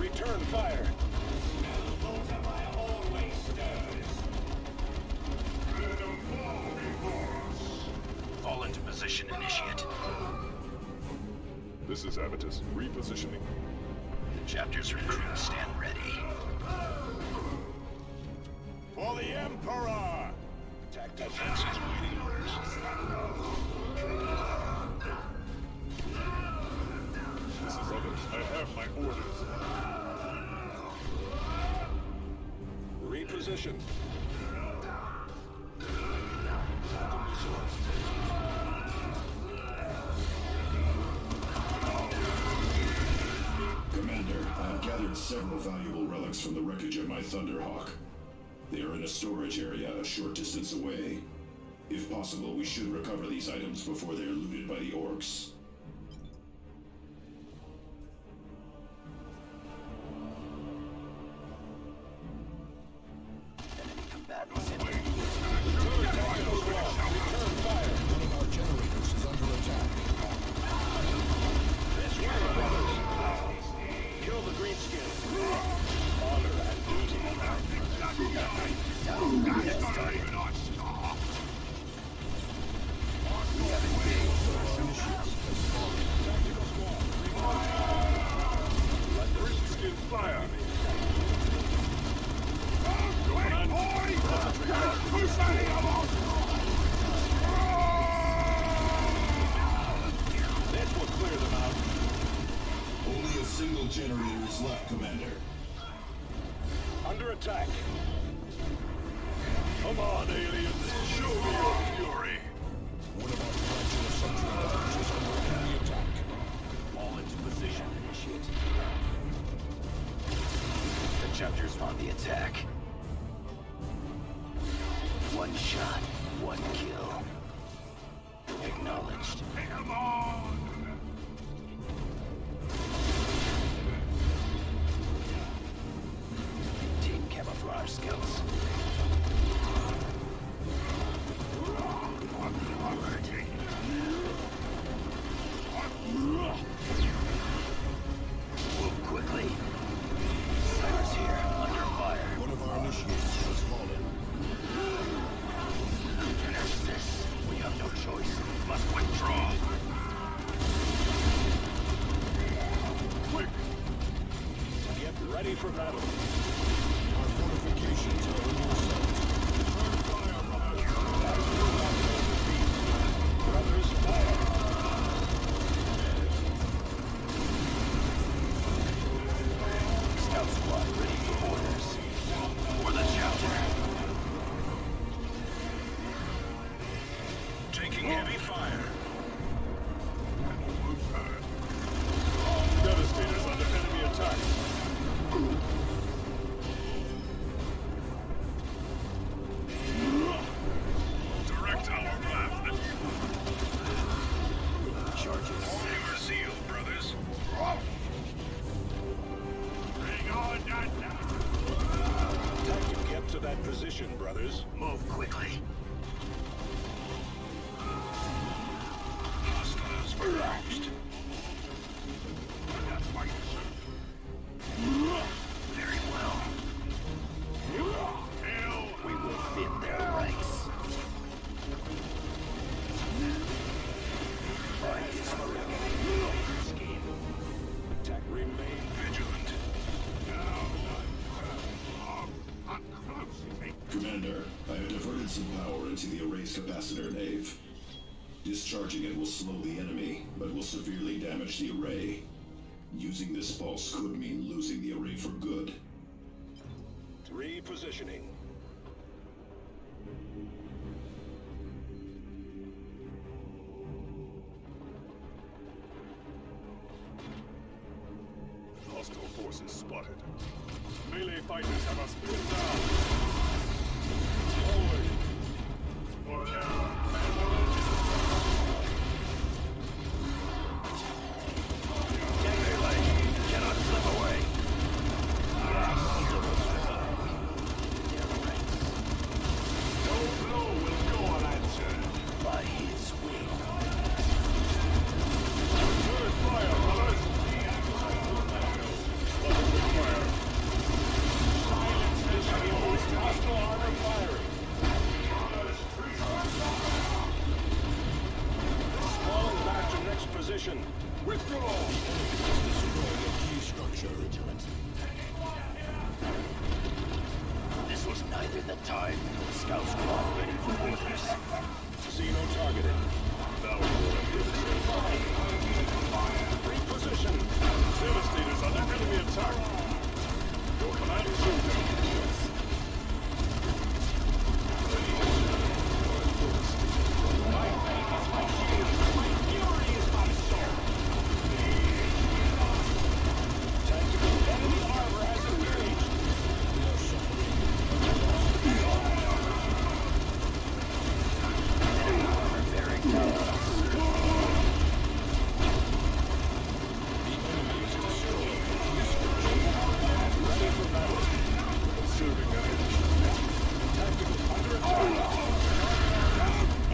Return fire. This is Avitus, repositioning. The chapter's recruits stand ready. For the Emperor! Attack defenses waiting orders. This is others. I have my orders. Reposition. Commander, I've gathered several valuable relics from the wreckage of my Thunderhawk. They are in a storage area a short distance away. If possible, we should recover these items before they are looted by the orcs. Enemy combatants in One of our generators is under attack. This way, brothers. Kill the greenskin. Honor and duty. We have engaged. Tactical squad. Let the greenskin fire! This will clear them out. Only a single generator is left, Commander. Under attack. Come on, aliens! Show me your fury! One of our tarantula sentry guns is under enemy attack. All into position. Initiate. The chapter's on the attack. One shot, one kill. Acknowledged. Come on! Team camouflage skills. Move quickly. Cyrus here, under fire. One of our initiates has fallen. This. We have no choice. Must withdraw. Quick! Get ready for battle. Our fortifications are under assault. Brothers, fire! Scout squad ready for orders. For the chapter. Taking heavy fire. Devastators under position, brothers. Move quickly. Hostiles relaxed. Very well. We will thin their ranks. By his scheme. Attack, remain vigilant. Commander, I have diverted some power into the array's capacitor nave. Discharging it will slow the enemy, but will severely damage the array. Using this pulse could mean losing the array for good. Repositioning. Hostile forces spotted. Melee fighters have us pinned down. Forward. Melee cannot slip away. No blow will go unanswered. By his will. Turret fire, brothers. Silence this hostile armor firing. Falling back to next position. Withdraw! Destroy the key structure. This was neither the time nor scout squad ready for orders. See no targeting. Now we will reposition. Devastators under enemy attack. Your command is my faith is my shield. My fury is my sword. Tactical enemy armor has engaged.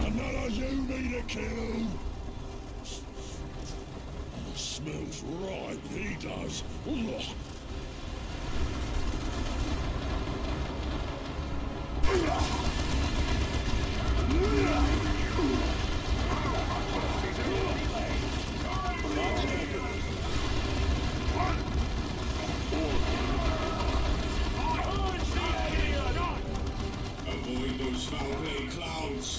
Another you need a kill! Smells right, he does. Look. Avoid those foul play clouds.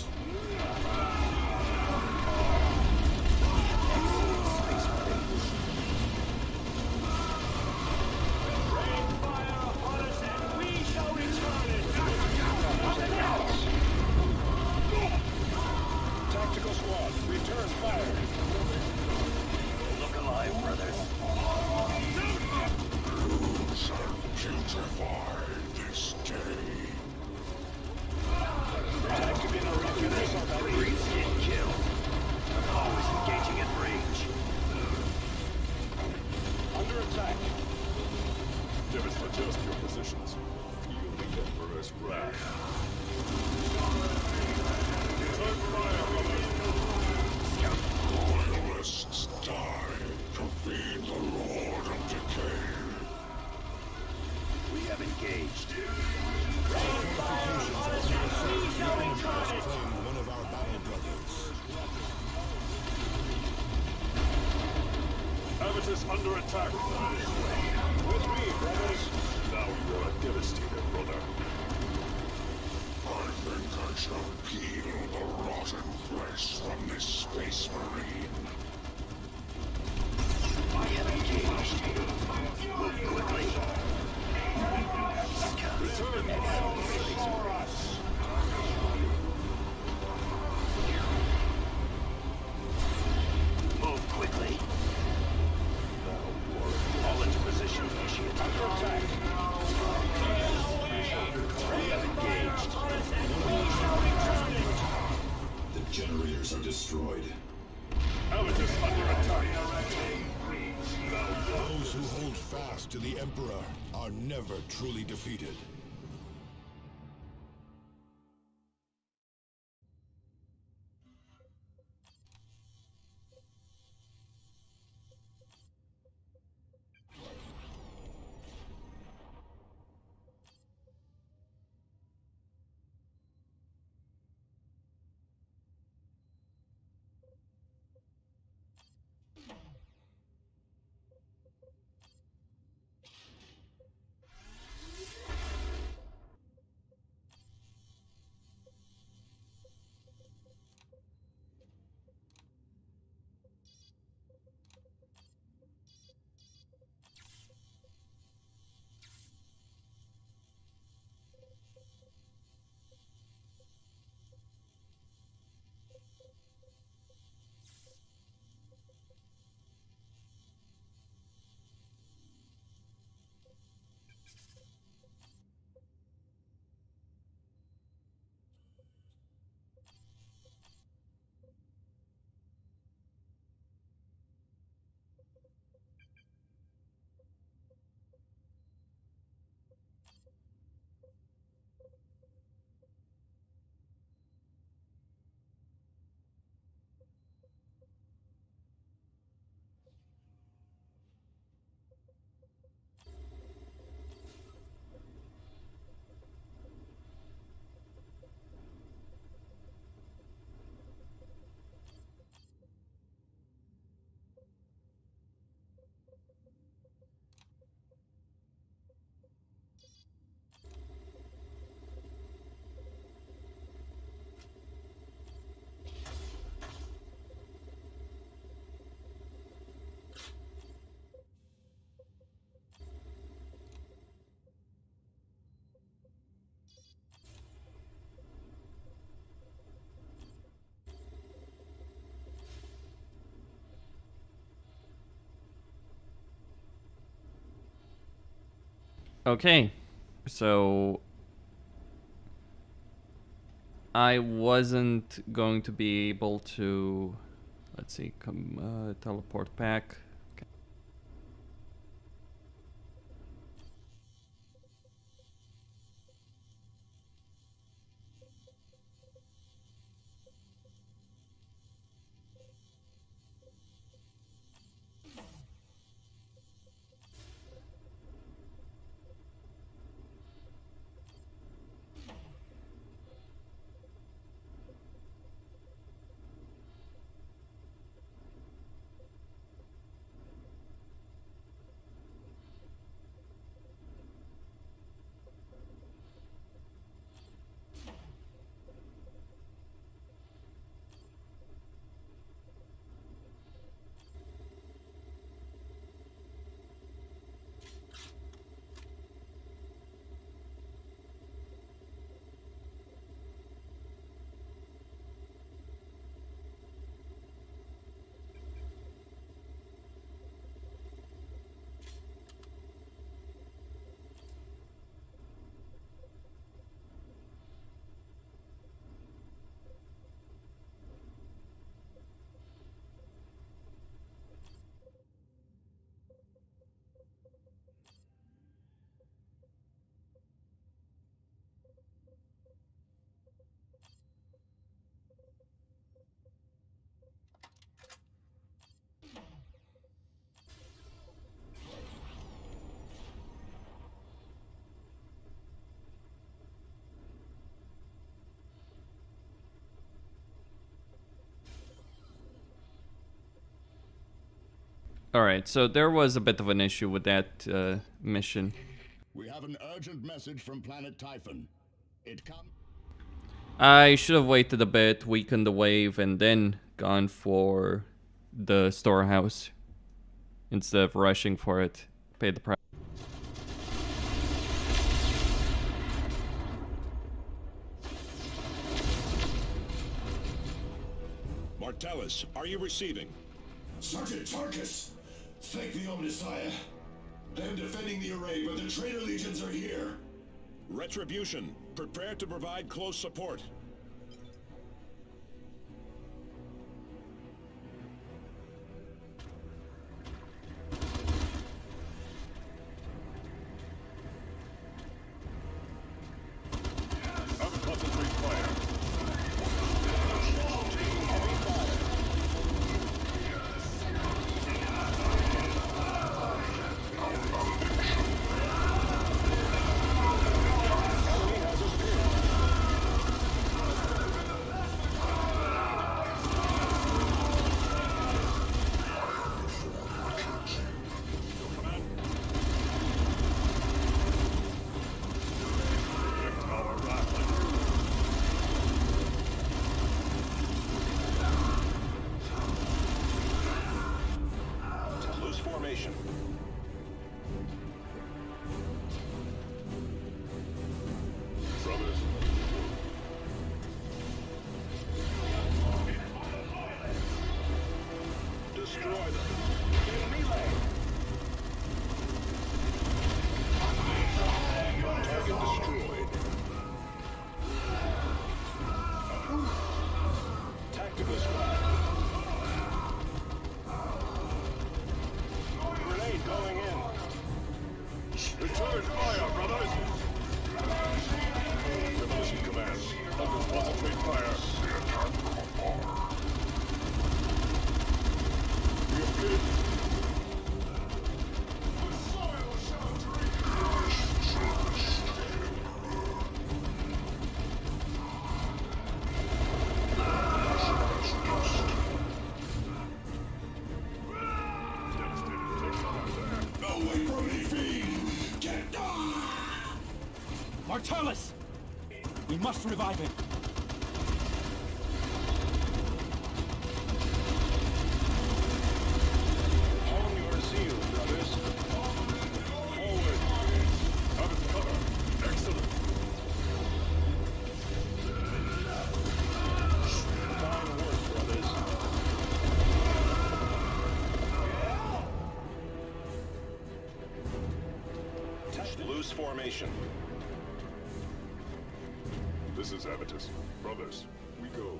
Tactical squad, return fire. Look alive, brothers. You shall putrefy this day. Attack to be interrupted. Breeds get killed. I'm always engaging at range. Under attack. Divits, adjust your positions. Feel the Emperor's wrath. Return fire, brothers. Loyalists die to feed the Lord of Decay. We have engaged. Claim one of our battle brothers. Avitus under attack. With me, brothers. Now you are a devastated brother. I think I shall peel the rotten flesh from this space marine. We have engaged. Move quickly. Return for us. Move quickly. All into position. Under attack. We have engaged. The generators are destroyed. Avitus under attack. Those who hold fast to the Emperor are never truly defeated. Okay, so I wasn't going to be able to, let's see, teleport back. Okay. Alright, so there was a bit of an issue with that mission. We have an urgent message from planet Typhon. It comes. I should have waited a bit, weakened the wave, and then gone for the storehouse instead of rushing for it. Paid the price. Martellus, are you receiving? Sergeant Tarkus, thank the Omnissiah. I am defending the array, but the traitor legions are here. Retribution, prepare to provide close support. Martellus! We must revive him. On your zeal, brothers. Forward. Out of cover. Excellent. Fine work, brothers. Loose formation. This is Avitus. Brothers, we go.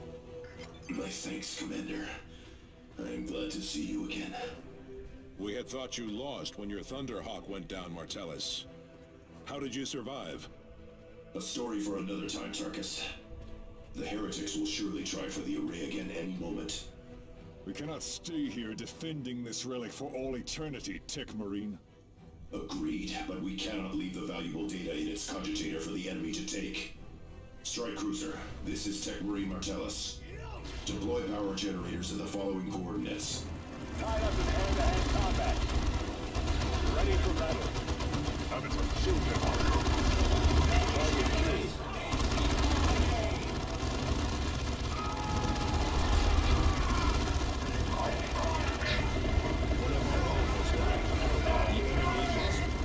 My thanks, Commander. I am glad to see you again. We had thought you lost when your Thunderhawk went down, Martellus. How did you survive? A story for another time, Tarkus. The heretics will surely try for the array again any moment. We cannot stay here defending this relic for all eternity, Tech Marine. Agreed, but we cannot leave the valuable data in its cogitator for the enemy to take. Strike Cruiser, this is Tech Marine Martellus. Deploy power generators to the following coordinates. Tied up in hand-to-hand combat. Ready for battle. Avitus, shoot them. Target key.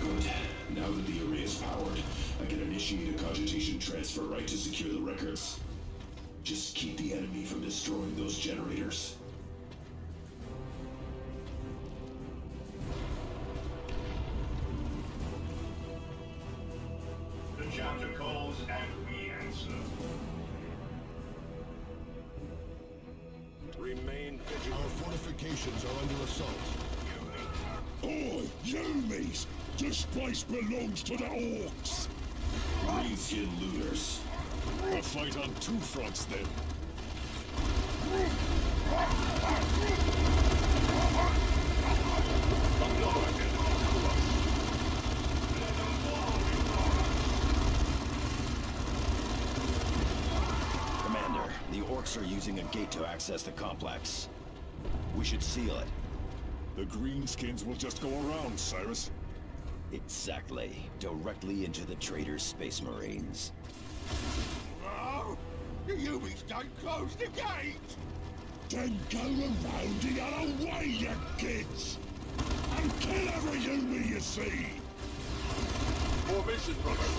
Good. Now that the array is powered, I can initiate a cogitation transfer right to secure the records. Just keep the enemy from destroying those generators. The chapter calls and we answer. Remain vigilant. Our fortifications are under assault. Oi, Yumis! This place belongs to the Orcs! Greenskin looters. A fight on two fronts, then. Commander, the Orcs are using a gate to access the complex. We should seal it. The Greenskins will just go around, Cyrus. Exactly. Directly into the traitor's Space Marines. Oh, the Yumis don't close the gate! Then go around the other way, you kids! And kill every Yumi you see! Formation, brother.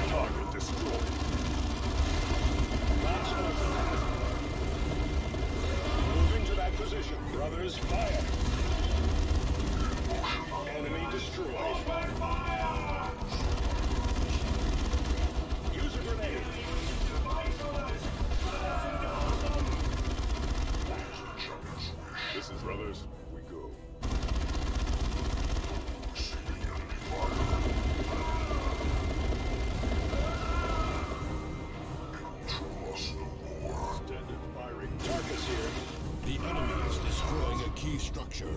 Target destroyed. Moving to that position. Brothers, fire. Enemy destroyed. Use a grenade. This is brothers. We go. Standard firing. Tarkus here. The enemy is destroying a key structure.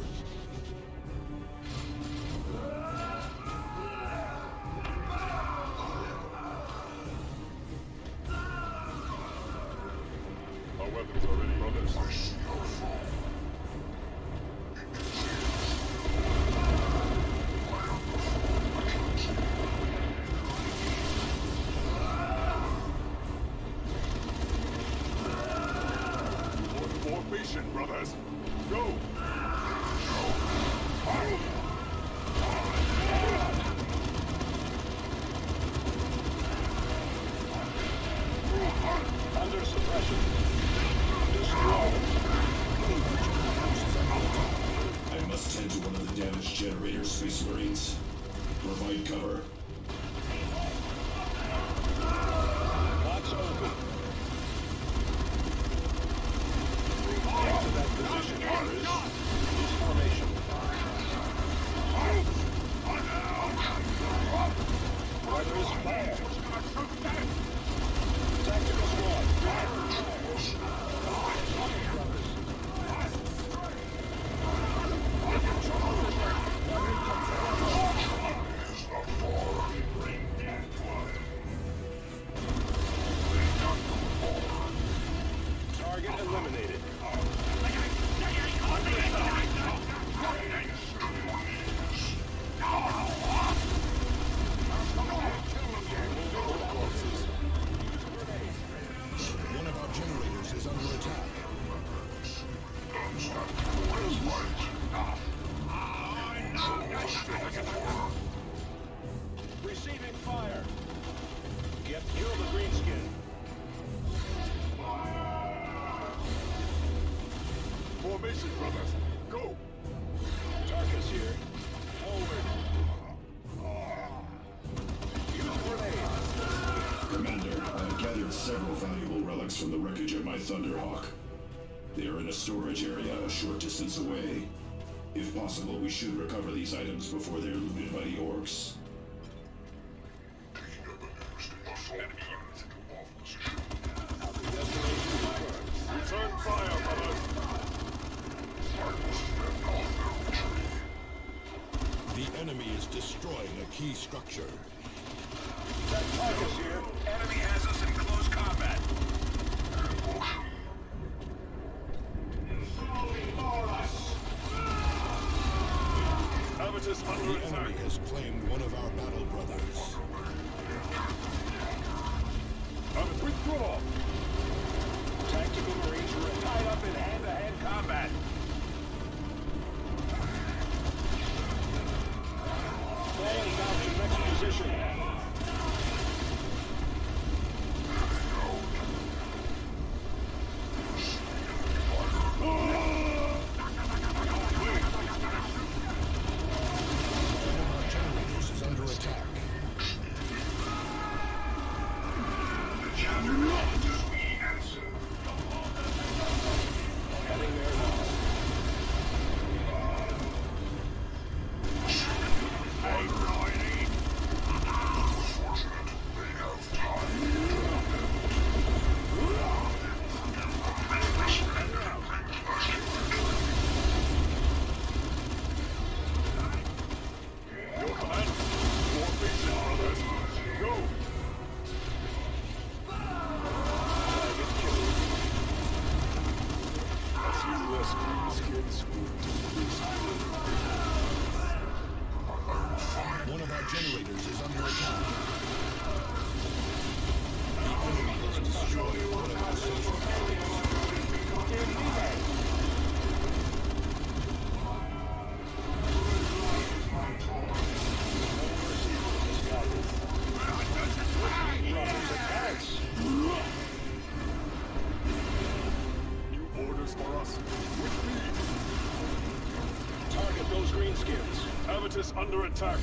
Our weapons are ready, brothers. Formation, brothers. Go! Under suppression. Destroyed. I must tend to one of the damaged generators, Space Marines. Provide cover. Lots open. Get to that position, brothers. Use formation. Brothers, fire. Tactical squad. Brothers. several valuable relics from the wreckage of my Thunderhawk. They are in a storage area a short distance away. If possible, we should recover these items before they're looted by the orcs. Return fire, brothers! The enemy is destroying a key structure. That target's here. Enemy has us in close combat. Habitus under The attack. enemy has claimed one of our battle brothers. Withdraw! Tactical Marines are tied up in hand-to-hand combat. Falling down to next position. Generators is under attack. Heading there now. One of our generators is under attack. The enemy has destroyed one of our central New orders for us. With me. Target those greenskins. Habitus under attack.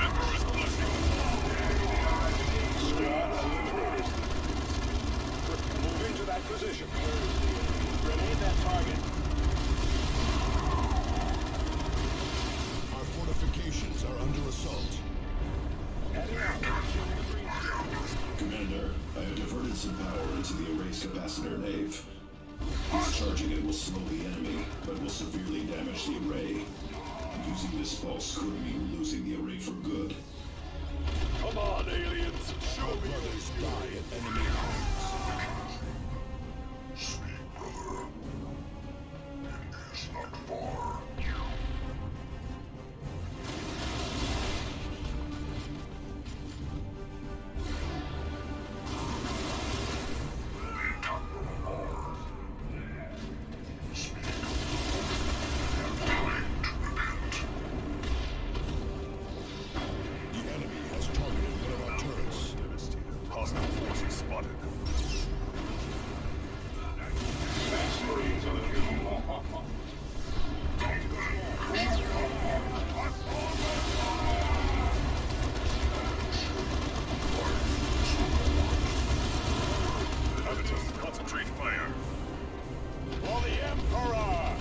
Emperor's blessing. Squad eliminated. Move into that position. Grenade that target. Our fortifications are under assault. Heading out. Commander, I have diverted some power into the erase capacitor nave. Discharging it will slow the enemy, but will severely damage the array. Using this pulse could mean losing the array for good. Come on, aliens. Show me Brothers die at enemy hands. Speak, brother. It is not far. The enemy has targeted one of our turrets. hostile forces spotted. Habitus, concentrate fire. For the Emperor!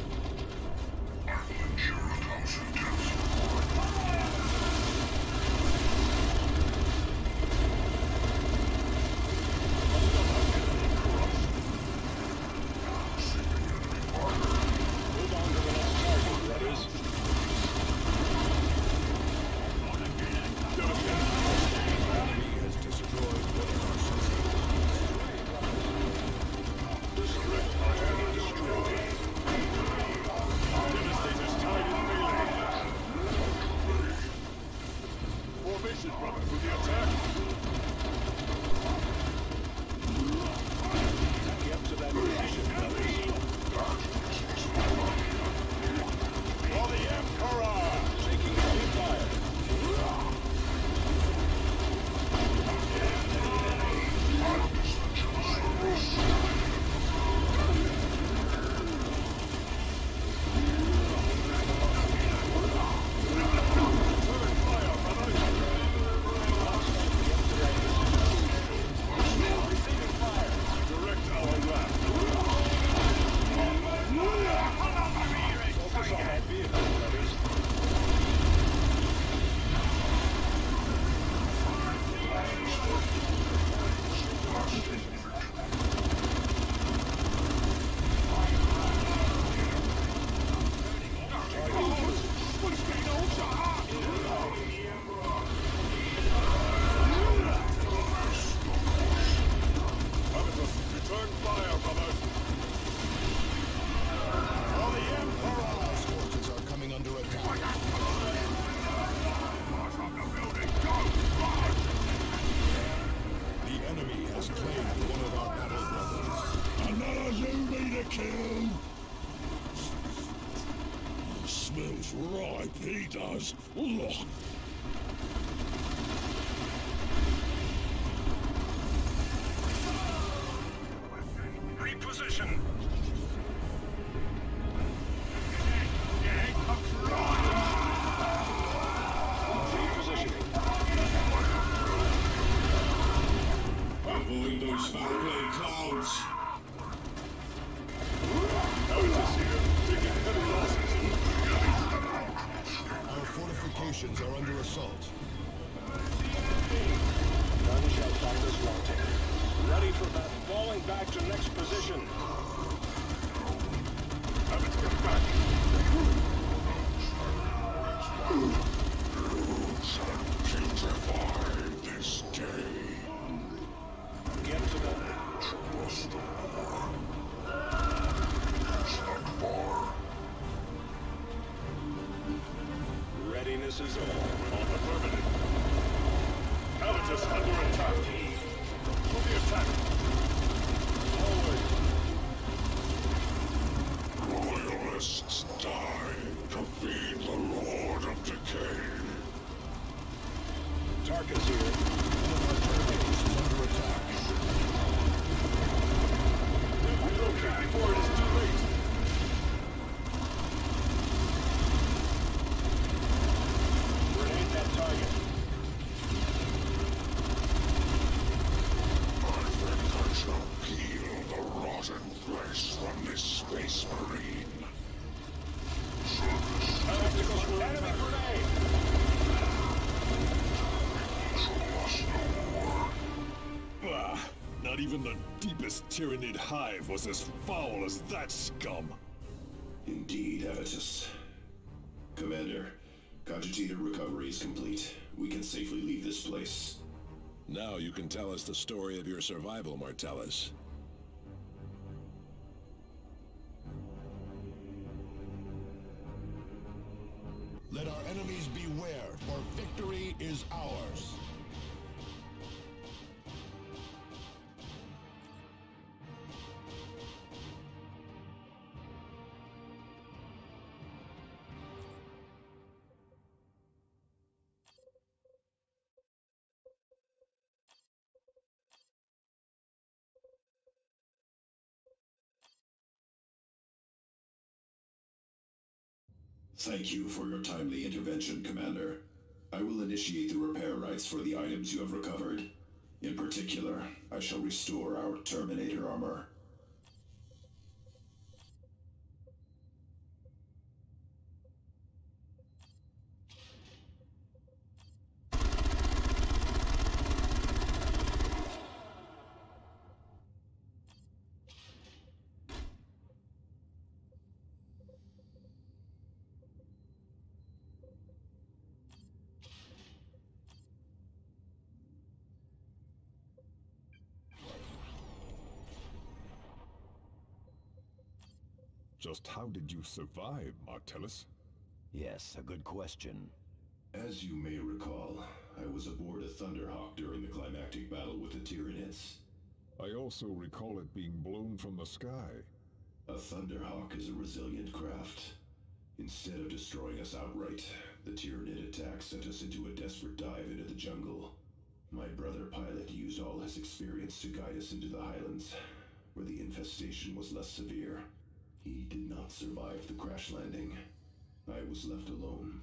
Tripe, he does. Look. Reposition. Avoid those foul-blade clouds. Our fortifications are under assault. None shall find us wanting. Ready for battle. Falling back to next position. Have it come back. Putrefy this day. Get to them. Readiness is all. On affirmative. Habitus under attack. To the attack. Forward. Royalists die to feed the Lord of Decay. Tarkus here. Under attack. Relocate before it is too late. Grenade that target. I think I shall peel the rotten flesh from this space marine. Tacticals will enemy grenade. Ah, not even the deepest Tyranid hive was as foul as that scum. Indeed, Avitus. Commander, cogitator recovery is complete. We can safely leave this place. Now you can tell us the story of your survival, Martellus. Let our enemies beware, for victory is ours. Thank you for your timely intervention, Commander. I will initiate the repair rights for the items you have recovered. In particular, I shall restore our Terminator armor. Just how did you survive, Martellus? Yes, a good question. As you may recall, I was aboard a Thunderhawk during the climactic battle with the Tyranids. I also recall it being blown from the sky. A Thunderhawk is a resilient craft. Instead of destroying us outright, the Tyranid attack sent us into a desperate dive into the jungle. My brother pilot used all his experience to guide us into the highlands, where the infestation was less severe. He did not survive the crash landing. I was left alone.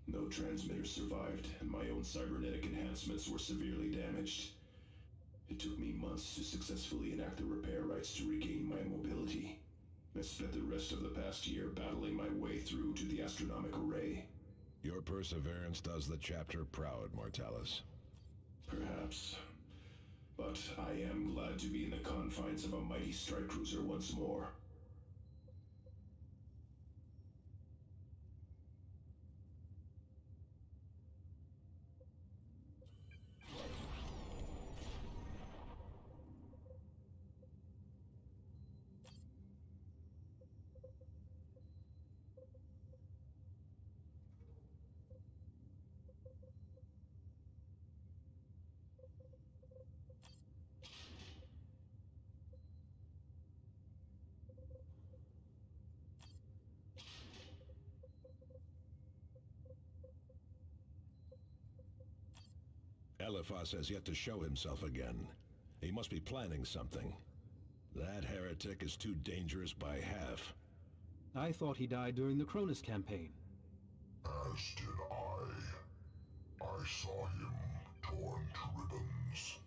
No transmitters survived, and my own cybernetic enhancements were severely damaged. It took me months to successfully enact the repair rights to regain my mobility. I spent the rest of the past year battling my way through to the astronomical array. Your perseverance does the chapter proud, Martellus. Perhaps. But I am glad to be in the confines of a mighty strike cruiser once more. Eliphas has yet to show himself again. He must be planning something. That heretic is too dangerous by half. I thought he died during the Cronus campaign. As did I. I saw him torn to ribbons.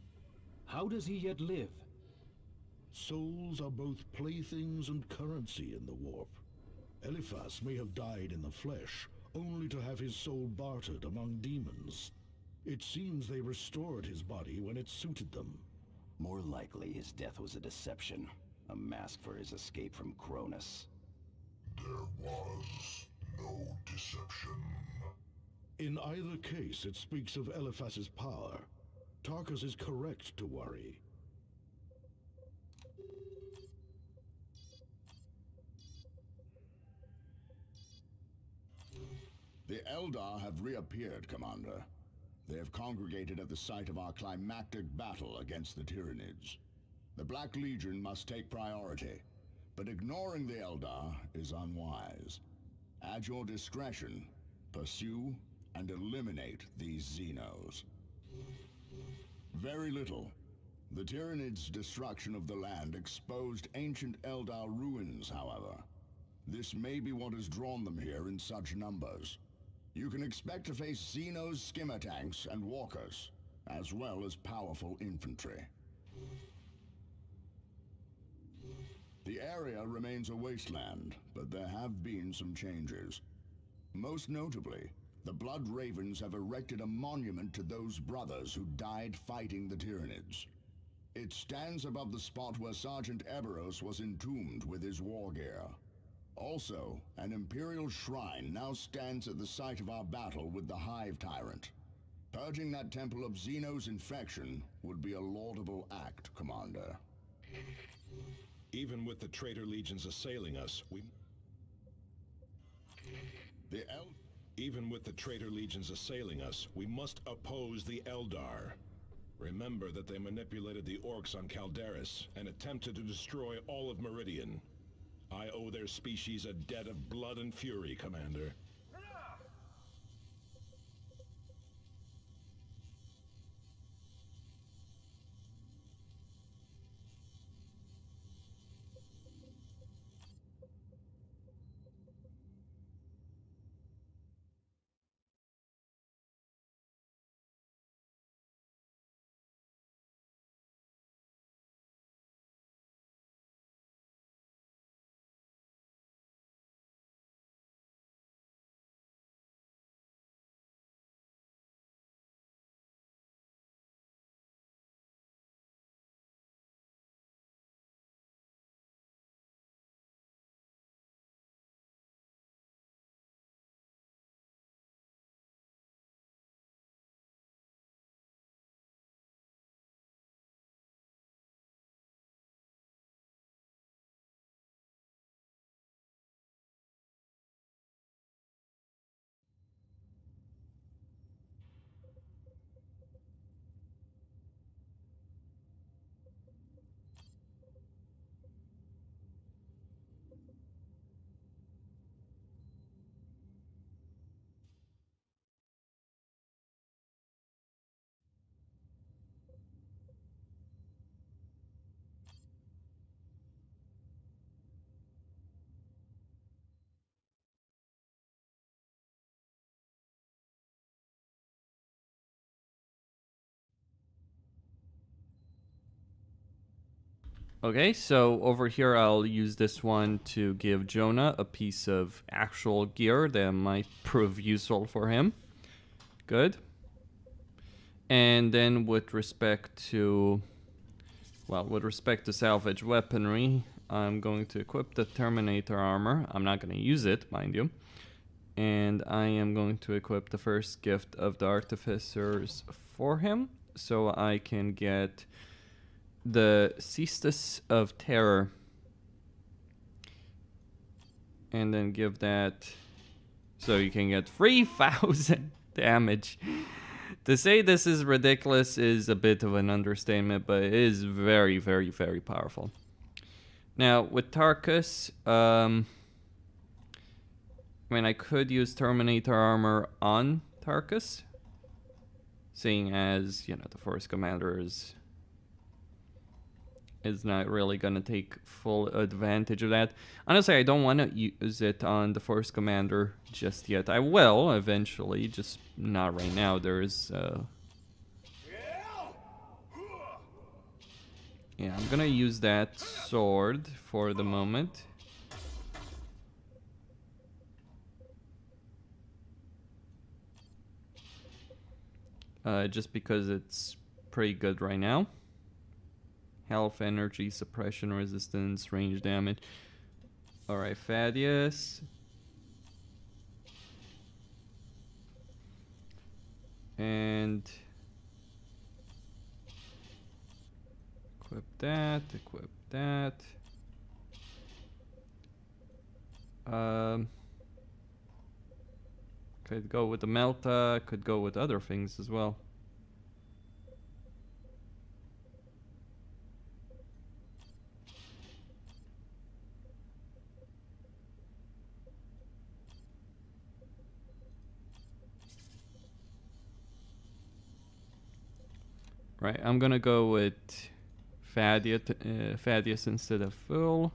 How does he yet live? Souls are both playthings and currency in the warp. Eliphas may have died in the flesh, only to have his soul bartered among demons. It seems they restored his body when it suited them. More likely his death was a deception, a mask for his escape from Cronus. There was no deception. In either case, it speaks of Eliphas's power. Tarkus is correct to worry. The Eldar have reappeared, Commander. They have congregated at the site of our climactic battle against the Tyranids. The Black Legion must take priority, but ignoring the Eldar is unwise. At your discretion, pursue and eliminate these Xenos. Very little. The Tyranids' destruction of the land exposed ancient Eldar ruins, however. This may be what has drawn them here in such numbers. You can expect to face Xenos, skimmer tanks, and walkers, as well as powerful infantry. The area remains a wasteland, but there have been some changes. Most notably, the Blood Ravens have erected a monument to those brothers who died fighting the Tyranids. It stands above the spot where Sergeant Eberros was entombed with his war gear. Also, an Imperial shrine now stands at the site of our battle with the Hive Tyrant. Purging that temple of Xenos infection would be a laudable act, Commander. Even with the traitor legions assailing us, Even with the traitor legions assailing us, we must oppose the Eldar. Remember that they manipulated the orcs on Calderis and attempted to destroy all of Meridian. I owe their species a debt of blood and fury, Commander. Okay, so over here I'll use this one to give Jonah a piece of actual gear that might prove useful for him. Good. And then with respect to, well, with respect to salvage weaponry, I'm going to equip the Terminator armor. I'm not going to use it, mind you. And I am going to equip the first gift of the Artificers for him, so I can get the Cestus of Terror, and then give that so you can get 3,000 damage. To say this is ridiculous is a bit of an understatement, but it is very, very, very powerful. Now with Tarkus, I mean, I could use Terminator armor on Tarkus, seeing as, you know, the Force Commander is not really gonna take full advantage of that. Honestly, I don't want to use it on the Force Commander just yet. I will eventually, just not right now. There's yeah, I'm gonna use that sword for the moment. Just because it's pretty good right now. Health, energy, suppression, resistance, range damage. Alright, Thaddeus. And equip that, equip that. Could go with the Melta, could go with other things as well. Right, I'm gonna go with Thaddeus instead of Phil.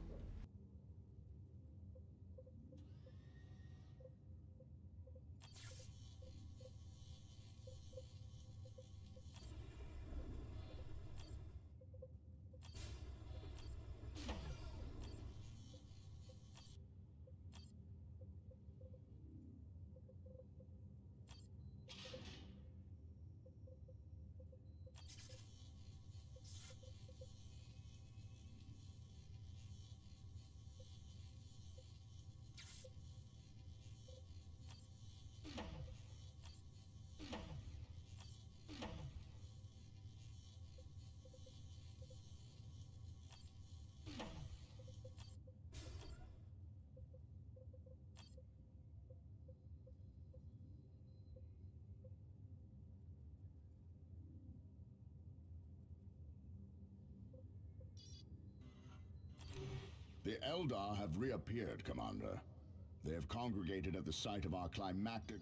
The Eldar have reappeared, Commander. They have congregated at the site of our climactic...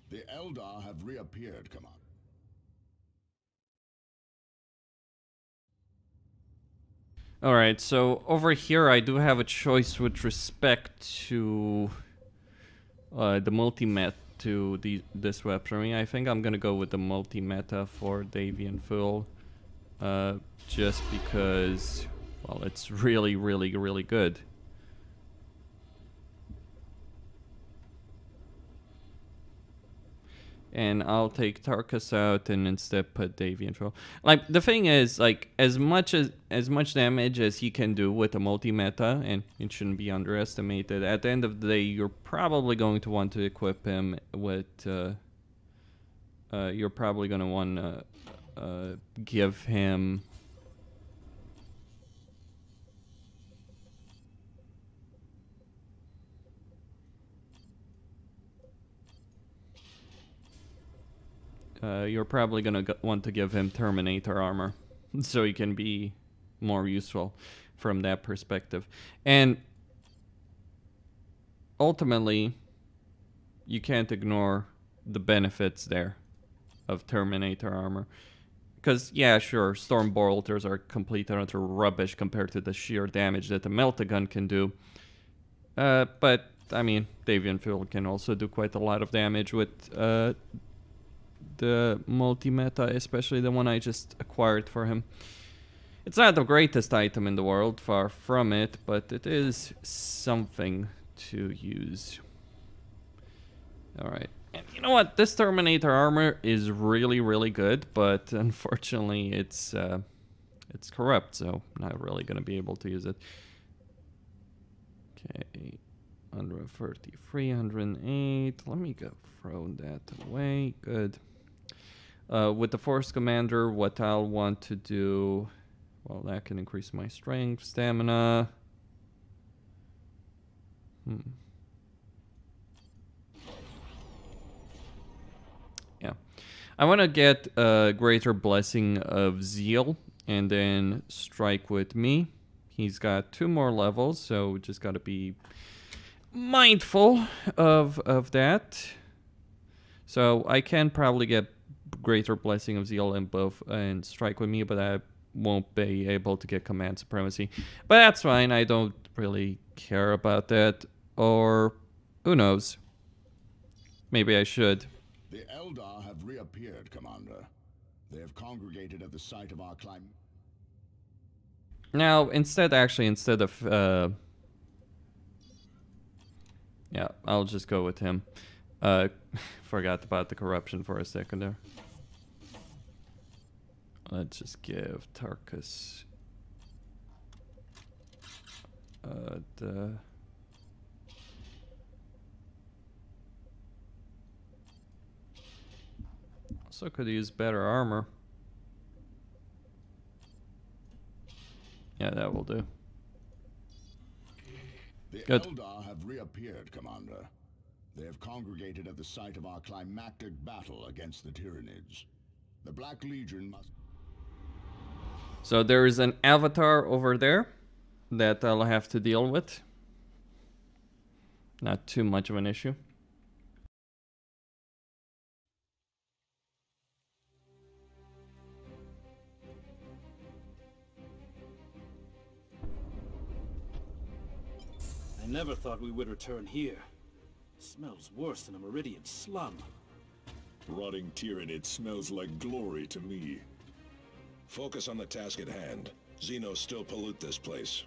The Eldar have reappeared, Commander. Alright, so over here I do have a choice with respect to the multi-met to this weaponry. I think I'm gonna go with the multi-meta for Davian Full. Just because, well, it's really, really, really good. And I'll take Tarkus out and instead put Davian Troll. Like, the thing is, like, as much damage as he can do with a multi-meta, and it shouldn't be underestimated, at the end of the day, you're probably going to want to equip him with, you're probably going to want to give him... you're probably going to want to give him Terminator armor so he can be more useful from that perspective. And ultimately, you can't ignore the benefits there of Terminator armor. Because, yeah, sure, Storm Bolters are complete and utter rubbish compared to the sheer damage that the Melt-A-Gun can do. But, I mean, Davian Fuel can also do quite a lot of damage with... the multi-meta, especially the one I just acquired for him. It's not the greatest item in the world, far from it, but it is something to use. Alright, and you know what? This Terminator armor is really, really good, but unfortunately it's corrupt, so I'm not really going to be able to use it. Okay, 133, 108. Let me go throw that away. Good. With the Force Commander, what I'll want to do... Well, that can increase my strength, stamina. Yeah. I want to get a Greater Blessing of Zeal, and then Strike with me. He's got 2 more levels, so just got to be mindful of that. So I can probably get Greater Blessing of Zeal and Strike with me, but I won't be able to get Command Supremacy. But that's fine, I don't really care about that. Or, who knows? Maybe I should. The Eldar have reappeared, Commander. They have congregated at the site of our climb. Now, instead of... yeah, I'll just go with him. Forgot about the corruption for a second there. Let's just give Tarkus the... Also could use better armor. Yeah, that will do. The Good. Eldar have reappeared, Commander. They have congregated at the site of our climactic battle against the Tyranids. The Black Legion must... So there is an avatar over there that I'll have to deal with. Not too much of an issue. I never thought we would return here. It smells worse than a Meridian slum. Rotting Tyranid smells like glory to me. Focus on the task at hand. Xenos still pollute this place.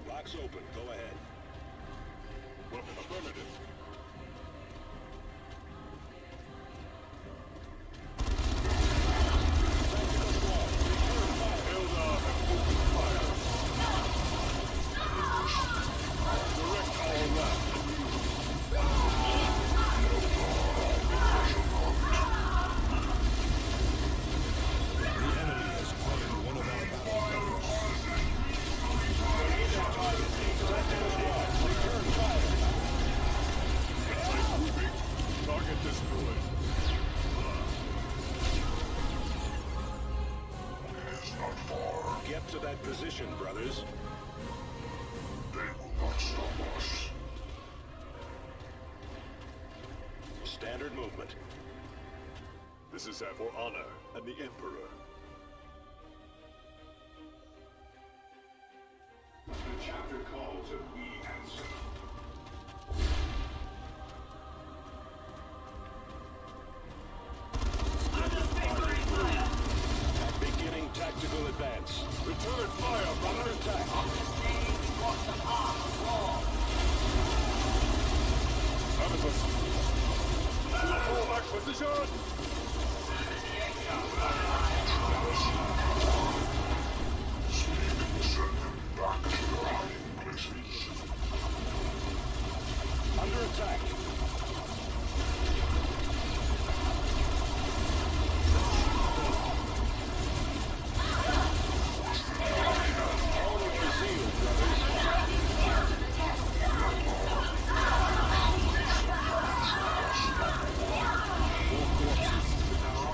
Lock's open. Go ahead. Affirmative. Position, brothers. They will not stop us. Standard movement. This is for honor and the Emperor. The chapter calls and we answer. Beginning tactical advance. Return fire, brother! On the stage, walk the path of war. Under attack.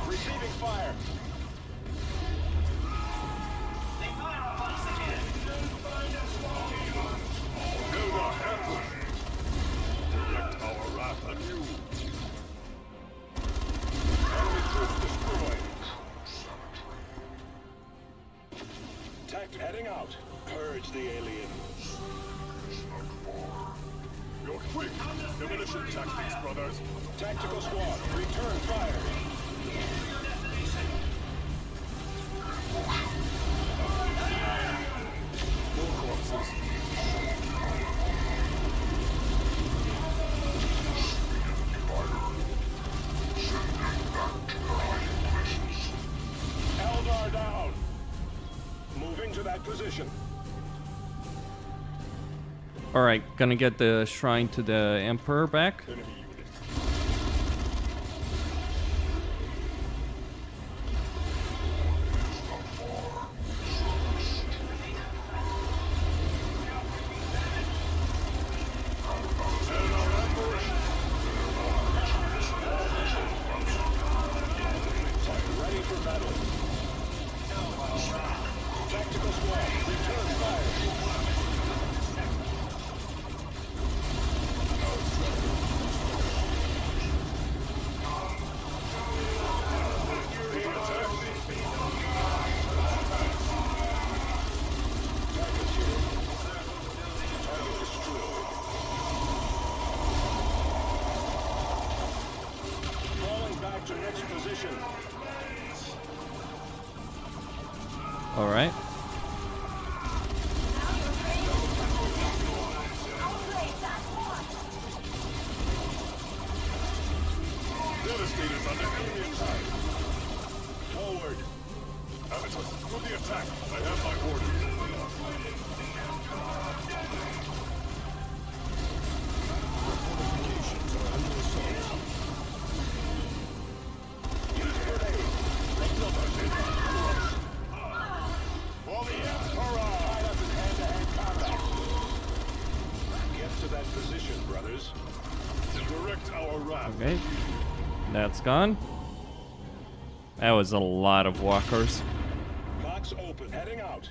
Receiving fire. They fire up once again. Direct our wrath on you. Enemy troops destroyed. Heading out. Purge the aliens. You're quick. Demolition tactics, brothers. Tactical squad, return fire. More corpses. Eldar down. Moving to that position. Alright, gonna get the shrine to the Emperor back. Ready for battle. Tactical squad, return fire. Falling back to next position. All right. Devastators under enemy attack. Forward. Avatar, to the attack. I have my orders. Fortifications are under assault. Use grenade. For the Emperor! Light up in hand-to-hand combat. Get to that position, brothers. Direct our wrath. Okay. That's gone. That was a lot of walkers. Box open. Heading out.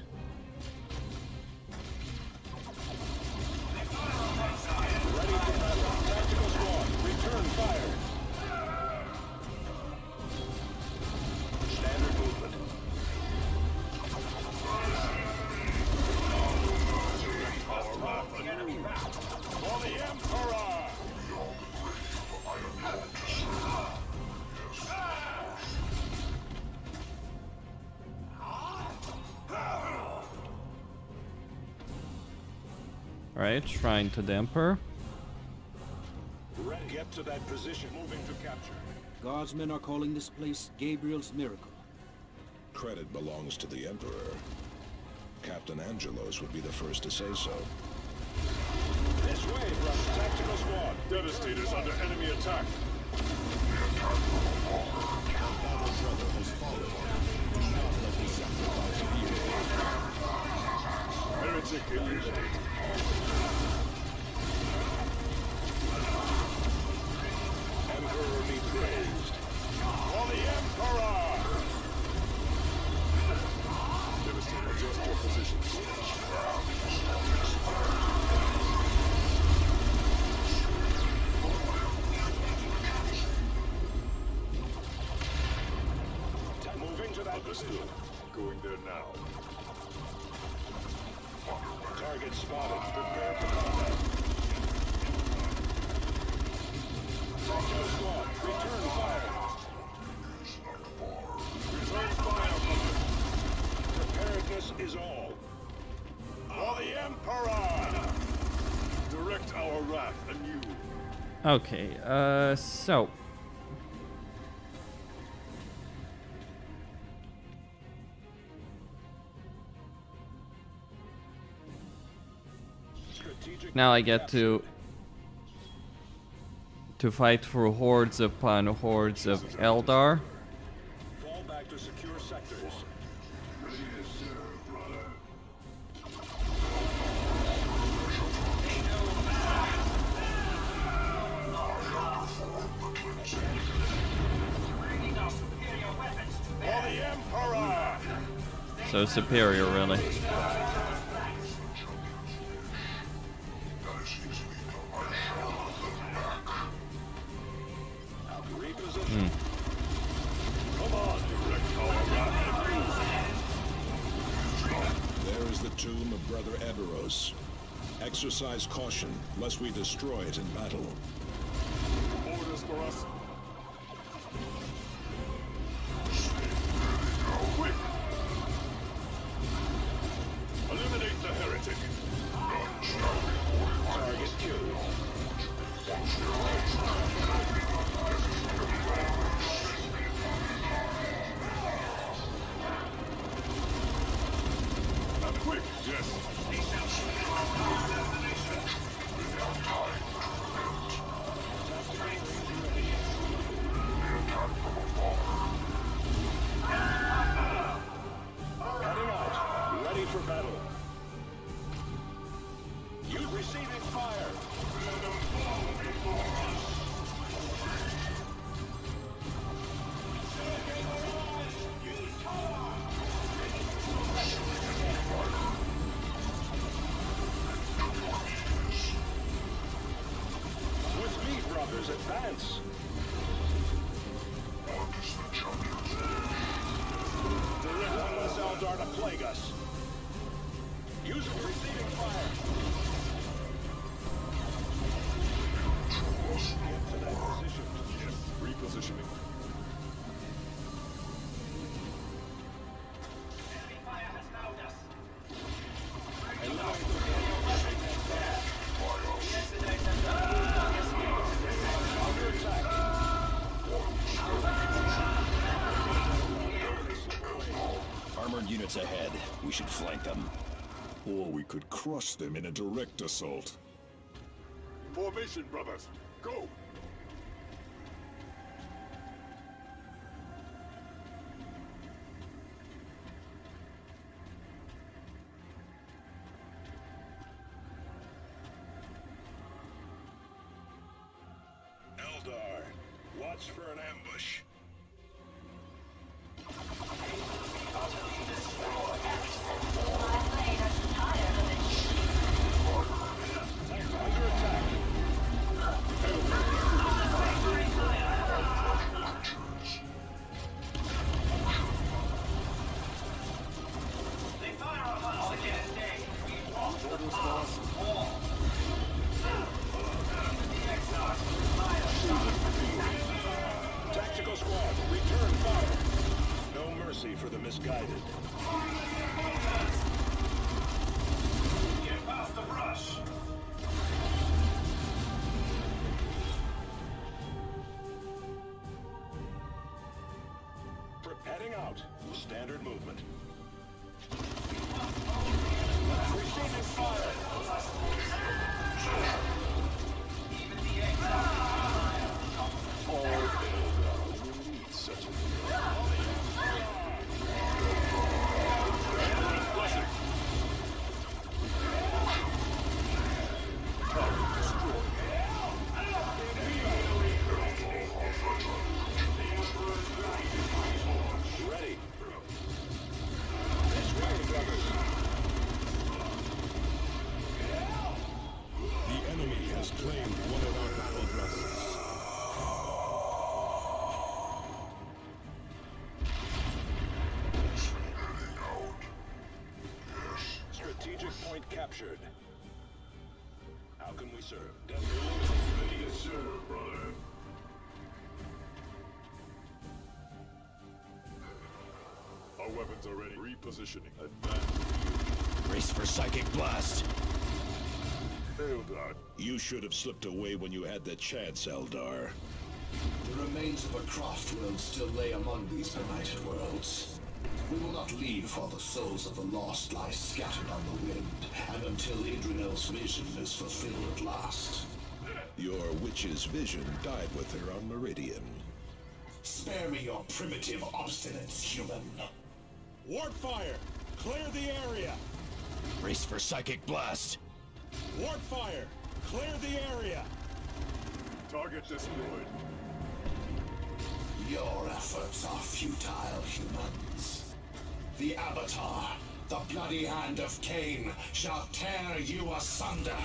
Ready for battle. Tactical squad. Return fire. Standard movement. Our wrath anew. For the Emperor! Alright, shrine to the Emperor. Get to that position. Moving to capture. Guardsmen are calling this place Gabriel's Miracle. Credit belongs to the Emperor. Captain Angelos would be the first to say so. This way, brother. Tactical squad. Devastators under enemy attack. Battle brother has fallen. Do not let the sacrifice be made. Heretic eliminated. Emperor be praised. For the Emperor! Devastator, adjust your positions. Moving to that position. Going there now. Target spotted. Prepare for combat. Tactical squad, return fire. Return fire, brother. Preparedness is all. For the Emperor! Direct our wrath anew. Okay, so Now I get to fight through hordes upon hordes of Eldar. Fall back to secure sectors. For the Emperor! So superior, really. Come on, there is the tomb of Brother Eberos. Exercise caution, lest we destroy it in battle. Orders for us. Quick! Eliminate the heretic. Target killed. Quick! Yes. Heading out. Ready for battle. You receiving fire. With me, brothers, advance. Direct on this Eldar to plague us. Use receiving fire. Get to that position. Yes, repositioning. Armored units ahead. We should flank them. Or we could crush them in a direct assault. Formation, brothers. Go! Eldar, watch for an ambush. Under attack. Tactical squad, return fire. No mercy for the misguided. Get past the brush. Heading out. Standard movement. Receiving fire. Ready. The enemy has claimed one of our battle grounds. Strategic point captured. How can we serve? Ready to serve, brother. Our weapons are ready. Repositioning. Advance. Brace for psychic blast. Eldar. You should have slipped away when you had the chance, Eldar. The remains of a craft world still lay among these benighted worlds. We will not leave while the souls of the lost lie scattered on the wind, and until Idrinel's vision is fulfilled at last. Your witch's vision died with her on Meridian. Spare me your primitive obstinance, human. Warp fire! Clear the area! Brace for psychic blast. Warp fire! Clear the area! Target destroyed. Your efforts are futile, humans. The Avatar, the bloody hand of Cain, shall tear you asunder.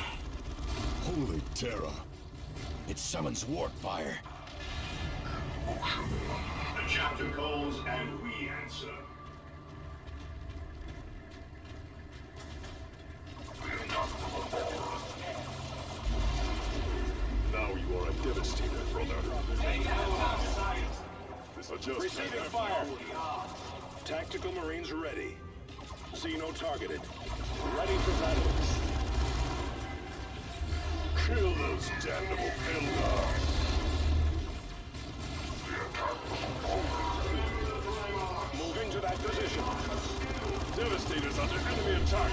Holy terror. It summons warp fire. The chapter calls and we answer. Now you are a devastator, brother. Receiving fire! Tactical Marines ready. Xeno targeted. Ready for battle. Kill those damnable Eldar. Moving to that position. Devastators under enemy attack.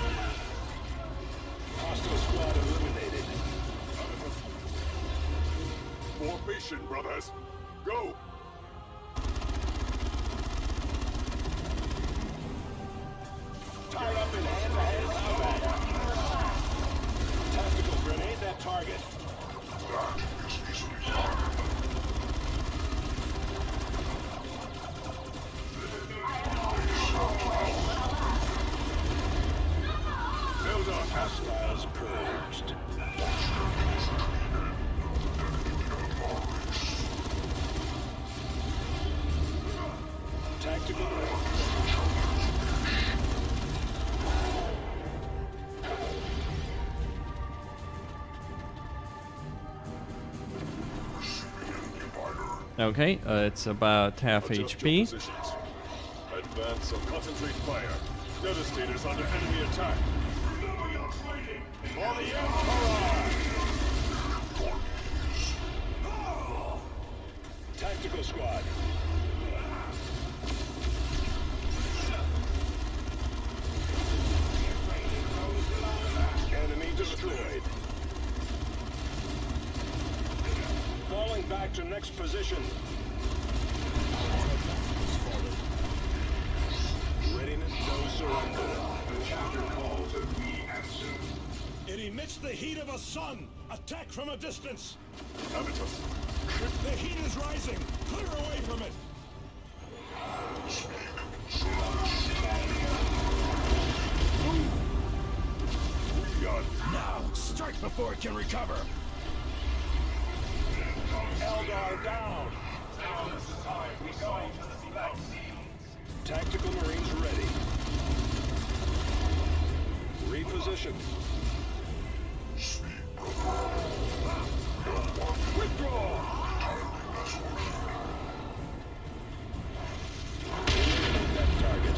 Hostile squad eliminated. Formation, brothers. Go! Tied up in hand-to-hand combat. Tactical grenade that target. Hostiles purged. Tactical Okay, it's about half HP. Advance and concentrate fire. Devastators under enemy attack. For the Emperor! Tactical squad. Enemy destroyed. Falling back to next position. Readiness, no surrender. The chapter calls and we answer. It emits the heat of a sun! Attack from a distance! Habitus. The heat is rising! Clear away from it! Now, strike before it can recover. Eldar down! Now is the time we go to the vaccines. Tactical Marines ready. Reposition. Withdraw! That target.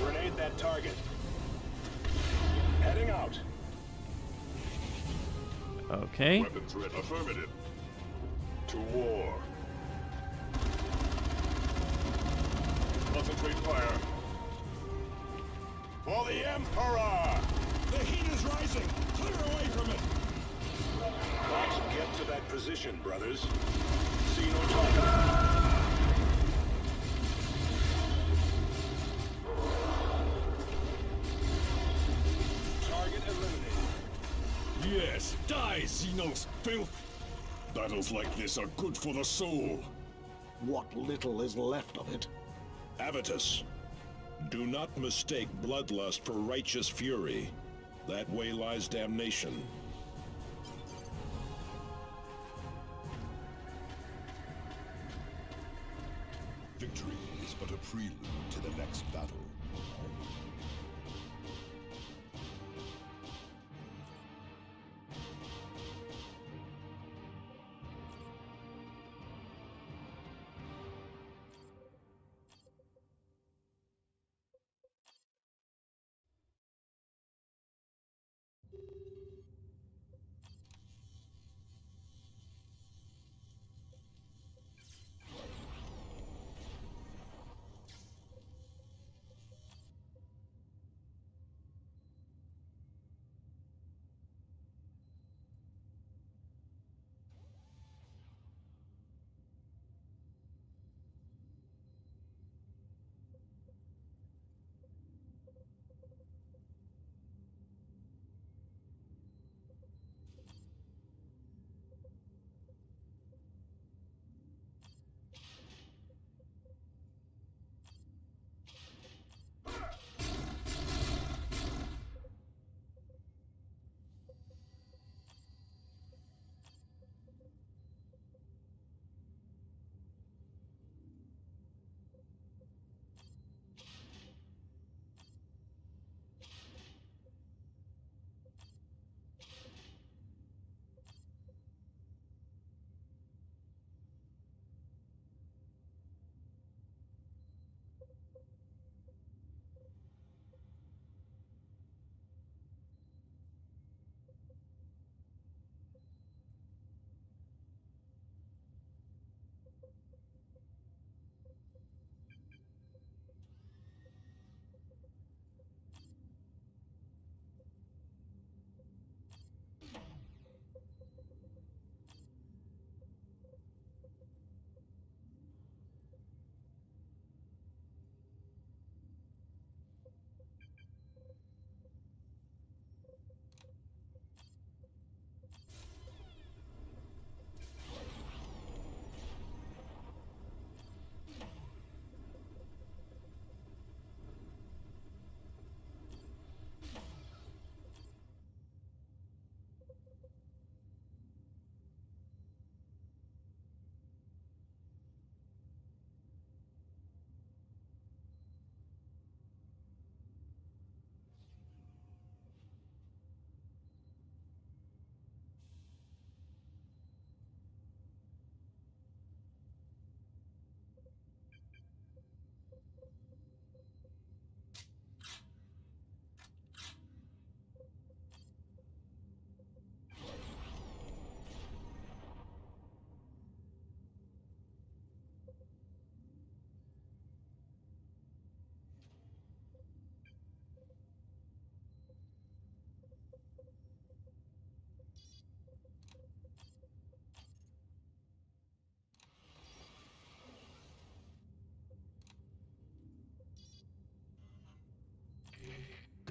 Grenade that target. Heading out. Okay. Weapons ready. Affirmative. To war. Concentrate fire. For the Emperor! The heat is rising! Clear away from it! Let's get to that position, brothers. See no target. Target eliminated. Yes, die, Xenos filth! Battles like this are good for the soul. What little is left of it. Avitus, do not mistake bloodlust for righteous fury. That way lies damnation. Victory is but a prelude to the next battle.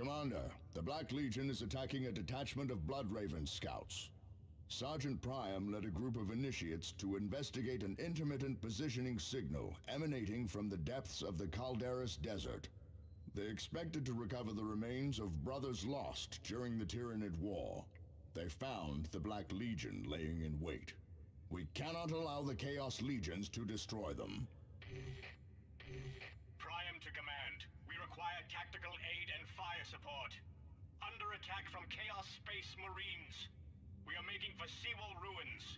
Commander, the Black Legion is attacking a detachment of Bloodraven scouts. Sergeant Priam led a group of initiates to investigate an intermittent positioning signal emanating from the depths of the Calderis Desert. They expected to recover the remains of brothers lost during the Tyranid War. They found the Black Legion laying in wait. We cannot allow the Chaos Legions to destroy them. Priam to command. We require tactical aid and fire support. Under attack from Chaos Space Marines. We are making for Seawall ruins.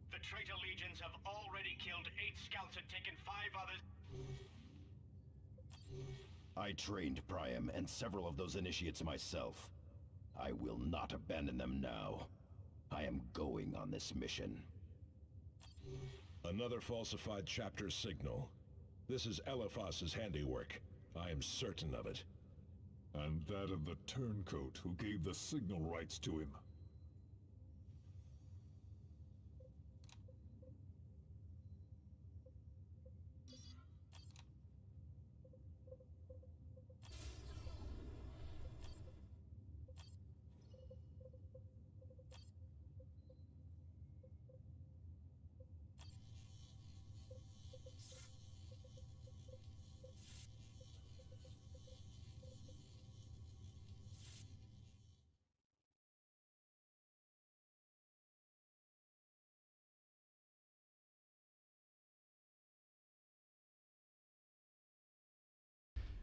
The traitor legions have already killed 8 scouts and taken 5 others. I trained Priam and several of those initiates myself. I will not abandon them now. I am going on this mission. Another falsified chapter signal. This is Eliphas's handiwork. I am certain of it. And that of the turncoat who gave the signal rights to him.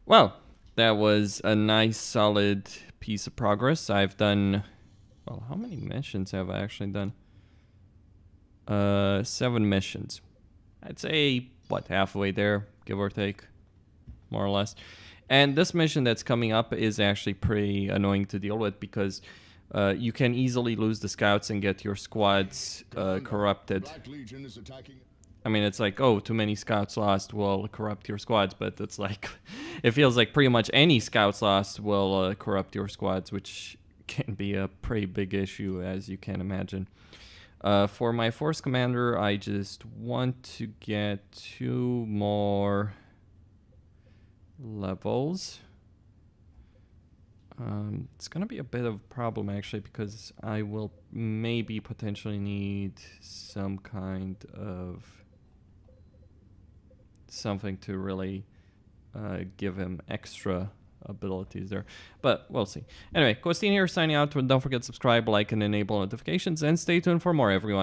Well, that was a nice, solid piece of progress. I've done... Well, how many missions have I actually done? 7 missions. I'd say, what, halfway there, give or take, more or less. And this mission that's coming up is actually pretty annoying to deal with because you can easily lose the scouts and get your squads corrupted. Black Legion is attacking. I mean, it's like, oh, too many scouts lost will corrupt your squads, but it's like, it feels like pretty much any scouts lost will corrupt your squads, which can be a pretty big issue, as you can imagine. For my force commander, I just want to get 2 more levels. It's going to be a bit of a problem, actually, because I will maybe potentially need some kind of something to really give him extra abilities there, but we'll see. Anyway, Costin here signing out. Don't forget to subscribe, like, and enable notifications, and stay tuned for more, everyone.